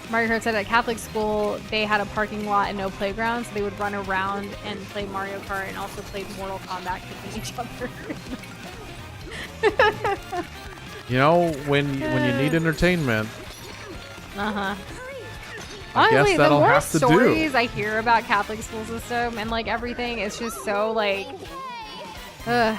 B: Mario Kart said at Catholic school they had a parking lot and no playground, so they would run around and play Mario Kart and also play Mortal Kombat, kicking each other.
A: You know, when you need entertainment.
B: Honestly, the
A: that'll
B: more
A: have to
B: stories
A: do.
B: I hear about Catholic school system and like everything, it's just so like, I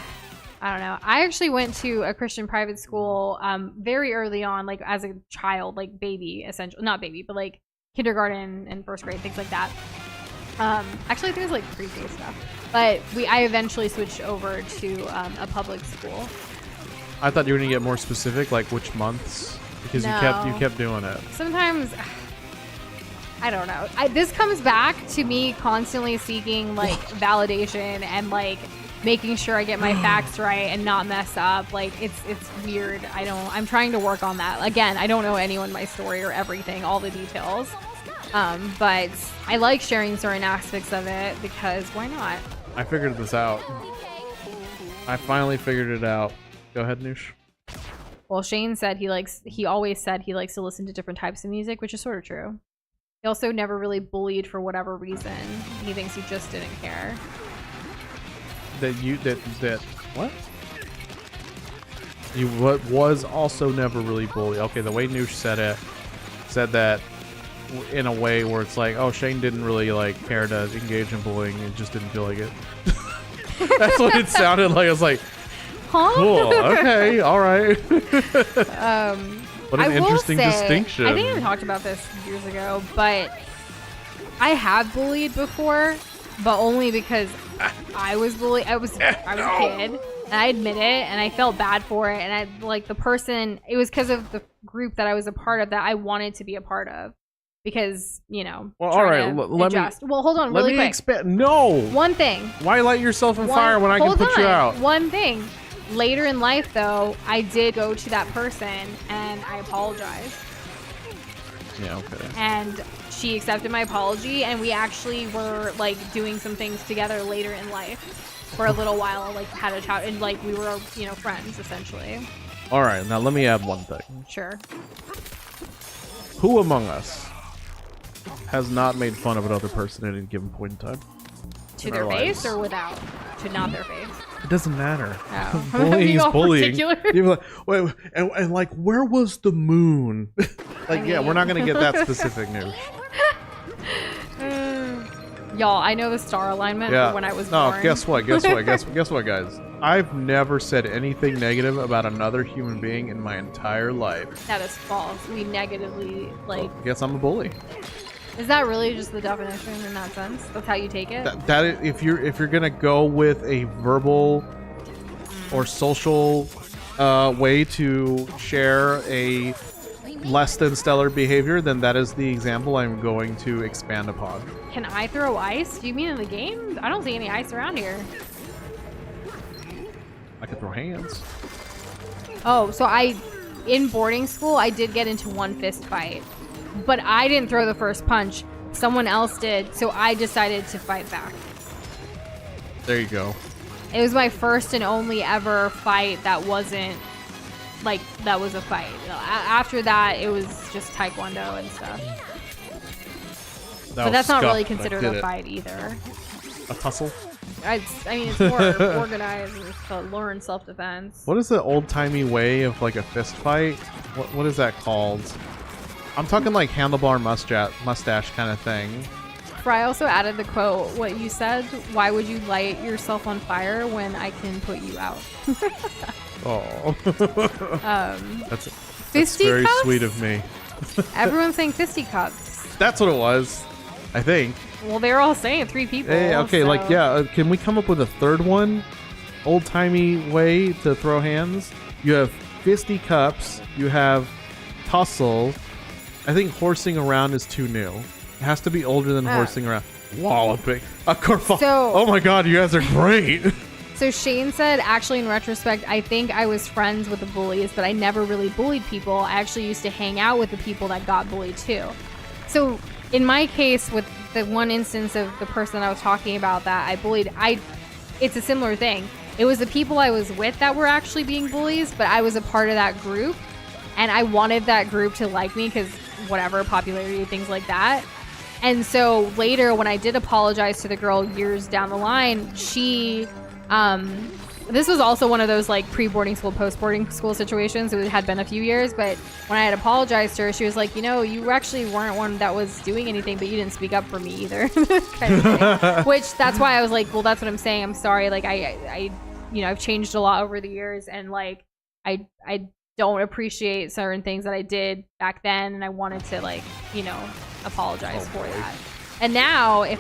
B: don't know. I actually went to a Christian private school very early on, like as a child, like baby, essentially, not baby, but like kindergarten and first grade, things like that. Actually, I think it was like pre-K stuff. But I eventually switched over to a public school.
A: I thought you were gonna get more specific, like which months, because you kept doing it.
B: Sometimes. I don't know. This comes back to me constantly seeking like validation and like making sure I get my facts right and not mess up. Like it's weird. I'm trying to work on that. Again, I don't know anyone, my story or everything, all the details. But I like sharing certain aspects of it because why not?
A: I figured this out. I finally figured it out. Go ahead, Noosh.
B: Well, Shane said he always said he likes to listen to different types of music, which is sort of true. He also never really bullied for whatever reason. He thinks he just didn't care.
A: That what? You was also never really bullied. Okay, the way Noosh said that in a way where it's like, oh, Shane didn't really like care to engage in bullying. He just didn't feel like it. That's what it sounded like. I was like,
B: huh?
A: Cool. Okay. All right. What an interesting distinction.
B: I think I talked about this years ago, but I have bullied before, but only because I was bullied. I was a kid, and I admit it, and I felt bad for it, and I like the person. It was because of the group that I was a part of that I wanted to be a part of, because you know.
A: Well, all right. Let me.
B: Well, hold on, really quick.
A: No.
B: One thing.
A: Why light yourself on fire when I can put you out?
B: One thing. Later in life, though, I did go to that person and I apologized.
A: Yeah, okay.
B: And she accepted my apology, and we actually were like doing some things together later in life for a little while. Like had a chat, and like we were, you know, friends essentially.
A: All right, now let me add one thing.
B: Sure.
A: Who among us has not made fun of another person at any given point in time?
B: To their face or without? To not their face.
A: It doesn't matter.
B: Oh.
A: Bullying is bullying.
B: Particular?
A: You're like, wait, and like, where was the moon? Like, yeah, we're not gonna get that specific news.
B: Y'all, I know the star alignment for when I was born.
A: No, guess what, guys? I've never said anything negative about another human being in my entire life.
B: That is false. We negatively, like...
A: Well, guess I'm a bully.
B: Is that really just the definition in that sense? That's how you take it?
A: That is, if you're gonna go with a verbal or social way to share a less than stellar behavior, then that is the example I'm going to expand upon.
B: Can I throw ice? Do you mean in the game? I don't see any ice around here.
A: I can throw hands.
B: Oh, so in boarding school, I did get into one fist fight. But I didn't throw the first punch. Someone else did, so I decided to fight back.
A: There you go.
B: It was my first and only ever fight that wasn't, like, that was a fight. After that, it was just taekwondo and stuff. But that's not really considered a fight either.
A: A tussle?
B: I mean, it's more organized and it's to learn self-defense.
A: What is the old-timey way of, like, a fist fight? What is that called? I'm talking like handlebar mustache kind of thing.
B: Fry also added the quote, what you said, why would you light yourself on fire when I can put you out?
A: Oh. That's
B: 50
A: very
B: cups?
A: sweet of me.
B: Everyone's saying fisticuffs.
A: That's what it was, I think.
B: Well, they were all saying 3 people.
A: Hey, okay,
B: so.
A: like, yeah, can we come up with a third one? Old-timey way to throw hands? You have fisticuffs, you have tussle. I think horsing around is too new. It has to be older than horsing around. Walloping. A kerfuffle.
B: So-
A: oh my god, you guys are great.
B: So Shane said, actually, in retrospect, I think I was friends with the bullies, but I never really bullied people. I actually used to hang out with the people that got bullied too. So in my case, with the one instance of the person I was talking about that I bullied, it's a similar thing. It was the people I was with that were actually being bullies, but I was a part of that group, and I wanted that group to like me because whatever, popularity, things like that. And so later, when I did apologize to the girl years down the line, she... this was also one of those like pre-boarding school, post-boarding school situations. It had been a few years, but when I had apologized to her, she was like, you know, you actually weren't one that was doing anything, but you didn't speak up for me either. kind of thing. Which that's why I was like, well, that's what I'm saying. I'm sorry. Like I, you know, I've changed a lot over the years, and like I don't appreciate certain things that I did back then, and I wanted to like, you know, apologize for that. And now, at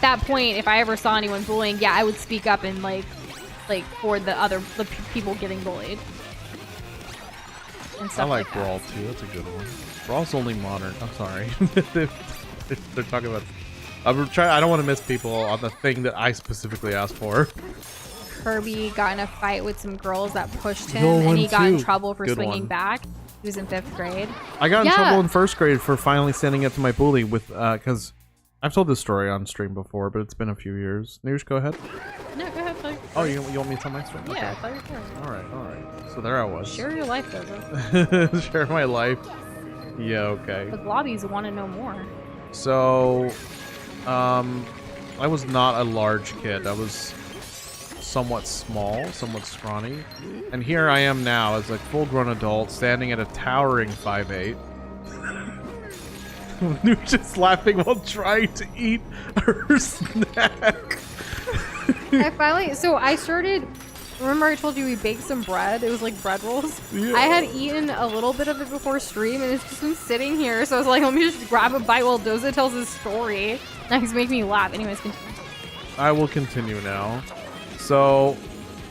B: that point, if I ever saw anyone bullying, yeah, I would speak up and like for the people getting bullied. And
A: I
B: stuff
A: like
B: that.
A: Brawl too. That's a good one. Brawl's only modern. I'm sorry. They're talking about. I don't want to miss people on the thing that I specifically asked for.
B: Kirby got in a fight with some girls that pushed him,
A: Good
B: and
A: one,
B: he got in
A: too.
B: trouble for
A: Good
B: swinging
A: one.
B: back. He was in 5th grade.
A: I got in
B: Yeah.
A: trouble in 1st grade for finally standing up to my bully with because I've told this story on stream before, but it's been a few years. News, go ahead.
B: No, go ahead. Like,
A: Oh, you want me to tell my story?
B: yeah,
A: Okay.
B: tell your story.
A: All right. So there I was.
B: Share your life, though.
A: Share my life. Yeah, okay.
B: The globbies want to know more.
A: So, I was not a large kid. I was somewhat small, somewhat scrawny. And here I am now as a full-grown adult standing at a towering 5'8". Just laughing while trying to eat her snack.
B: I started, remember I told you we baked some bread? It was like bread rolls.
A: Yeah.
B: I had eaten a little bit of it before stream, and it's just been sitting here. So I was like, let me just grab a bite while Doza tells his story. Now he's making me laugh. Anyways, continue.
A: I will continue now. So,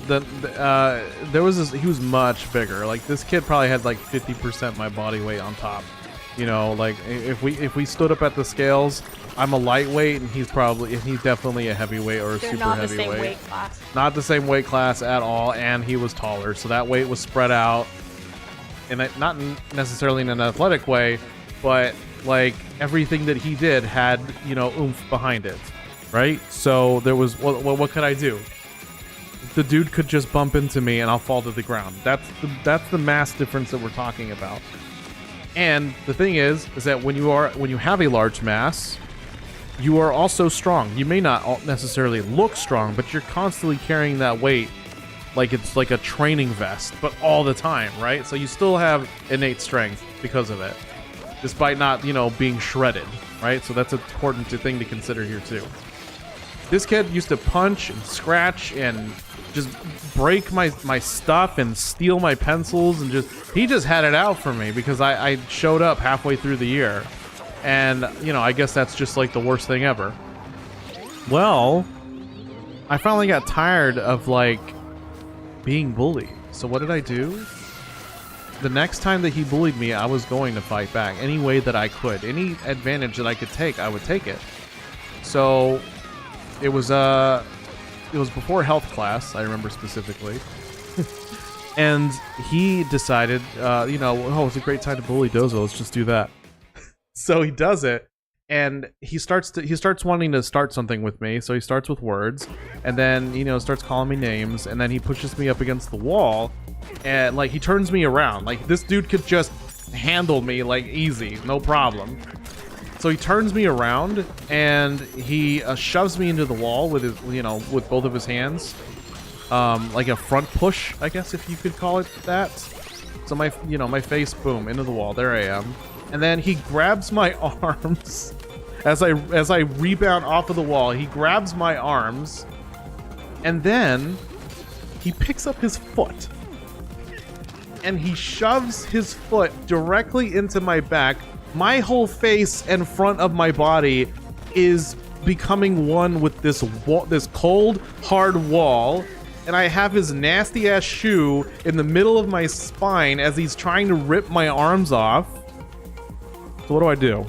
A: there was this. He was much bigger. Like this kid probably had like 50% my body weight on top. You know, like if we stood up at the scales, I'm a lightweight and he's definitely a heavyweight or a
B: They're
A: super
B: not the
A: heavyweight.
B: same weight class.
A: Not the same weight class at all, and he was taller, so that weight was spread out, and not necessarily in an athletic way, but like everything that he did had, you know, oomph behind it, right? So there was what could I do? The dude could just bump into me and I'll fall to the ground. That's the mass difference that we're talking about. And the thing is that when you have a large mass, you are also strong. You may not necessarily look strong, but you're constantly carrying that weight like it's like a training vest, but all the time, right? So you still have innate strength because of it, despite not, you know, being shredded, right? So that's an important thing to consider here too. This kid used to punch and scratch and just break my stuff and steal my pencils, and he just had it out for me because I showed up halfway through the year. And, you know, I guess that's just like the worst thing ever. Well, I finally got tired of like being bullied. So what did I do? The next time that he bullied me, I was going to fight back any way that I could. Any advantage that I could take, I would take it. So it was before health class, I remember specifically. And he decided, you know, oh, it's a great time to bully Dozo. Let's just do that. So he does it, and he starts wanting to start something with me. So he starts with words, and then, you know, starts calling me names, and then he pushes me up against the wall, and like he turns me around. Like this dude could just handle me like easy, no problem. So he turns me around, and he shoves me into the wall with his, you know, with both of his hands, like a front push, I guess, if you could call it that. So my face, boom, into the wall. There I am. And then he grabs my arms as I rebound off of the wall, he grabs my arms, and then he picks up his foot, and he shoves his foot directly into my back. My whole face and front of my body is becoming one with this wall, this cold, hard wall, and I have his nasty ass shoe in the middle of my spine as he's trying to rip my arms off. So what do I do?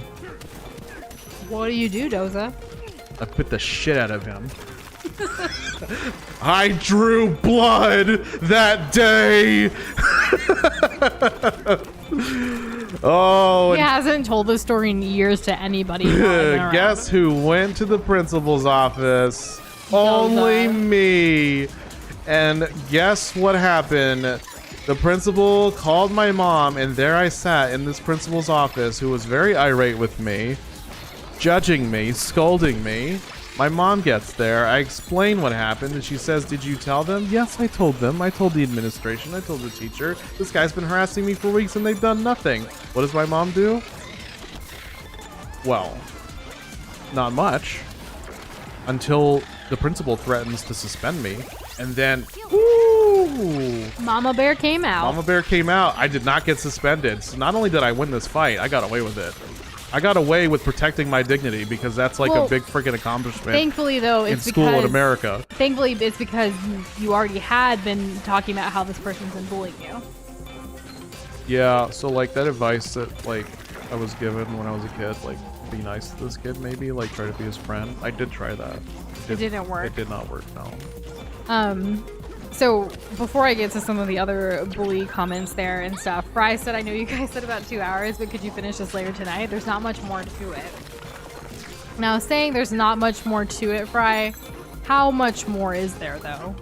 B: What do you do, Doza?
A: I bit the shit out of him. I drew blood that day. Oh,
B: He hasn't told this story in years to anybody. While I've been around.
A: guess who went to the principal's office? Only me. And guess what happened? The principal called my mom, and there I sat in this principal's office, who was very irate with me, judging me, scolding me. My mom gets there. I explain what happened, and she says, "Did you tell them?" Yes, I told them. I told the administration. I told the teacher. This guy's been harassing me for weeks, and they've done nothing. What does my mom do? Well, not much. Until the principal threatens to suspend me. And then, ooh,
B: Mama Bear came out.
A: Mama Bear came out. I did not get suspended. So not only did I win this fight, I got away with it. I got away with protecting my dignity because that's like a big freaking accomplishment.
B: Thankfully, though,
A: in
B: it's
A: school
B: because,
A: in America.
B: Thankfully, it's because you already had been talking about how this person's been bullying you.
A: Yeah, so like that advice that like I was given when I was a kid, like be nice to this kid, maybe like try to be his friend. I did try that.
B: It didn't work.
A: It did not work. No.
B: So before I get to some of the other bully comments there and stuff, Fry said, "I know you guys said about 2 hours, but could you finish this later tonight? There's not much more to it." Now, saying there's not much more to it, Fry, how much more is there though?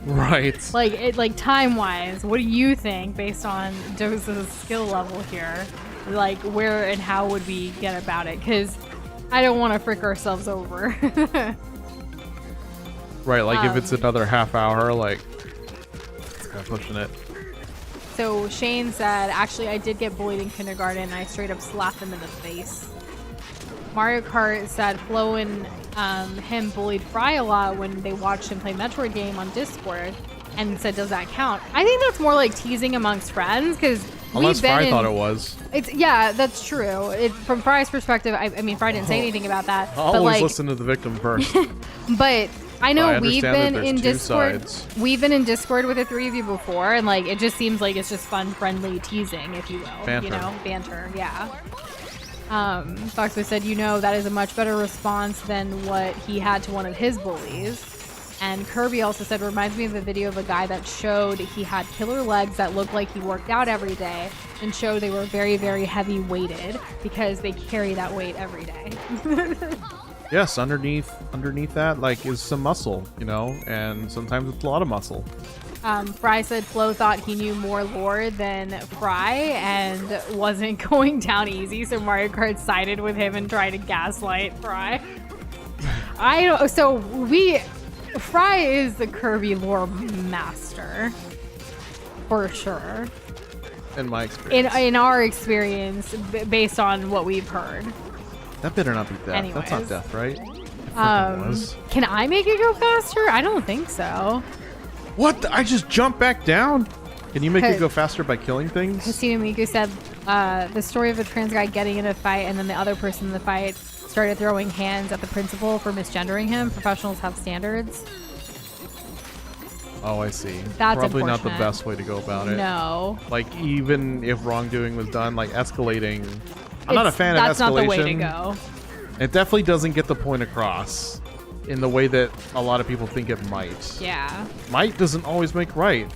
A: Right.
B: Like time-wise, what do you think based on Doza's skill level here? Like where and how would we get about it? Because I don't want to frick ourselves over.
A: Right, like if it's another half hour, like it's kind of pushing it.
B: So Shane said, "Actually, I did get bullied in kindergarten, and I straight up slapped him in the face." Mario Kart said Flo and him bullied Fry a lot when they watched him play Metroid game on Discord, and said, "Does that count?" I think that's more like teasing amongst friends, because
A: Unless Fry thought it was.
B: Yeah, that's true. From Fry's perspective, I mean, Fry didn't say anything about that.
A: I'll
B: but
A: always listen to the victim first.
B: But I know
A: I
B: we've
A: understand
B: been
A: that
B: in
A: there's two
B: Discord.
A: sides.
B: We've been in Discord with the three of you before, and like it just seems like it's just fun, friendly teasing, if you will.
A: Banter.
B: You know, banter. Yeah. Foxwood said, that is a much better response than what he had to one of his bullies. And Kirby also said, reminds me of the video of a guy that showed he had killer legs that looked like he worked out every day, and showed they were very, very heavy weighted because they carry that weight every day.
A: Yes, underneath that like is some muscle, and sometimes it's a lot of muscle.
B: Fry said Flo thought he knew more lore than Fry and wasn't going down easy, so Mario Kart sided with him and tried to gaslight Fry. Fry is the Kirby lore master, for sure.
A: In my experience.
B: In our experience, based on what we've heard.
A: That better not be death.
B: Anyways.
A: That's not death, right? It freaking was.
B: Can I make it go faster? I don't think so.
A: What? I just jumped back down? Can you make it go faster by killing things?
B: Christina Miku said the story of a trans guy getting in a fight and then the other person in the fight started throwing hands at the principal for misgendering him. Professionals have standards.
A: Oh, I see.
B: That's
A: probably not the
B: unfortunate.
A: best way to go about it.
B: No.
A: Like, even if wrongdoing was done, like escalating. I'm not a fan of escalation.
B: That's not the way to go.
A: It definitely doesn't get the point across in the way that a lot of people think it might.
B: Yeah.
A: Might doesn't always make right.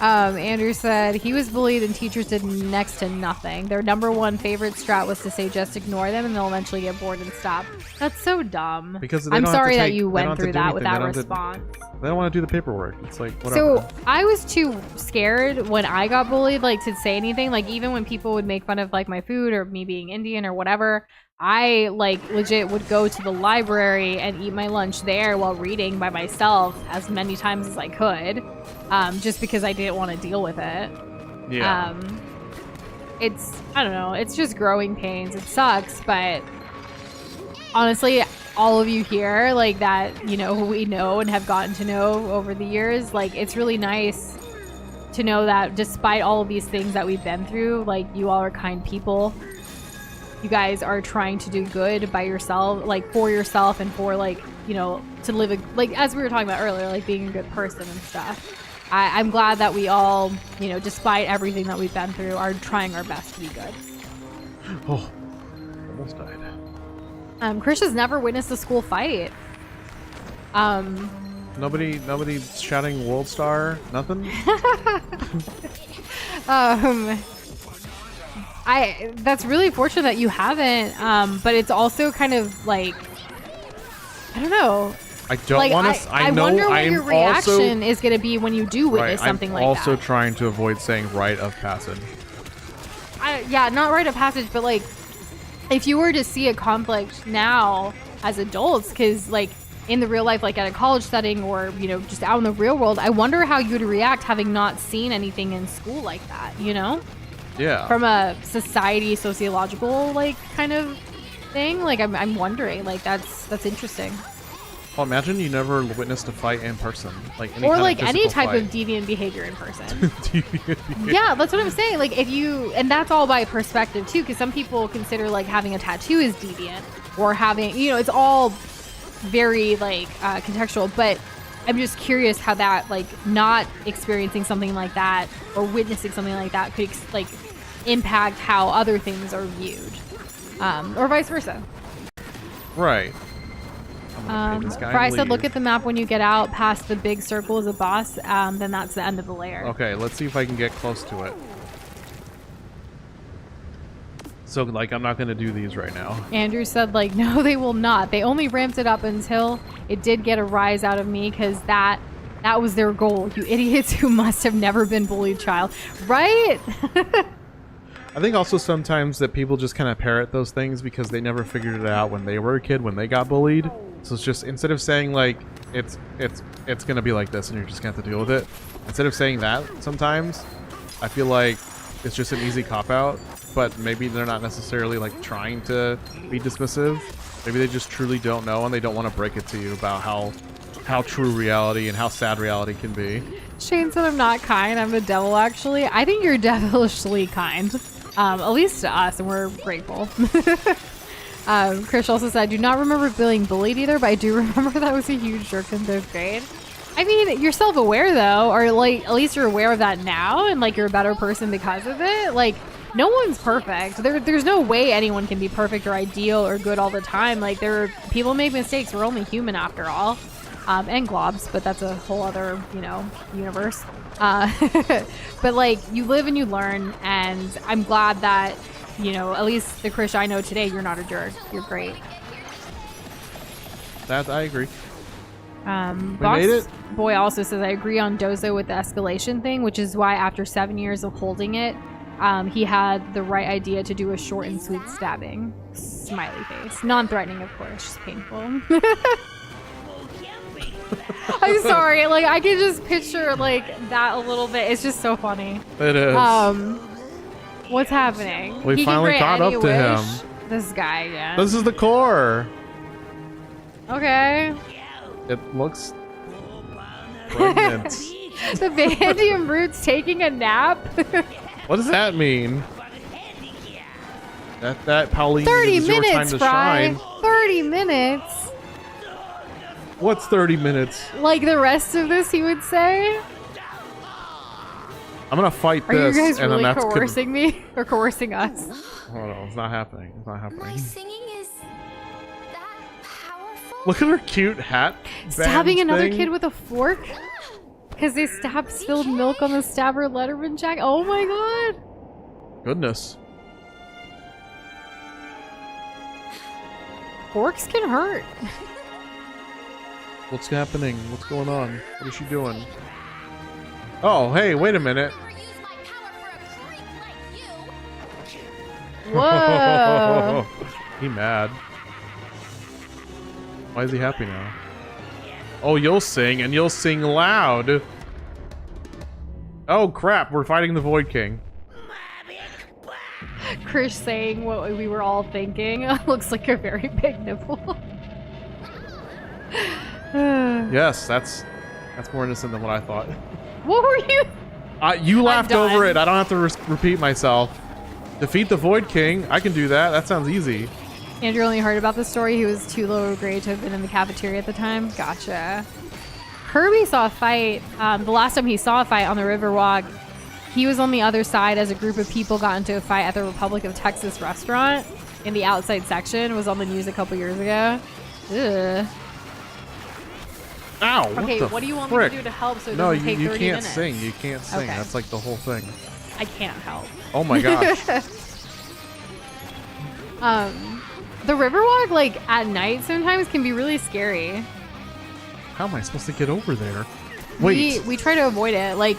B: Andrew said he was bullied and teachers did next to nothing. Their number one favorite strat was to say just ignore them and they'll eventually get bored and stop. That's so dumb.
A: Because they
B: I'm
A: don't have
B: sorry
A: to
B: that
A: take-
B: you
A: they
B: went
A: don't have to
B: through
A: do
B: that with
A: anything.
B: that
A: They don't have to-
B: response.
A: They don't want to do the paperwork. It's like, whatever.
B: So I was too scared when I got bullied, like to say anything. Like even when people would make fun of like my food or me being Indian or whatever, I like legit would go to the library and eat my lunch there while reading by myself as many times as I could, just because I didn't want to deal with it.
A: Yeah.
B: it's, I don't know, it's just growing pains. It sucks, but honestly, all of you here, like that, you know, who we know and have gotten to know over the years, like it's really nice to know that despite all of these things that we've been through, like you all are kind people. You guys are trying to do good by yourself, like for yourself and for like, you know, to live a, like as we were talking about earlier, like being a good person and stuff. I'm glad that we all, you know, despite everything that we've been through, are trying our best to be good.
A: Oh, almost died.
B: Krish has never witnessed a school fight.
A: Nobody shouting World Star? Nothing?
B: That's really fortunate that you haven't, but it's also kind of like, I don't know.
A: I don't want to. I know.
B: wonder what
A: I'm
B: your reaction
A: also,
B: is going to be when you do witness
A: right,
B: something like
A: I'm
B: that.
A: also trying to avoid saying rite of passage.
B: Yeah, not rite of passage, but like, if you were to see a conflict now as adults, because like in the real life, like at a college setting or, you know, just out in the real world, I wonder how you would react having not seen anything in school like that, you know?
A: Yeah.
B: From a society, sociological, like, kind of thing. Like, I'm wondering, like, that's interesting.
A: Well, imagine you never witnessed a fight in person, like any
B: or
A: kind
B: like
A: of
B: any type
A: fight.
B: of deviant behavior in person. Yeah, that's what I'm saying. Like, if you, and that's all by perspective too, because some people consider like having a tattoo is deviant, or having, you know, it's all very like contextual. But I'm just curious how that, like, not experiencing something like that or witnessing something like that could like impact how other things are viewed, or vice versa.
A: Right. This guy
B: Fry said,
A: leave.
B: look at the map when you get out past the big circle as a boss, then that's the end of the layer.
A: Okay, let's see if I can get close to it. So, like, I'm not going to do these right now.
B: Andrew said, like, no, they will not. They only ramped it up until it did get a rise out of me, because that was their goal. You idiots who must have never been bullied child. Right?
A: I think also sometimes that people just kind of parrot those things because they never figured it out when they were a kid, when they got bullied. So it's just, instead of saying like it's gonna be like this and you're just gonna have to deal with it, instead of saying that, sometimes I feel like it's just an easy cop out. But maybe they're not necessarily like trying to be dismissive. Maybe they just truly don't know and they don't want to break it to you about how true reality and how sad reality can be.
B: Shane said, I'm not kind, I'm the devil. Actually, I think you're devilishly kind, at least to us, and we're grateful. Krish also said, I do not remember being bullied either, but I do remember that I was a huge jerk in 3rd grade. I mean, you're self-aware though, or like at least you're aware of that now, and like you're a better person because of it. Like, no one's perfect. There's no way anyone can be perfect or ideal or good all the time. Like, people make mistakes. We're only human after all. And globs, but that's a whole other, you know, universe. But like, you live and you learn, and I'm glad that, you know, at least the Krish I know today, you're not a jerk. You're great.
A: That I agree.
B: Box
A: made it.
B: Boy also says, I agree on Dozo with the escalation thing, which is why after 7 years of holding it, he had the right idea to do a short and sweet stabbing. Smiley face. Non-threatening, of course, just painful. I'm sorry, like I can just picture like that a little bit. It's just so funny.
A: It is.
B: What's happening?
A: We
B: He can
A: finally
B: grant
A: caught
B: any
A: up to
B: wish.
A: him.
B: This guy again.
A: This is the core.
B: Okay.
A: It looks pregnant.
B: The Vanadium Root's taking a nap.
A: What does that mean? That Pauline
B: 30
A: is your time
B: minutes,
A: to
B: Fry.
A: shine.
B: 30 minutes.
A: What's 30 minutes?
B: Like the rest of this, he would say.
A: I'm gonna fight
B: Are you
A: this,
B: guys
A: and
B: really
A: then that's
B: coercing me or coercing us?
A: Hold on, it's not happening. It's not
C: My
A: happening.
C: singing is that powerful?
A: Look at her cute hat.
B: Stabbing
A: band
B: another
A: thing.
B: kid with a fork because they stabbed spilled milk on the Stabber Letterman jacket. Oh my god!
A: Goodness.
B: Forks can hurt.
A: What's happening? What's going on? What is she doing? Oh, hey, wait a minute.
C: Never use my power for a creep like you.
B: Whoa!
A: He mad. Why is he happy now? Oh, you'll sing, and you'll sing loud. Oh crap, we're fighting the Void King.
B: Krish saying what we were all thinking. Looks like a very big nipple.
A: Yes, that's more innocent than what I thought.
B: What were you?
A: You laughed
B: done.
A: over it. I don't have to repeat myself. Defeat the Void King. I can do that. That sounds easy.
B: Andrew only heard about the story. He was too low grade to have been in the cafeteria at the time. Gotcha. Kirby saw a fight. The last time he saw a fight on the Riverwalk, he was on the other side as a group of people got into a fight at the Republic of Texas restaurant in the outside section. It was on the news a couple years ago. Ugh.
A: Ow!
B: Okay, what do you want me to do to help so it doesn't take 30 minutes?
A: No, you can't sing. You can't sing.
B: Okay.
A: That's like the whole thing.
B: I can't help.
A: Oh my gosh.
B: The Riverwalk, like, at night sometimes can be really scary.
A: How am I supposed to get over there? Wait.
B: We try to avoid it. Like,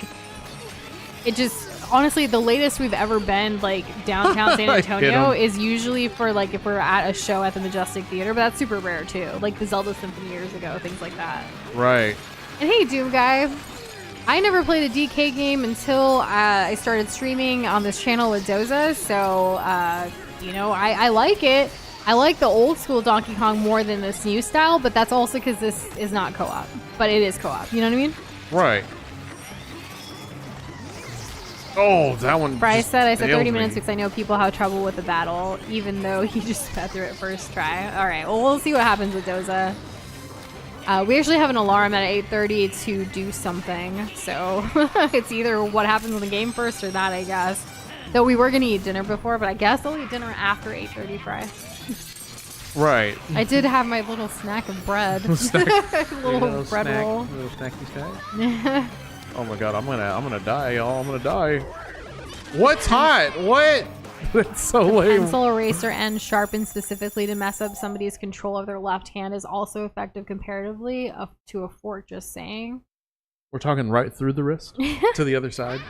B: it just... Honestly, the latest we've ever been, like, downtown San Antonio is usually for, like, if we're at a show at the Majestic Theater, but that's super rare, too. Like the Zelda Symphony years ago, things like that.
A: Right.
B: And hey, Doom Guy. I never played a DK game until I started streaming on this channel with Doza, so, you know, I like it. I like the old school Donkey Kong more than this new style, but that's also because this is not co-op. But it is co-op, you know what I mean?
A: Right. Oh, that one.
B: Bryce said I said 30
A: me.
B: minutes because I know people have trouble with the battle, even though he just sped through it first try. All right, well, we'll see what happens with Doza. We actually have an alarm at 8:30 to do something, so it's either what happens in the game first or that, I guess. Though we were going to eat dinner before, but I guess I'll eat dinner after 8:30 fry.
A: Right.
B: I did have my little snack of bread. little bread roll.
A: Little snacky snack. Oh my god, I'm gonna die, y'all. I'm gonna die. What's hot? What? That's so lame.
B: Pencil eraser end sharpened specifically to mess up somebody's control of their left hand is also effective comparatively up to a fork, just saying.
A: We're talking right through the wrist to the other side.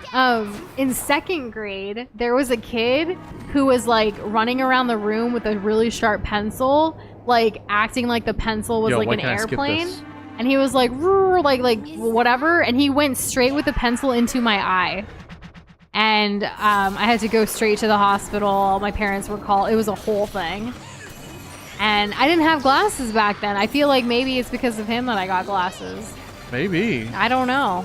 B: In second grade, there was a kid who was like running around the room with a really sharp pencil, like acting like the pencil was like an airplane. And he was like, like whatever. And he went straight with the pencil into my eye. And I had to go straight to the hospital. My parents were called. It was a whole thing. And I didn't have glasses back then. I feel like maybe it's because of him that I got glasses.
A: Maybe.
B: I don't know.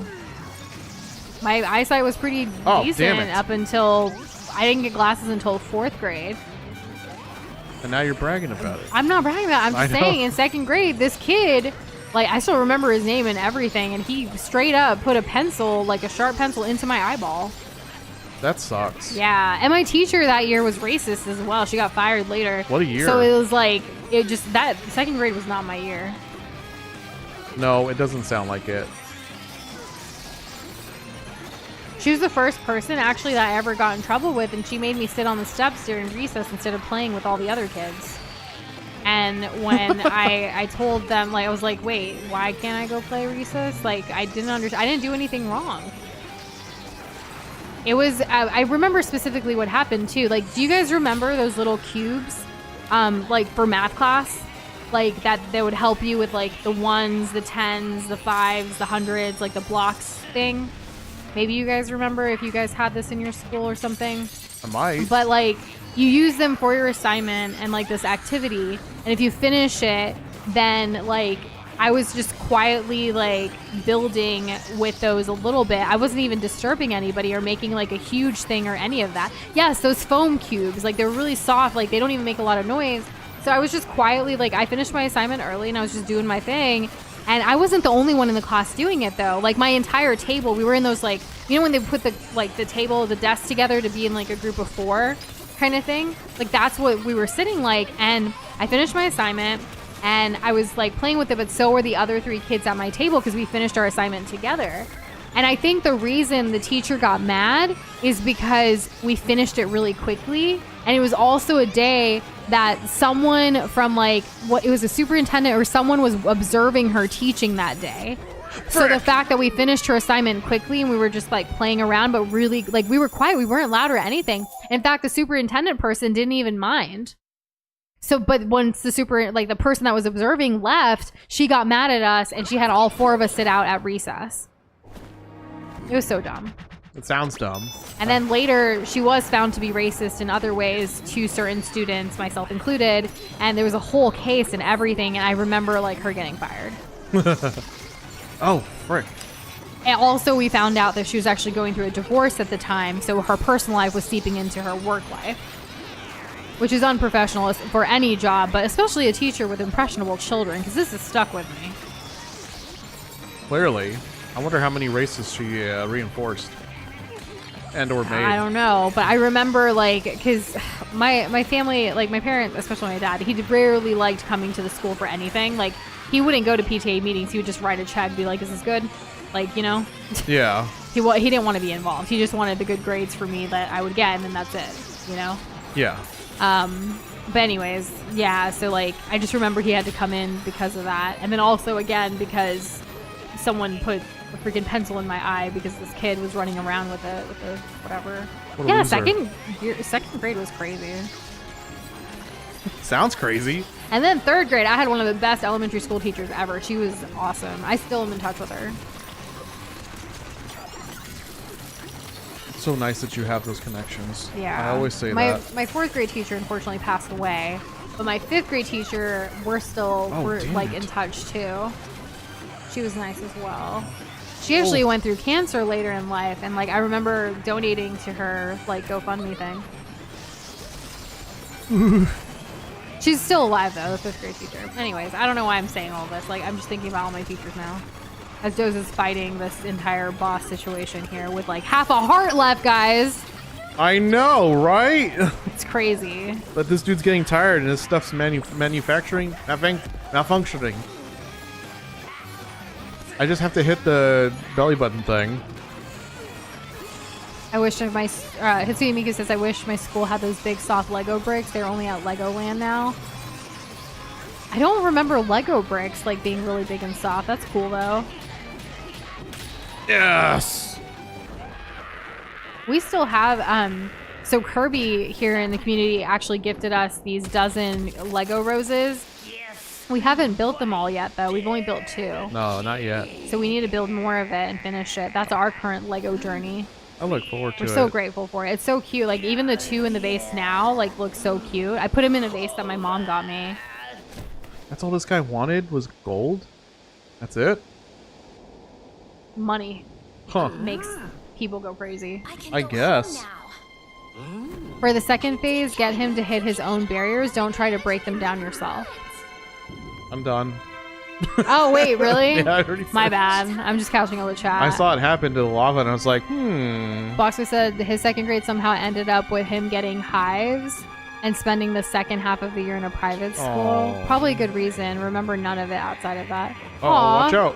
B: My eyesight was pretty decent up until I didn't get glasses until 4th grade.
A: And now you're bragging about it.
B: I'm not bragging about it. I'm just saying in 2nd grade, this kid, like, I still remember his name and everything, and he straight up put a pencil, like a sharp pencil, into my eyeball.
A: That sucks.
B: Yeah, and my teacher that year was racist as well. She got fired later.
A: What a year.
B: So it was like, it just, that 2nd grade was not my year.
A: No, it doesn't sound like it.
B: She was the first person actually that I ever got in trouble with, and she made me sit on the steps during recess instead of playing with all the other kids. And when I told them, like, I was like, wait, why can't I go play recess? Like, I didn't understand. I didn't do anything wrong. It was, I remember specifically what happened too. Like, do you guys remember those little cubes, like for math class? Like that would help you with like the 1s, the 10s, the 5s, the 100s, like the blocks thing. Maybe you guys remember if you guys had this in your school or something.
A: I might.
B: But like you use them for your assignment and like this activity. And if you finish it, then like I was just quietly like building with those a little bit. I wasn't even disturbing anybody or making like a huge thing or any of that. Yes, those foam cubes, like they're really soft. Like they don't even make a lot of noise. So I was just quietly, like, I finished my assignment early and I was just doing my thing. And I wasn't the only one in the class doing it, though. Like, my entire table, we were in those, like, you know when they put the, like, the table, the desk together to be in, like, a group of 4 kind of thing? Like, that's what we were sitting like. And I finished my assignment and I was, like, playing with it, but so were the other 3 kids at my table because we finished our assignment together. And I think the reason the teacher got mad is because we finished it really quickly. And it was also a day that someone from like, it was a superintendent or someone was observing her teaching that day. So the fact that we finished her assignment quickly and we were just like playing around, but really like we were quiet, we weren't loud or anything. In fact, the superintendent person didn't even mind. So, but once the person that was observing left, she got mad at us and she had all 4 of us sit out at recess. It was so dumb.
A: It sounds dumb.
B: And then later, she was found to be racist in other ways to certain students, myself included. And there was a whole case and everything. And I remember like her getting fired.
A: Oh, frick.
B: And also, we found out that she was actually going through a divorce at the time. So her personal life was seeping into her work life, which is unprofessional for any job, but especially a teacher with impressionable children, because this has stuck with me.
A: Clearly. I wonder how many races she reinforced and or made.
B: I don't know, but I remember like, because my family, like my parents, especially my dad, he rarely liked coming to the school for anything. Like, he wouldn't go to PTA meetings. He would just write a check, be like, is this good? Like, you know?
A: Yeah.
B: He didn't want to be involved. He just wanted the good grades for me that I would get, and then that's it, you know?
A: Yeah.
B: But anyways, yeah, so like, I just remember he had to come in because of that. And then also, again, because someone put a freaking pencil in my eye because this kid was running around with a whatever.
A: What a
B: Yeah,
A: loser.
B: second grade was crazy.
A: Sounds crazy.
B: And then third grade, I had one of the best elementary school teachers ever. She was awesome. I still am in touch with her.
A: So nice that you have those connections.
B: Yeah.
A: I always say
B: my,
A: that.
B: My fourth grade teacher unfortunately passed away, but my fifth grade teacher, we're
A: damn
B: like
A: it.
B: in touch too. She was nice as well. She actually went through cancer later in life, and like I remember donating to her like GoFundMe thing. She's still alive though, the fifth grade teacher. Anyways, I don't know why I'm saying all this. Like, I'm just thinking about all my teachers now. As Doze is fighting this entire boss situation here with like half a heart left, guys.
A: I know, right?
B: It's crazy.
A: But this dude's getting tired and his stuff's malfunctioning. I just have to hit the belly button thing.
B: I wish my Hitsuya Mika says I wish my school had those big soft Lego bricks. They're only at Legoland now. I don't remember Lego bricks like being really big and soft. That's cool though.
A: Yes.
B: We still have so Kirby here in the community actually gifted us these dozen Lego roses. We haven't built them all yet though. We've only built 2.
A: No, not yet.
B: So we need to build more of it and finish it. That's our current Lego journey.
A: I look forward to it.
B: We're so grateful for it. It's so cute. Like even the 2 in the vase now like look so cute. I put them in a vase that my mom got me.
A: That's all this guy wanted was gold? That's it?
B: Money
A: Huh.
B: makes people go crazy.
A: I guess.
B: For the second phase, get him to hit his own barriers. Don't try to break them down yourself.
A: I'm done.
B: Oh, wait, really?
A: Yeah, I already
B: My
A: said-
B: bad. I'm just couching up with chat.
A: I saw it happen to the lava and I was like,
B: Boxer said his second grade somehow ended up with him getting hives and spending the second half of the year in a private school.
A: Aw.
B: Probably a good reason. Remember none of it outside of that.
A: Oh,
B: Aw.
A: watch out.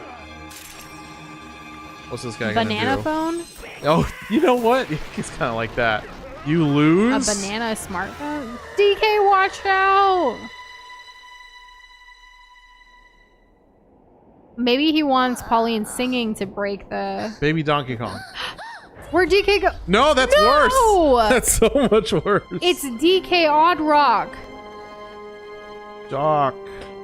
A: What's this guy
B: Banana
A: gonna do?
B: phone?
A: Oh, you know what? He's kind of like that. You
B: A
A: lose?
B: banana smartphone? DK, watch out! Maybe he wants Pauline singing to break the...
A: Baby Donkey Kong.
B: Where'd DK go?
A: No, that's
B: No!
A: worse. That's so much worse.
B: It's DK Odd Rock.
A: Doc.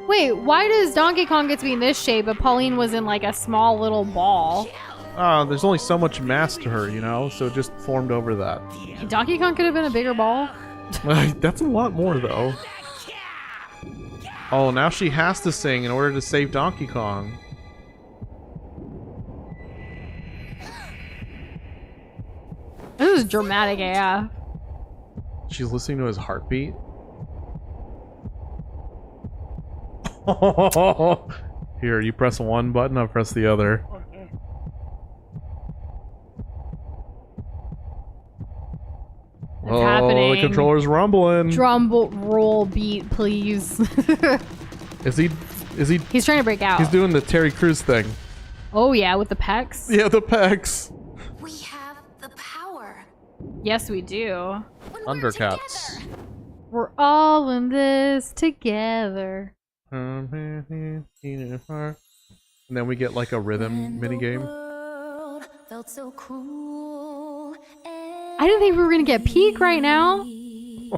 B: Wait, why does Donkey Kong get to be in this shape, but Pauline was in like a small little ball?
A: There's only so much mass to her, you know? So it just formed over that.
B: Donkey Kong could have been a bigger ball.
A: That's a lot more, though. Oh, now she has to sing in order to save Donkey Kong.
B: This is dramatic AF.
A: She's listening to his heartbeat. Here, you press one button, I'll press the other.
B: Okay. What's happening?
A: The controller's rumbling.
B: Drum roll beat, please.
A: Is he?
B: He's trying to break out.
A: He's doing the Terry Crews thing.
B: Oh yeah, with the pecs?
A: Yeah, the pecs.
C: We have the power.
B: Yes, we do.
C: When we're
A: Undercats.
C: together.
B: We're all in this together.
A: And then we get like a rhythm minigame.
C: World felt so cruel and
B: I didn't think we were gonna get peak right now.
C: weak.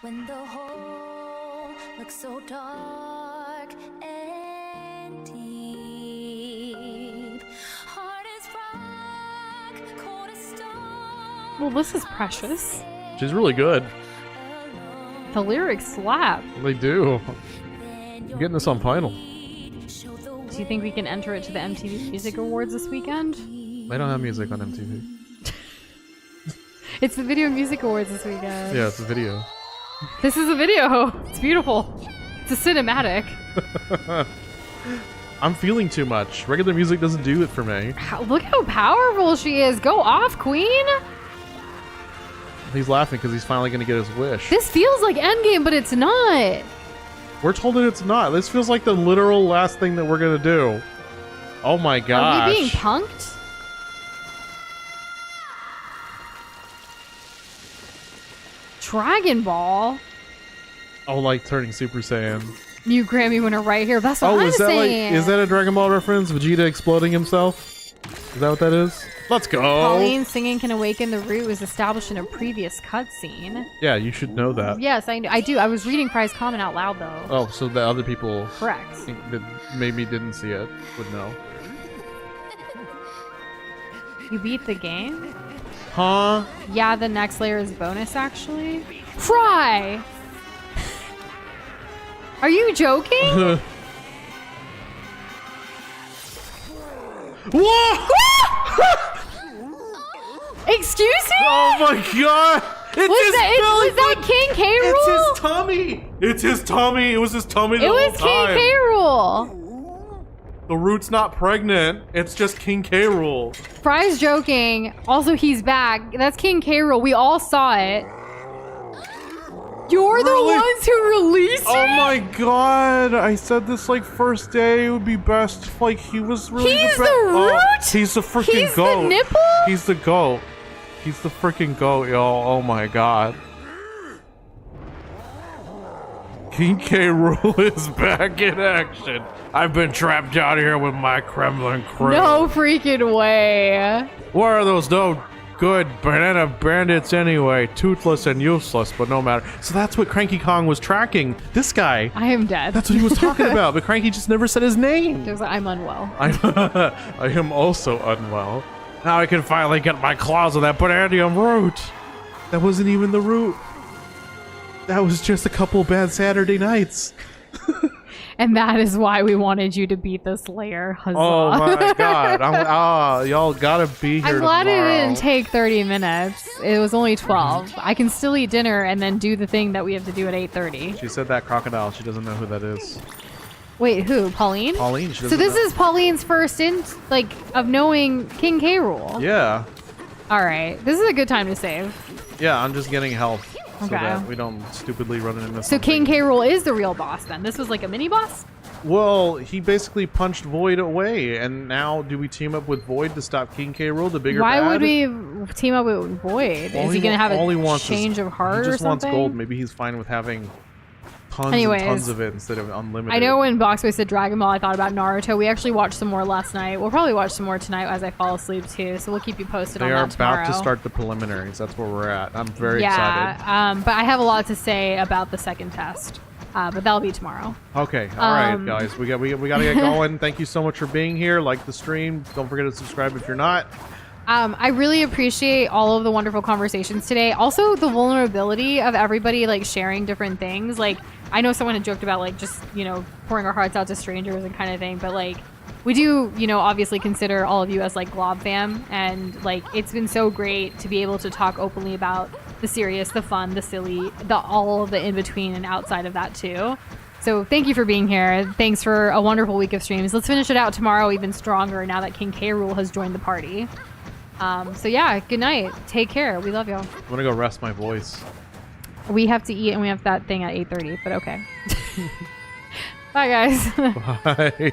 C: When the hole looks so dark and deep. Heart is rock, cold as
B: Well, this is precious.
A: She's really good.
B: The lyrics slap.
A: They do. I'm getting this on vinyl.
B: Do you think we can enter it to the MTV Music Awards this weekend?
A: They don't have music on MTV.
B: It's the Video Music Awards this weekend.
A: Yeah, it's a video.
B: This is a video. It's beautiful. It's a cinematic.
A: I'm feeling too much. Regular music doesn't do it for me.
B: Look how powerful she is. Go off, queen.
A: He's laughing because he's finally going to get his wish.
B: This feels like Endgame, but it's not.
A: We're told that it's not. This feels like the literal last thing that we're going to do. Oh my gosh.
B: Are we being punked? Dragon Ball?
A: Oh, like turning Super Saiyan.
B: New Grammy winner right here. That's what I'm
A: is that
B: saying.
A: is that a Dragon Ball reference? Vegeta exploding himself? Is that what that is? Let's go.
B: Pauline singing Can Awaken the Root was established in a previous cutscene.
A: Yeah, you should know that.
B: Yes, I do. I was reading Prize comment out loud though.
A: Oh, so the other people
B: Correct.
A: that maybe didn't see it would know.
B: You beat the game?
A: Huh?
B: Yeah, the next layer is bonus actually. Fry! Are you joking?
A: Whoa!
B: Excuse me?
A: Oh my god!
B: Was that King K. Rool?
A: It's his tummy! It's his tummy! It was his tummy the
B: It
A: whole
B: was King
A: time.
B: K. Rool.
A: The root's not pregnant. It's just King K. Rool.
B: Fry's joking. Also, he's back. That's King K. Rool. We all saw it. You're the
A: Really?
B: ones who released
A: Oh
B: it?
A: my god! I said this like first day it would be best if like he was really
B: He's
A: the
B: the
A: Oh,
B: root?
A: he's the freaking
B: He's the
A: goat.
B: nipple?
A: He's the goat. He's the freaking goat, y'all. Oh my god. King K. Rool is back in action. I've been trapped out here with my Kremlin crew.
B: No freaking way.
A: What are those no good banana bandits anyway? Toothless and useless, but no matter. So that's what Cranky Kong was tracking. This guy.
B: I am dead.
A: That's what he was talking about, but Cranky just never said his name.
B: Just, I'm unwell.
A: I am also unwell. Now I can finally get my claws on that bananium root. That wasn't even the root. That was just a couple bad Saturday nights.
B: And that is why we wanted you to beat this layer. Huzzah.
A: Oh my god. Y'all gotta be here
B: I'm glad
A: tomorrow.
B: it didn't take 30 minutes. It was only 12. I can still eat dinner and then do the thing that we have to do at 8:30.
A: She said that crocodile. She doesn't know who that is.
B: Wait, who? Pauline?
A: Pauline. She
B: So
A: doesn't
B: this
A: know.
B: is Pauline's first of knowing King K. Rool.
A: Yeah.
B: All right. This is a good time to save.
A: Yeah, I'm just getting health so
B: Okay.
A: that we don't stupidly run into
B: So
A: something.
B: King K. Rool is the real boss then. This was like a mini boss?
A: Well, he basically punched Void away, and now do we team up with Void to stop King K. Rool, the bigger
B: Why
A: bad?
B: would we team up with Void?
A: All
B: Is he going to have
A: all he
B: a
A: wants
B: change
A: is,
B: of heart
A: He
B: or
A: just wants
B: something?
A: gold. Maybe he's fine with having tons
B: Anyways,
A: and tons of it instead of unlimited.
B: I know when Boxboy said Dragon Ball, I thought about Naruto. We actually watched some more last night. We'll probably watch some more tonight as I fall asleep too. So we'll keep you posted
A: They
B: on
A: are
B: that tomorrow.
A: about to start the preliminaries. That's where we're at. I'm very
B: yeah,
A: excited.
B: but I have a lot to say about the second test. But that'll be tomorrow.
A: Okay, all right, guys. We got to get going. Thank you so much for being here. Like the stream. Don't forget to subscribe if you're not.
B: I really appreciate all of the wonderful conversations today. Also, the vulnerability of everybody like sharing different things. Like, I know someone had joked about like just, you know, pouring our hearts out to strangers and kind of thing, but like we do, you know, obviously consider all of you as like Glob fam, and like it's been so great to be able to talk openly about the serious, the fun, the silly, the all of the in between and outside of that too. So thank you for being here. Thanks for a wonderful week of streams. Let's finish it out tomorrow even stronger now that King K. Rool has joined the party. So yeah, good night. Take care. We love y'all.
A: I'm gonna go rest my voice.
B: We have to eat and we have that thing at 8:30, but okay. Bye guys.
A: Bye.